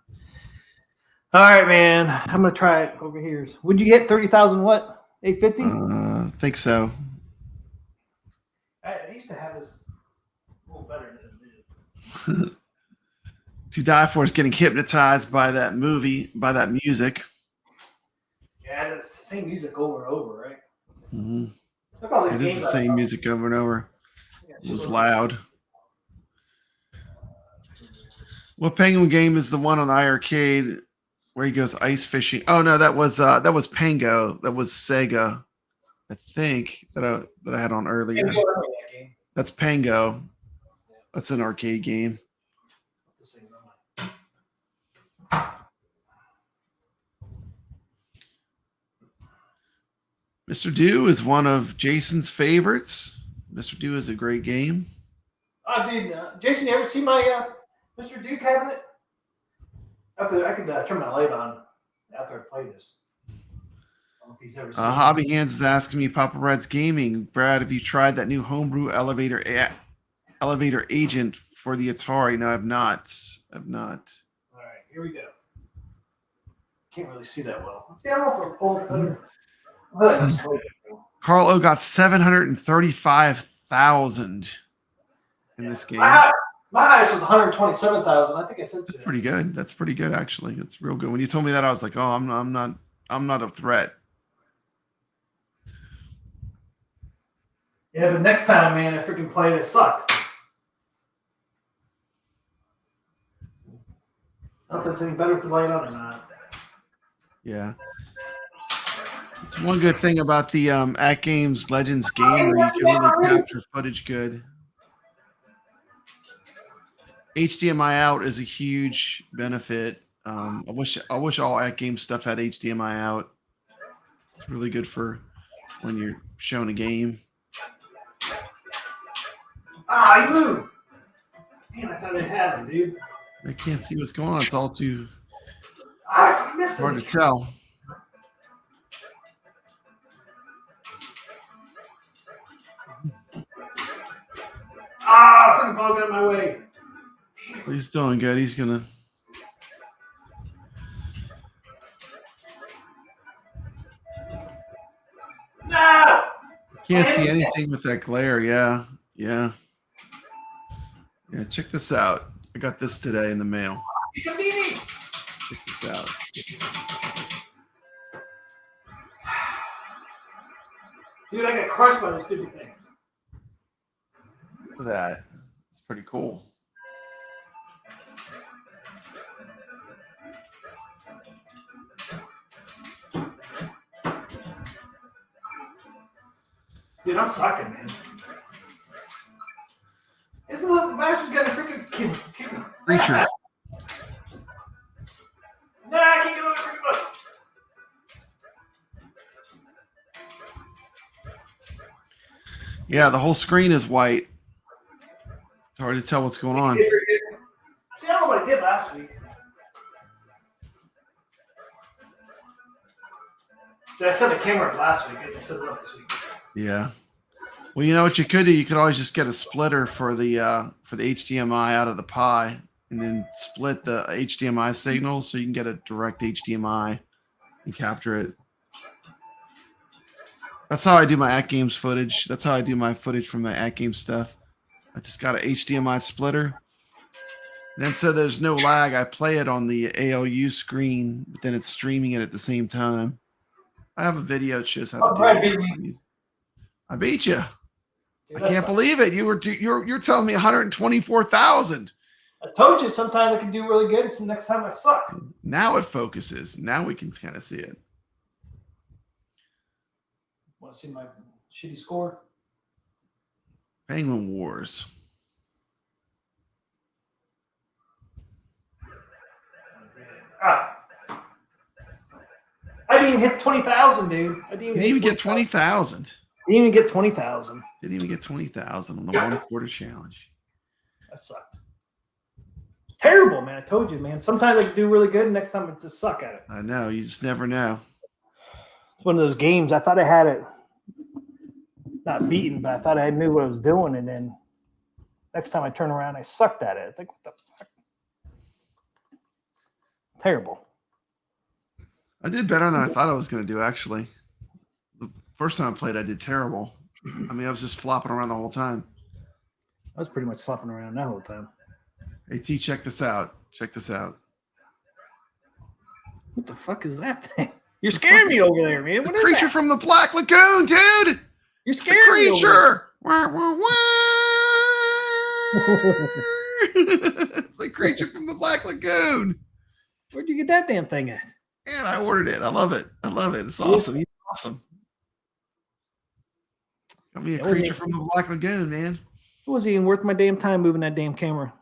All right, man. I'm gonna try it over here. Would you get 30,000? What? 850? I think so. I used to have this a little better than it is. To Die For is getting hypnotized by that movie, by that music. Yeah, it's the same music over and over, right? Mm-hmm. Look at all these It is games the same music over and over. It was loud. What Penguin game is the one on the iArcade where he goes ice fishing? Oh no, that was Pango. That was Sega, I think that I had on earlier. That's Pango. That's an arcade game. Mr. Do is one of Jason's favorites. Mr. Do is a great game. Oh, dude, Jason, you ever see my Mr. Do cabinet? I could turn my light on after I play this. I don't know if he's ever seen Hobby Hands is asking me, Papa Brad's Gaming. Brad, have you tried that new homebrew elevator agent for the Atari? No, I've not. I've not. All right, here we go. Can't really see that well. See, I don't know if we're pulling it. Carl O got 735,000 in this game. My highest was 127,000. I think I said That's pretty good. That's pretty good, actually. That's real good. When you told me that, I was like, "Oh, I'm not a threat." Yeah, but next time, man, I freaking played it sucked. I don't know if it's any better to light on or not. Yeah. It's one good thing about the Atgames Legends game where you can really capture footage good. HDMI out is a huge benefit. I wish all Atgames stuff had HDMI out. It's really good for when you're showing a game. Ah, you moved. Man, I thought I had him, dude. I can't see what's going on. It's all too I missed hard him. to tell. Ah, freaking ball got in my way. He's doing good. He's gonna. No! Can't see anything with that glare. Yeah. Check this out. I got this today in the mail. Check this out. Dude, I got crushed by this stupid thing. Look at that. It's pretty cool. Dude, I'm sucking, man. Isn't the master's got a freaking kick? Creature. Nah, I can't get over the freaking button. Yeah, the whole screen is white. It's hard to tell what's going on. See, I don't know what I did last week. See, I set the camera up last week. I just set it up this week. Yeah. Well, you know what you could do? You could always just get a splitter for the HDMI out of the Pi, and then split the HDMI signal so you can get a direct HDMI and capture it. That's how I do my Atgames footage. That's how I do my footage from my Atgames stuff. I just got an HDMI splitter. And then so there's no lag. I play it on the ALU screen, but then it's streaming it at the same time. I have a video that shows how to do it. I beat you. Dude, I can't believe it. You're telling me 124,000. I told you sometimes I can do really good. It's the next time I suck. Now it focuses. Now we can kind of see it. Want to see my shitty score? Penguin Wars. Ah. I didn't even hit 20,000, dude. I Didn't even get 20,000. Didn't even get 20,000. Didn't even get 20,000 on the 1/4 challenge. That sucked. It's terrible, man. I told you, man. Sometimes I can do really good, and next time I just suck at it. I know. You just never know. It's one of those games. I thought I had it not beaten, but I thought I knew what I was doing, and then next time I turn around, I sucked at it. It's like, what the fuck? Terrible. I did better than I thought I was going to do, actually. The first time I played, I did terrible. I mean, I was just flopping around the whole time. I was pretty much flopping around that whole time. Hey, T, check this out. Check this out. What the fuck is that thing? You're scaring me over there, man. What is Creature that? from the Black Lagoon, dude! You're The scaring me over there. creature! Wah, wah, wah. It's a creature from the Black Lagoon. Where'd you get that damn thing at? Man, I ordered it. I love it. I love it. It's awesome. He's awesome. Got me a creature from the Black Lagoon, man. It wasn't even worth my damn time moving that damn camera.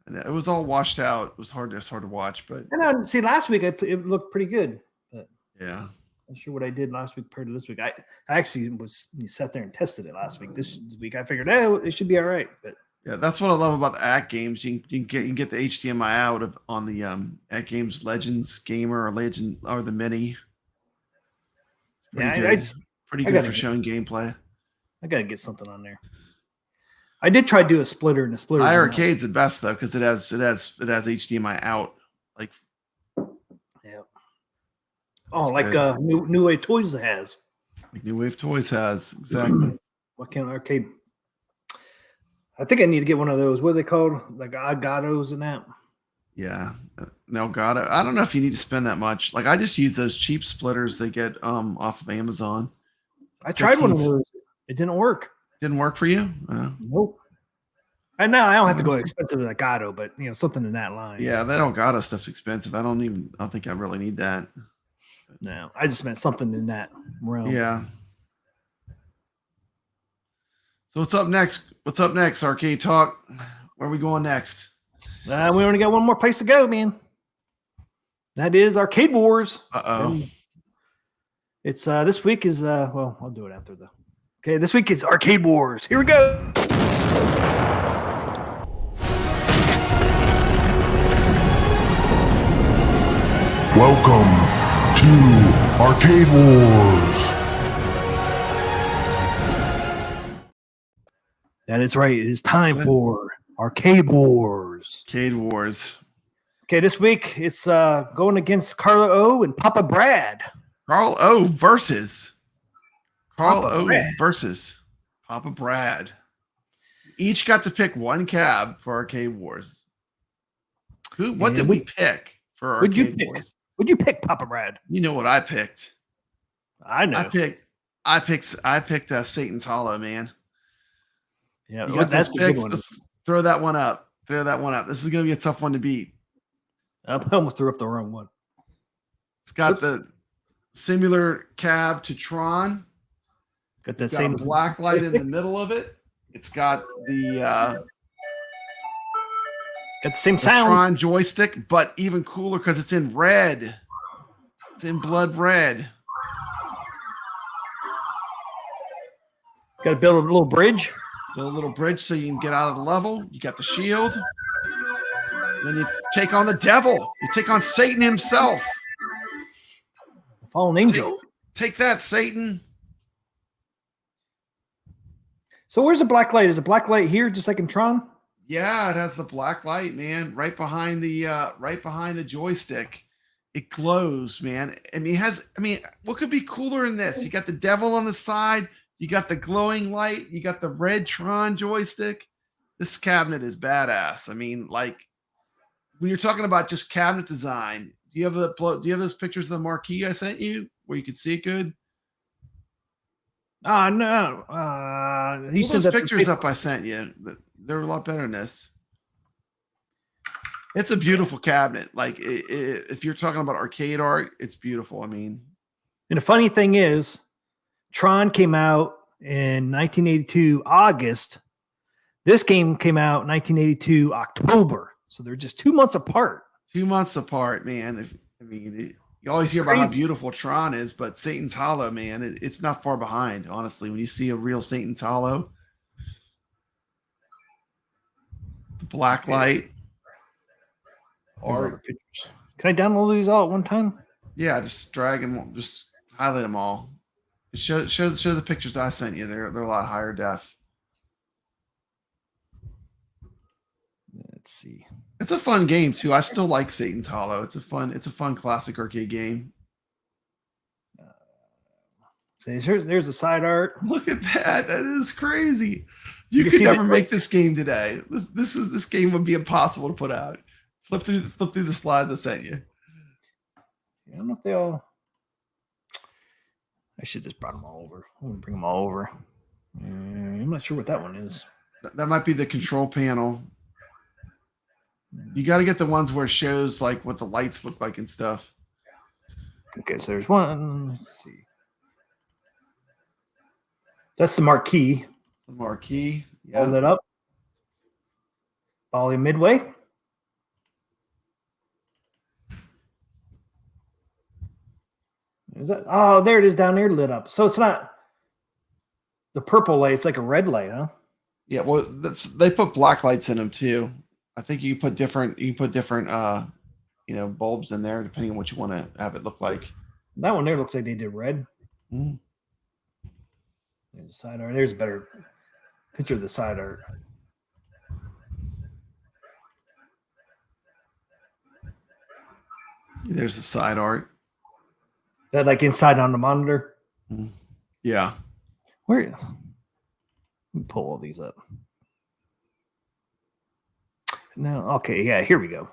And it was all washed out. It was hard to watch, but And I see last week it looked pretty good. But yeah. I'm not sure what I did last week compared to this week. I actually sat there and tested it last week. This week I figured, it should be all right. But Yeah, that's what I love about the Atgames. You can get the HDMI out on the Atgames Legends Gamer or the Mini. It's pretty good for showing gameplay. I gotta get something on there. I did try to do a splitter, and a splitter. iArcade's the best though because it has HDMI out. Like, yeah. Oh, like New Wave Toys has. Like New Wave Toys has, exactly. What kind of arcade? I think I need to get one of those. What are they called? Like Elgatos and that. Yeah, Elgato. I don't know if you need to spend that much. Like, I just use those cheap splitters they get off of Amazon. I tried one of those. It didn't work. Didn't work for you? Nope. I know I don't have to go expensive to Elgato, but something in that line. Yeah, that Elgato stuff's expensive. I don't think I really need that. No, I just meant something in that realm. Yeah. So what's up next? What's up next? Arcade Talk. Where are we going next? We only got one more place to go, man. That is Arcade Wars. It's this week is well, I'll do it after the. Okay, this week is Arcade Wars. Here we go. Welcome to Arcade Wars. That is right. It is time for Arcade Wars. Arcade Wars. Okay, this week it's going against Carlo O and Papa Brad. Carl O versus Papa Brad. Each got to pick one cab for Arcade Wars. What did we pick for Arcade Wars? What'd you pick, Papa Brad? You know what I picked. I know. I picked Satan's Hollow, man. Yeah, you got that's this pick. Let's throw that one up. This is gonna be a tough one to beat. I almost threw up the wrong one. It's got the similar cab to Tron. Got that same black light in the middle of it. It's got the same sound. Tron joystick, but even cooler because it's in red. It's in blood red. Got to build a little bridge. Build a little bridge so you can get out of the level. You got the shield. Then you take on the devil. You take on Satan himself. The fallen angel. Take that, Satan. So where's the black light? Is the black light here, just like in Tron? Yeah, it has the black light, man, right behind the joystick. It glows, man. What could be cooler than this? You got the devil on the side. You got the glowing light. You got the red Tron joystick. This cabinet is badass. When you're talking about just cabinet design, do you have those pictures of the marquee I sent you where you could see it good? No. He sent those pictures up I sent you. They're a lot better than this. It's a beautiful cabinet. If you're talking about arcade art, it's beautiful. And the funny thing is, Tron came out in 1982 August. This game came out in 1982 October. So they're just 2 months apart. 2 months apart, man. You always hear about how beautiful Tron is, but Satan's Hollow, man, it's not far behind, honestly. When you see a real Satan's Hollow, the black light. Can I download these all at one time? Yeah, just drag them, just highlight them all. Show the pictures I sent you. They're a lot higher def. Let's see. It's a fun game too. I still like Satan's Hollow. It's a fun classic arcade game. There's the side art. Look at that. That is crazy. You could never make this game today. This game would be impossible to put out. Flip through the slide I sent you. I don't know if they all. I should just brought them all over. I'm gonna bring them all over. I'm not sure what that one is. That might be the control panel. You got to get the ones where it shows what the lights look like and stuff. Okay, so there's one. Let's see. That's the marquee. The marquee. Yeah. Hold it up. Volley midway. Is that? Oh, there it is down there, lit up. So it's not the purple light; it's like a red light, huh? Yeah. Well, they put black lights in them too. I think you can put different bulbs in there depending on what you want to have it look like. That one there looks like they did red. Mm. There's the side art. There's a better picture of the side art. There's the side art. That inside on the monitor. Mm. Yeah. Where? Let me pull all these up. No, okay, yeah, here we go.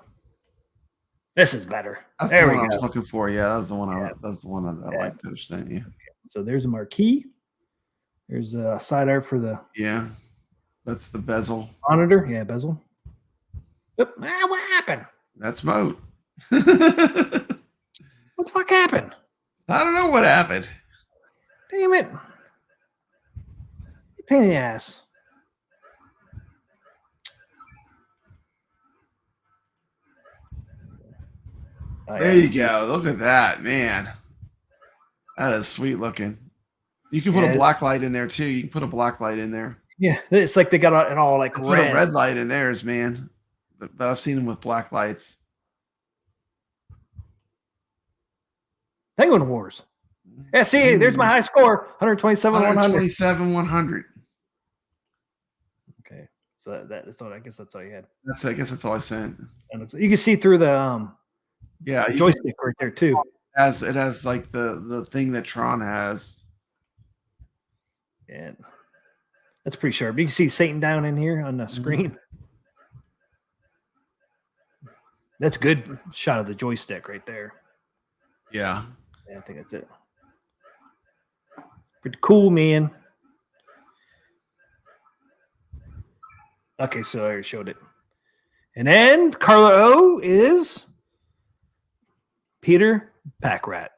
This is better. That's there the we one go. I was looking for. Yeah, that was the one. That's the one I liked. Understand you. So there's a marquee. There's a side art for the. Yeah. That's the bezel. Monitor, yeah, bezel. Yep. Ah, what happened? That's Moat. What the fuck happened? I don't know what happened. Damn it. You pain in the ass. Oh, There yeah. you go. Look at that, man. That is sweet looking. You can put a black light in there too. You can put a black light in there. Yeah, it's like they got it all like Put a red light in theirs, man. But I've seen them with black lights. Penguin Wars. Yeah, see, there's my high score, 127, 100. 127, 100. Okay, so that's all. I guess that's all you had. I guess that's all I sent. And you can see through the Yeah, joystick right there too. It has like the thing that Tron has. And that's pretty sharp. You can see Satan down in here on the screen. That's a good shot of the joystick right there. Yeah. Yeah, I think that's it. Pretty cool, man. Okay, so I already showed it. And then Carla O is Peter Packrat.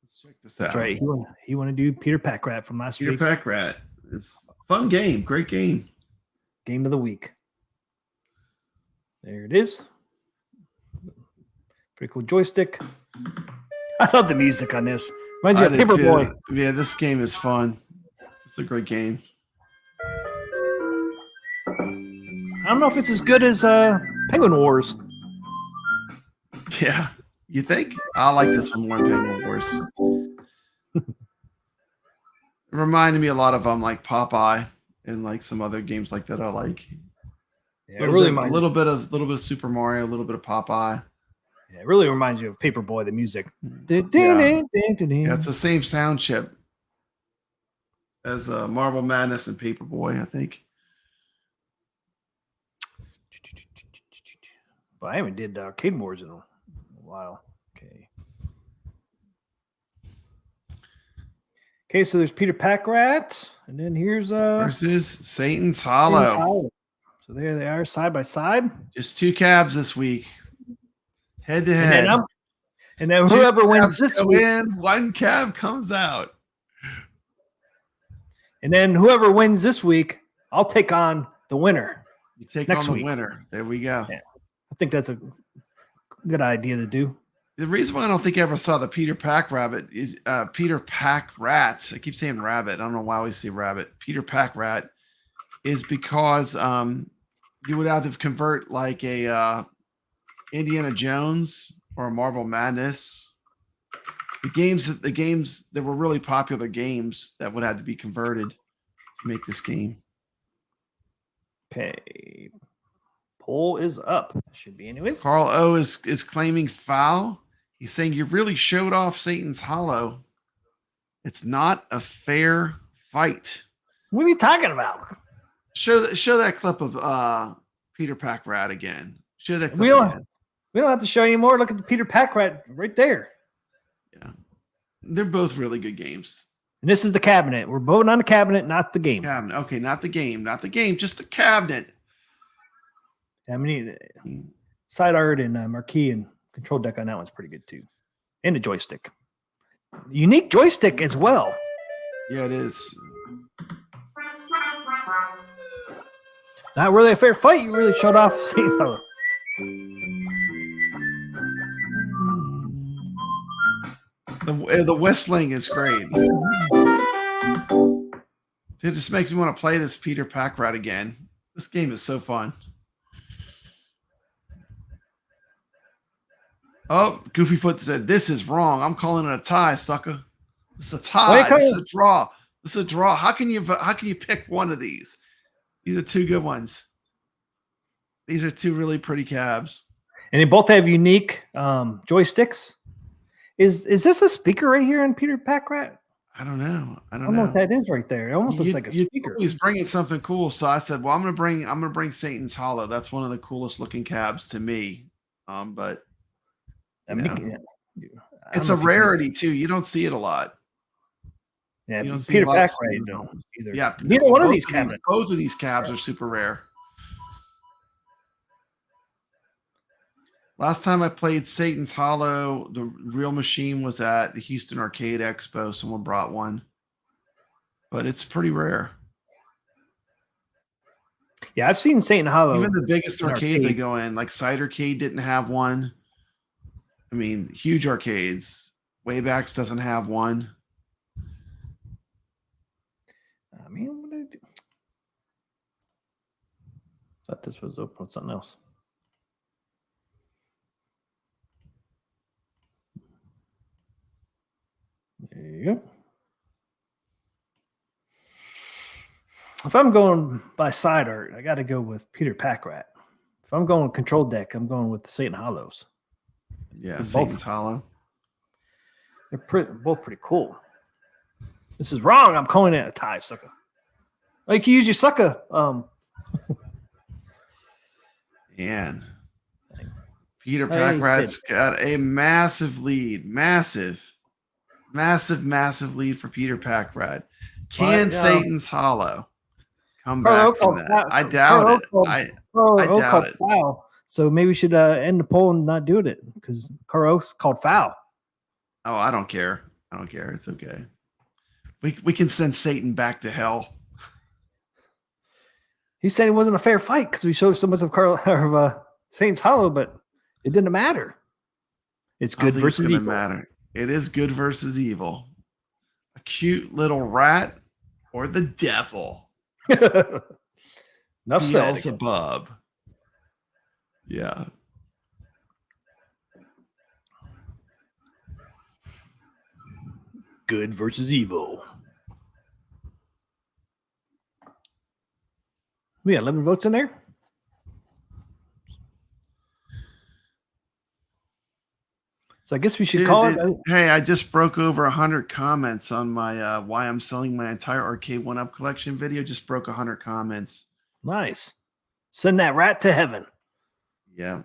Let's check this out. That's right. He want to do Peter Packrat from last Peter week's Packrat. It's a fun game. Great game. Game of the Week. There it is. Pretty cool joystick. I love the music on this. Reminds me of Paperboy. Yeah, this game is fun. It's a great game. I don't know if it's as good as Penguin Wars. Yeah. You think? I like this one more than Penguin Wars. It reminded me a lot of like Popeye and like some other games like that I like. Yeah, a little bit of Super Mario, a little bit of Popeye. Yeah, it really reminds you of Paperboy, the music. Yeah, it's the same sound chip as Marble Madness and Paperboy, I think. But I haven't did Arcade Wars in a while. Okay, so there's Peter Packrat, and then here's versus Satan's Hollow. So there they are, side by side. Just two cabs this week. Head to head. And then whoever wins this week, one cab comes out. And then whoever wins this week, I'll take on the winner. You take next on the week. winner. There we go. Yeah. I think that's a good idea to do. The reason why I don't think I ever saw the Peter Pack Rabbit is Peter Pack Rats. I keep saying rabbit. I don't know why I always say rabbit. Peter Pack Rat is because you would have to convert like a Indiana Jones or a Marble Madness. The games that were really popular games that would have to be converted to make this game. Okay. Poll is up. Should be anyways. Carl O is claiming foul. He's saying you really showed off Satan's Hollow. It's not a fair fight. What are you talking about? Show that clip of Peter Packrat again. Show that clip We don't again. have to show you more. Look at the Peter Packrat right there. Yeah. They're both really good games. And this is the cabinet. We're voting on the cabinet, not the game. Cabinet. Okay, not the game. Not the game, just the cabinet. I mean, side art and marquee and control deck on that one's pretty good too. And a joystick. Unique joystick as well. Yeah, it is. Not really a fair fight. You really showed off. The whistling is great. It just makes me want to play this Peter Packrat again. This game is so fun. Oh, Goofyfoot said, "This is wrong. I'm calling it a tie, sucker. It's a tie. It's a draw. It's a draw. How can you pick one of these? These are two good ones. These are two really pretty cabs. And they both have unique joysticks. Is this a speaker right here in Peter Packrat? I don't know. I I don't don't know know. what that is right there. It almost looks like a speaker. He's bringing something cool, so I said, "Well, I'm gonna bring Satan's Hollow. That's one of the coolest looking cabs to me." But it's a rarity too. You don't see it a lot. Yeah, You don't see Peter lots Packrat, of you don't those. either. Yeah, Neither one of both these cabinets. Both of these cabs are super rare. Last time I played Satan's Hollow, the real machine was at the Houston Arcade Expo. Someone brought one, but it's pretty rare. Yeah, I've seen Satan Hollow. Even the biggest in arcades I arcade. go in, like Cidercade didn't have one. I mean, huge arcades. Waybacks doesn't have one. I mean, what did I do? Thought this was open with something else. There you go. If I'm going by side art, I got to go with Peter Packrat. If I'm going control deck, I'm going with the Satan Hollows. Yeah, They're Satan's both- Hollow. They're both pretty cool. This is wrong. I'm calling it a tie, sucker. Like you use your sucker. And Peter Hey, Packrat's got a massive lead. Massive lead for Peter Packrat. Can But, Satan's Hollow come Carl back from Oak that? called- I doubt Carl it. Oak called- I Carl doubt called it. foul. So maybe we should end the poll and not do it because Carl Oak's called foul. Oh, I don't care. I don't care. It's okay. We can send Satan back to hell. He said it wasn't a fair fight because we showed so much of Satan's Hollow, but it didn't matter. It's I don't good think versus it's gonna evil. matter. It is good versus evil. A cute little rat or the devil. Enough said. Beelzebub. Yeah. Good versus evil. We got 11 votes in there. So I guess we should call it. Hey, I just broke over 100 comments on my why I'm selling my entire Arcade 1-Up collection video. Just broke 100 comments. Nice. Send that rat to heaven. Yeah.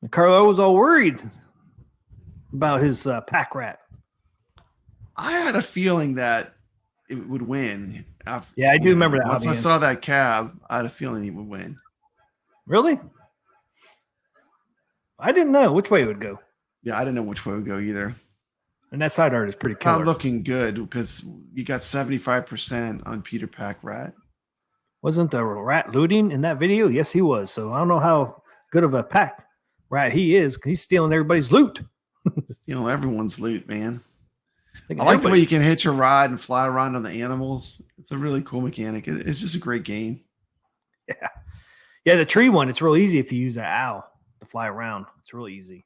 And Carlo was all worried about his pack rat. I had a feeling that it would win. Yeah, I do remember that. Once I saw that cab, I had a feeling he would win. Really? I didn't know which way it would go. Yeah, I didn't know which way it would go either. And that side art is pretty Not killer. looking good because you got 75% on Peter Packrat. Wasn't the rat looting in that video? Yes, he was. So I don't know how good of a pack rat he is. He's stealing everybody's loot. Everyone's loot, man. Look I at like the way everybody. you can hitch a ride and fly around on the animals. It's a really cool mechanic. It's just a great game. Yeah, the tree one, it's real easy if you use an owl to fly around. It's real easy.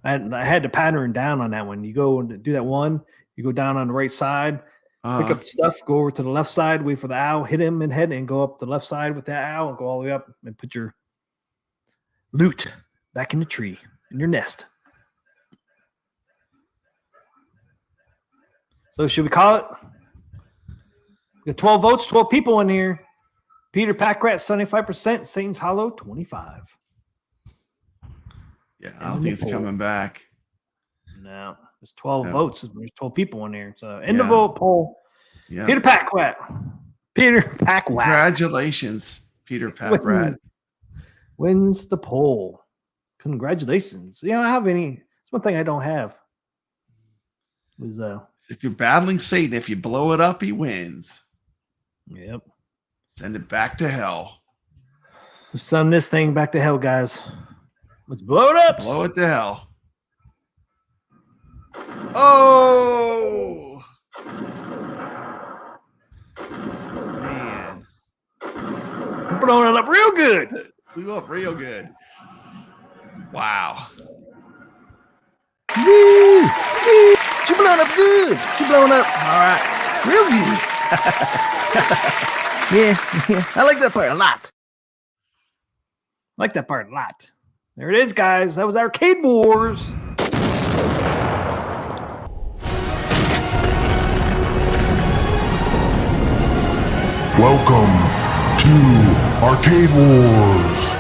I had the pattern down on that one. You go and do that one, you go down on the right side, pick up the stuff, go over to the left side, wait for the owl, hit him in the head, and go up the left side with that owl and go all the way up and put your loot back in the tree, in your nest. So should we call it? We got 12 votes, 12 people in here. Peter Packrat, 75%. Satan's Hollow, 25. Yeah, I don't think it's coming back. No, there's 12 No. votes. There's 12 people in here. So end Yeah. the vote poll. Yeah. Peter Packrat. Peter Packrat Congratulations, Peter Packrat. wins the poll. Congratulations. You don't have any. It's one thing I don't have. Was If you're battling Satan, if you blow it up, he wins. yep. Send it back to hell. Send this thing back to hell, guys. Let's blow it up. Blow it to hell. Oh! Man. We're blowing it up real good. Blew up real good. Wow. Woo! Woo! She blowing up good. She blowing up. All right. Real good. yeah. I like that part a lot. I like that part a lot. There it is, guys. That was Arcade Wars. Welcome to Arcade Wars.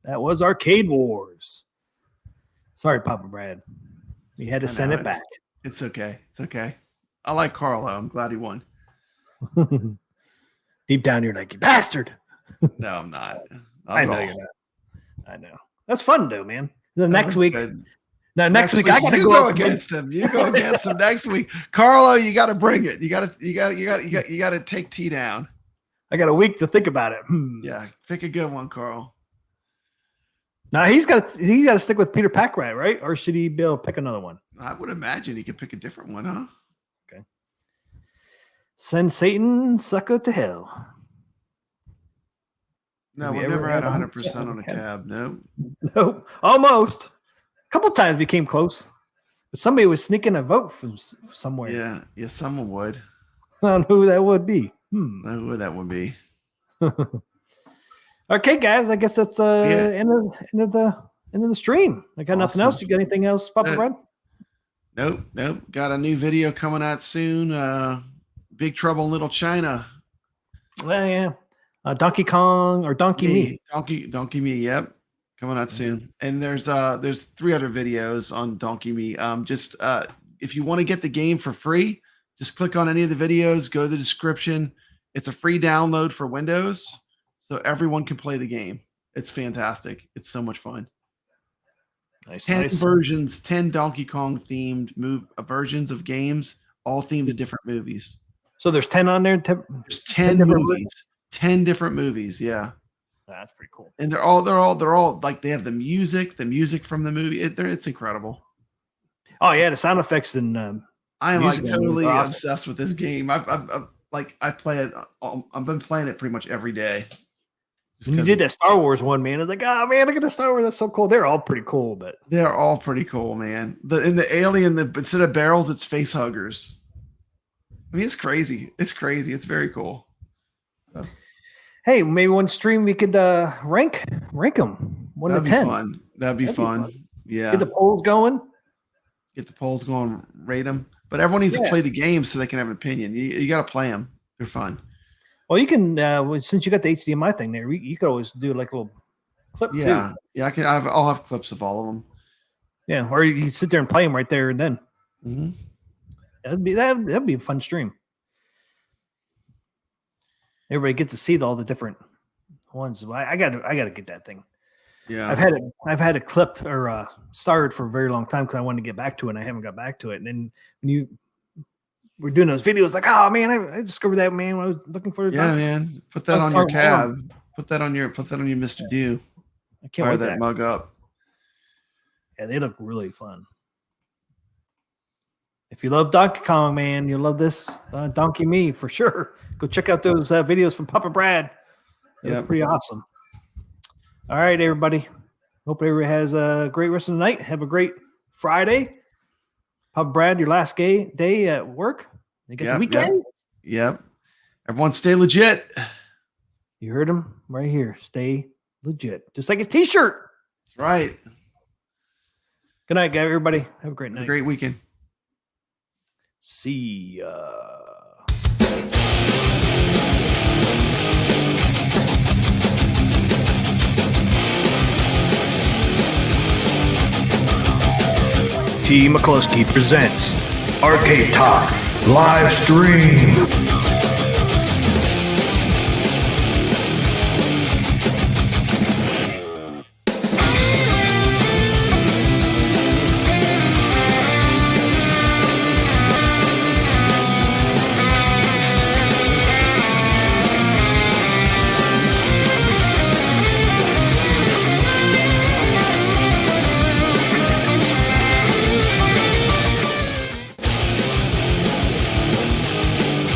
That was Arcade Wars. Sorry, Papa Brad. You had to I send know, it back. It's okay. It's okay. I like Carlo. I'm glad he won. Deep down, you're like, you bastard. No, I'm not. Not I at know all. you're not. I know. That's fun, though, man. The That next was week. good. No, next week I gotta you go go up against him. You go against him next week. Carlo, you got to bring it. You got to take T down. I got a week to think about it. Yeah, pick a good one, Carl. Now he's got to stick with Peter Packrat, right? Or should he be able to pick another one? I would imagine he could pick a different one, huh? Okay. Send Satan sucker to hell. No, Have you we've ever never had had 100% on a cab. No. Nope. Almost. A couple times we came close. But somebody was sneaking a vote from somewhere. Yeah, someone would. I don't know who that would be. I don't know who that would be. Okay, guys. I guess that's end of the stream. I got nothing else. You got anything else, Papa Brad? Nope. Got a new video coming out soon. Big Trouble in Little China. Well, yeah. Donkey Kong or Donkey Me. Donkey Me. Yep, coming out soon. And there's 3 other videos on Donkey Me. If you want to get the game for free, just click on any of the videos. Go to the description. It's a free download for Windows, so everyone can play the game. It's fantastic. It's so much fun. Nice. 10 versions, 10 Donkey Kong themed versions of games, all themed to different movies. So there's 10 on there. There's 10 movies. 10 different movies, yeah. That's pretty cool. And they're all like, they have the music from the movie. It's incredible. Oh yeah, the sound effects and I am like music totally are awesome. obsessed with this game. I play it. I've been playing it pretty much every day. When you did that Star Wars one, man, it's like, oh man, look at the Star Wars. That's so cool. They're all pretty cool, but they're all pretty cool, man. The alien, instead of barrels, it's face huggers. I mean, it's crazy. It's crazy. It's very cool. So. Hey, maybe one stream we could rank them 1 to 10. That'd be fun. Yeah. Get the polls going. Rate them. But everyone needs to play the game so they can have an opinion. You got to play them. They're fun. Well, you can since you got the HDMI thing there, you could always do like a little clip too. Yeah, I'll have clips of all of them. Yeah, or you can sit there and play them right there and then. Mm-hmm. That'd be a fun stream. Everybody gets to see all the different ones. I got to get that thing. Yeah, I've had it clipped or started for a very long time because I wanted to get back to it and I haven't got back to it. And then when we're doing those videos, like, oh man, I discovered that, man, when I was looking for it. Yeah, man, put that on your cab. Put that on your Mr. Do. I can't fire wait that mug up. Yeah, they look really fun. If you love Donkey Kong, man, you'll love this Donkey Me for sure. Go check out those videos from Papa Brad. They're pretty awesome. All right, everybody. Hope everybody has a great rest of the night. Have a great Friday. Papa Brad, your last day at work. You got the weekend. Yep. Everyone stay legit. You heard him right here. Stay legit. Just like his t-shirt. That's right. Good night, guys. Everybody. Have a great night. Have a great weekend. See ya. TMCLOSKY presents Arcade Talk live stream.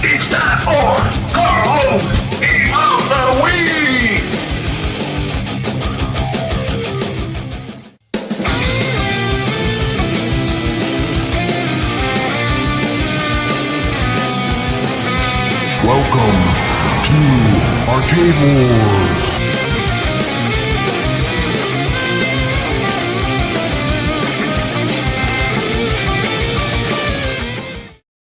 It's time for Carl of the Week! Welcome to Arcade Wars.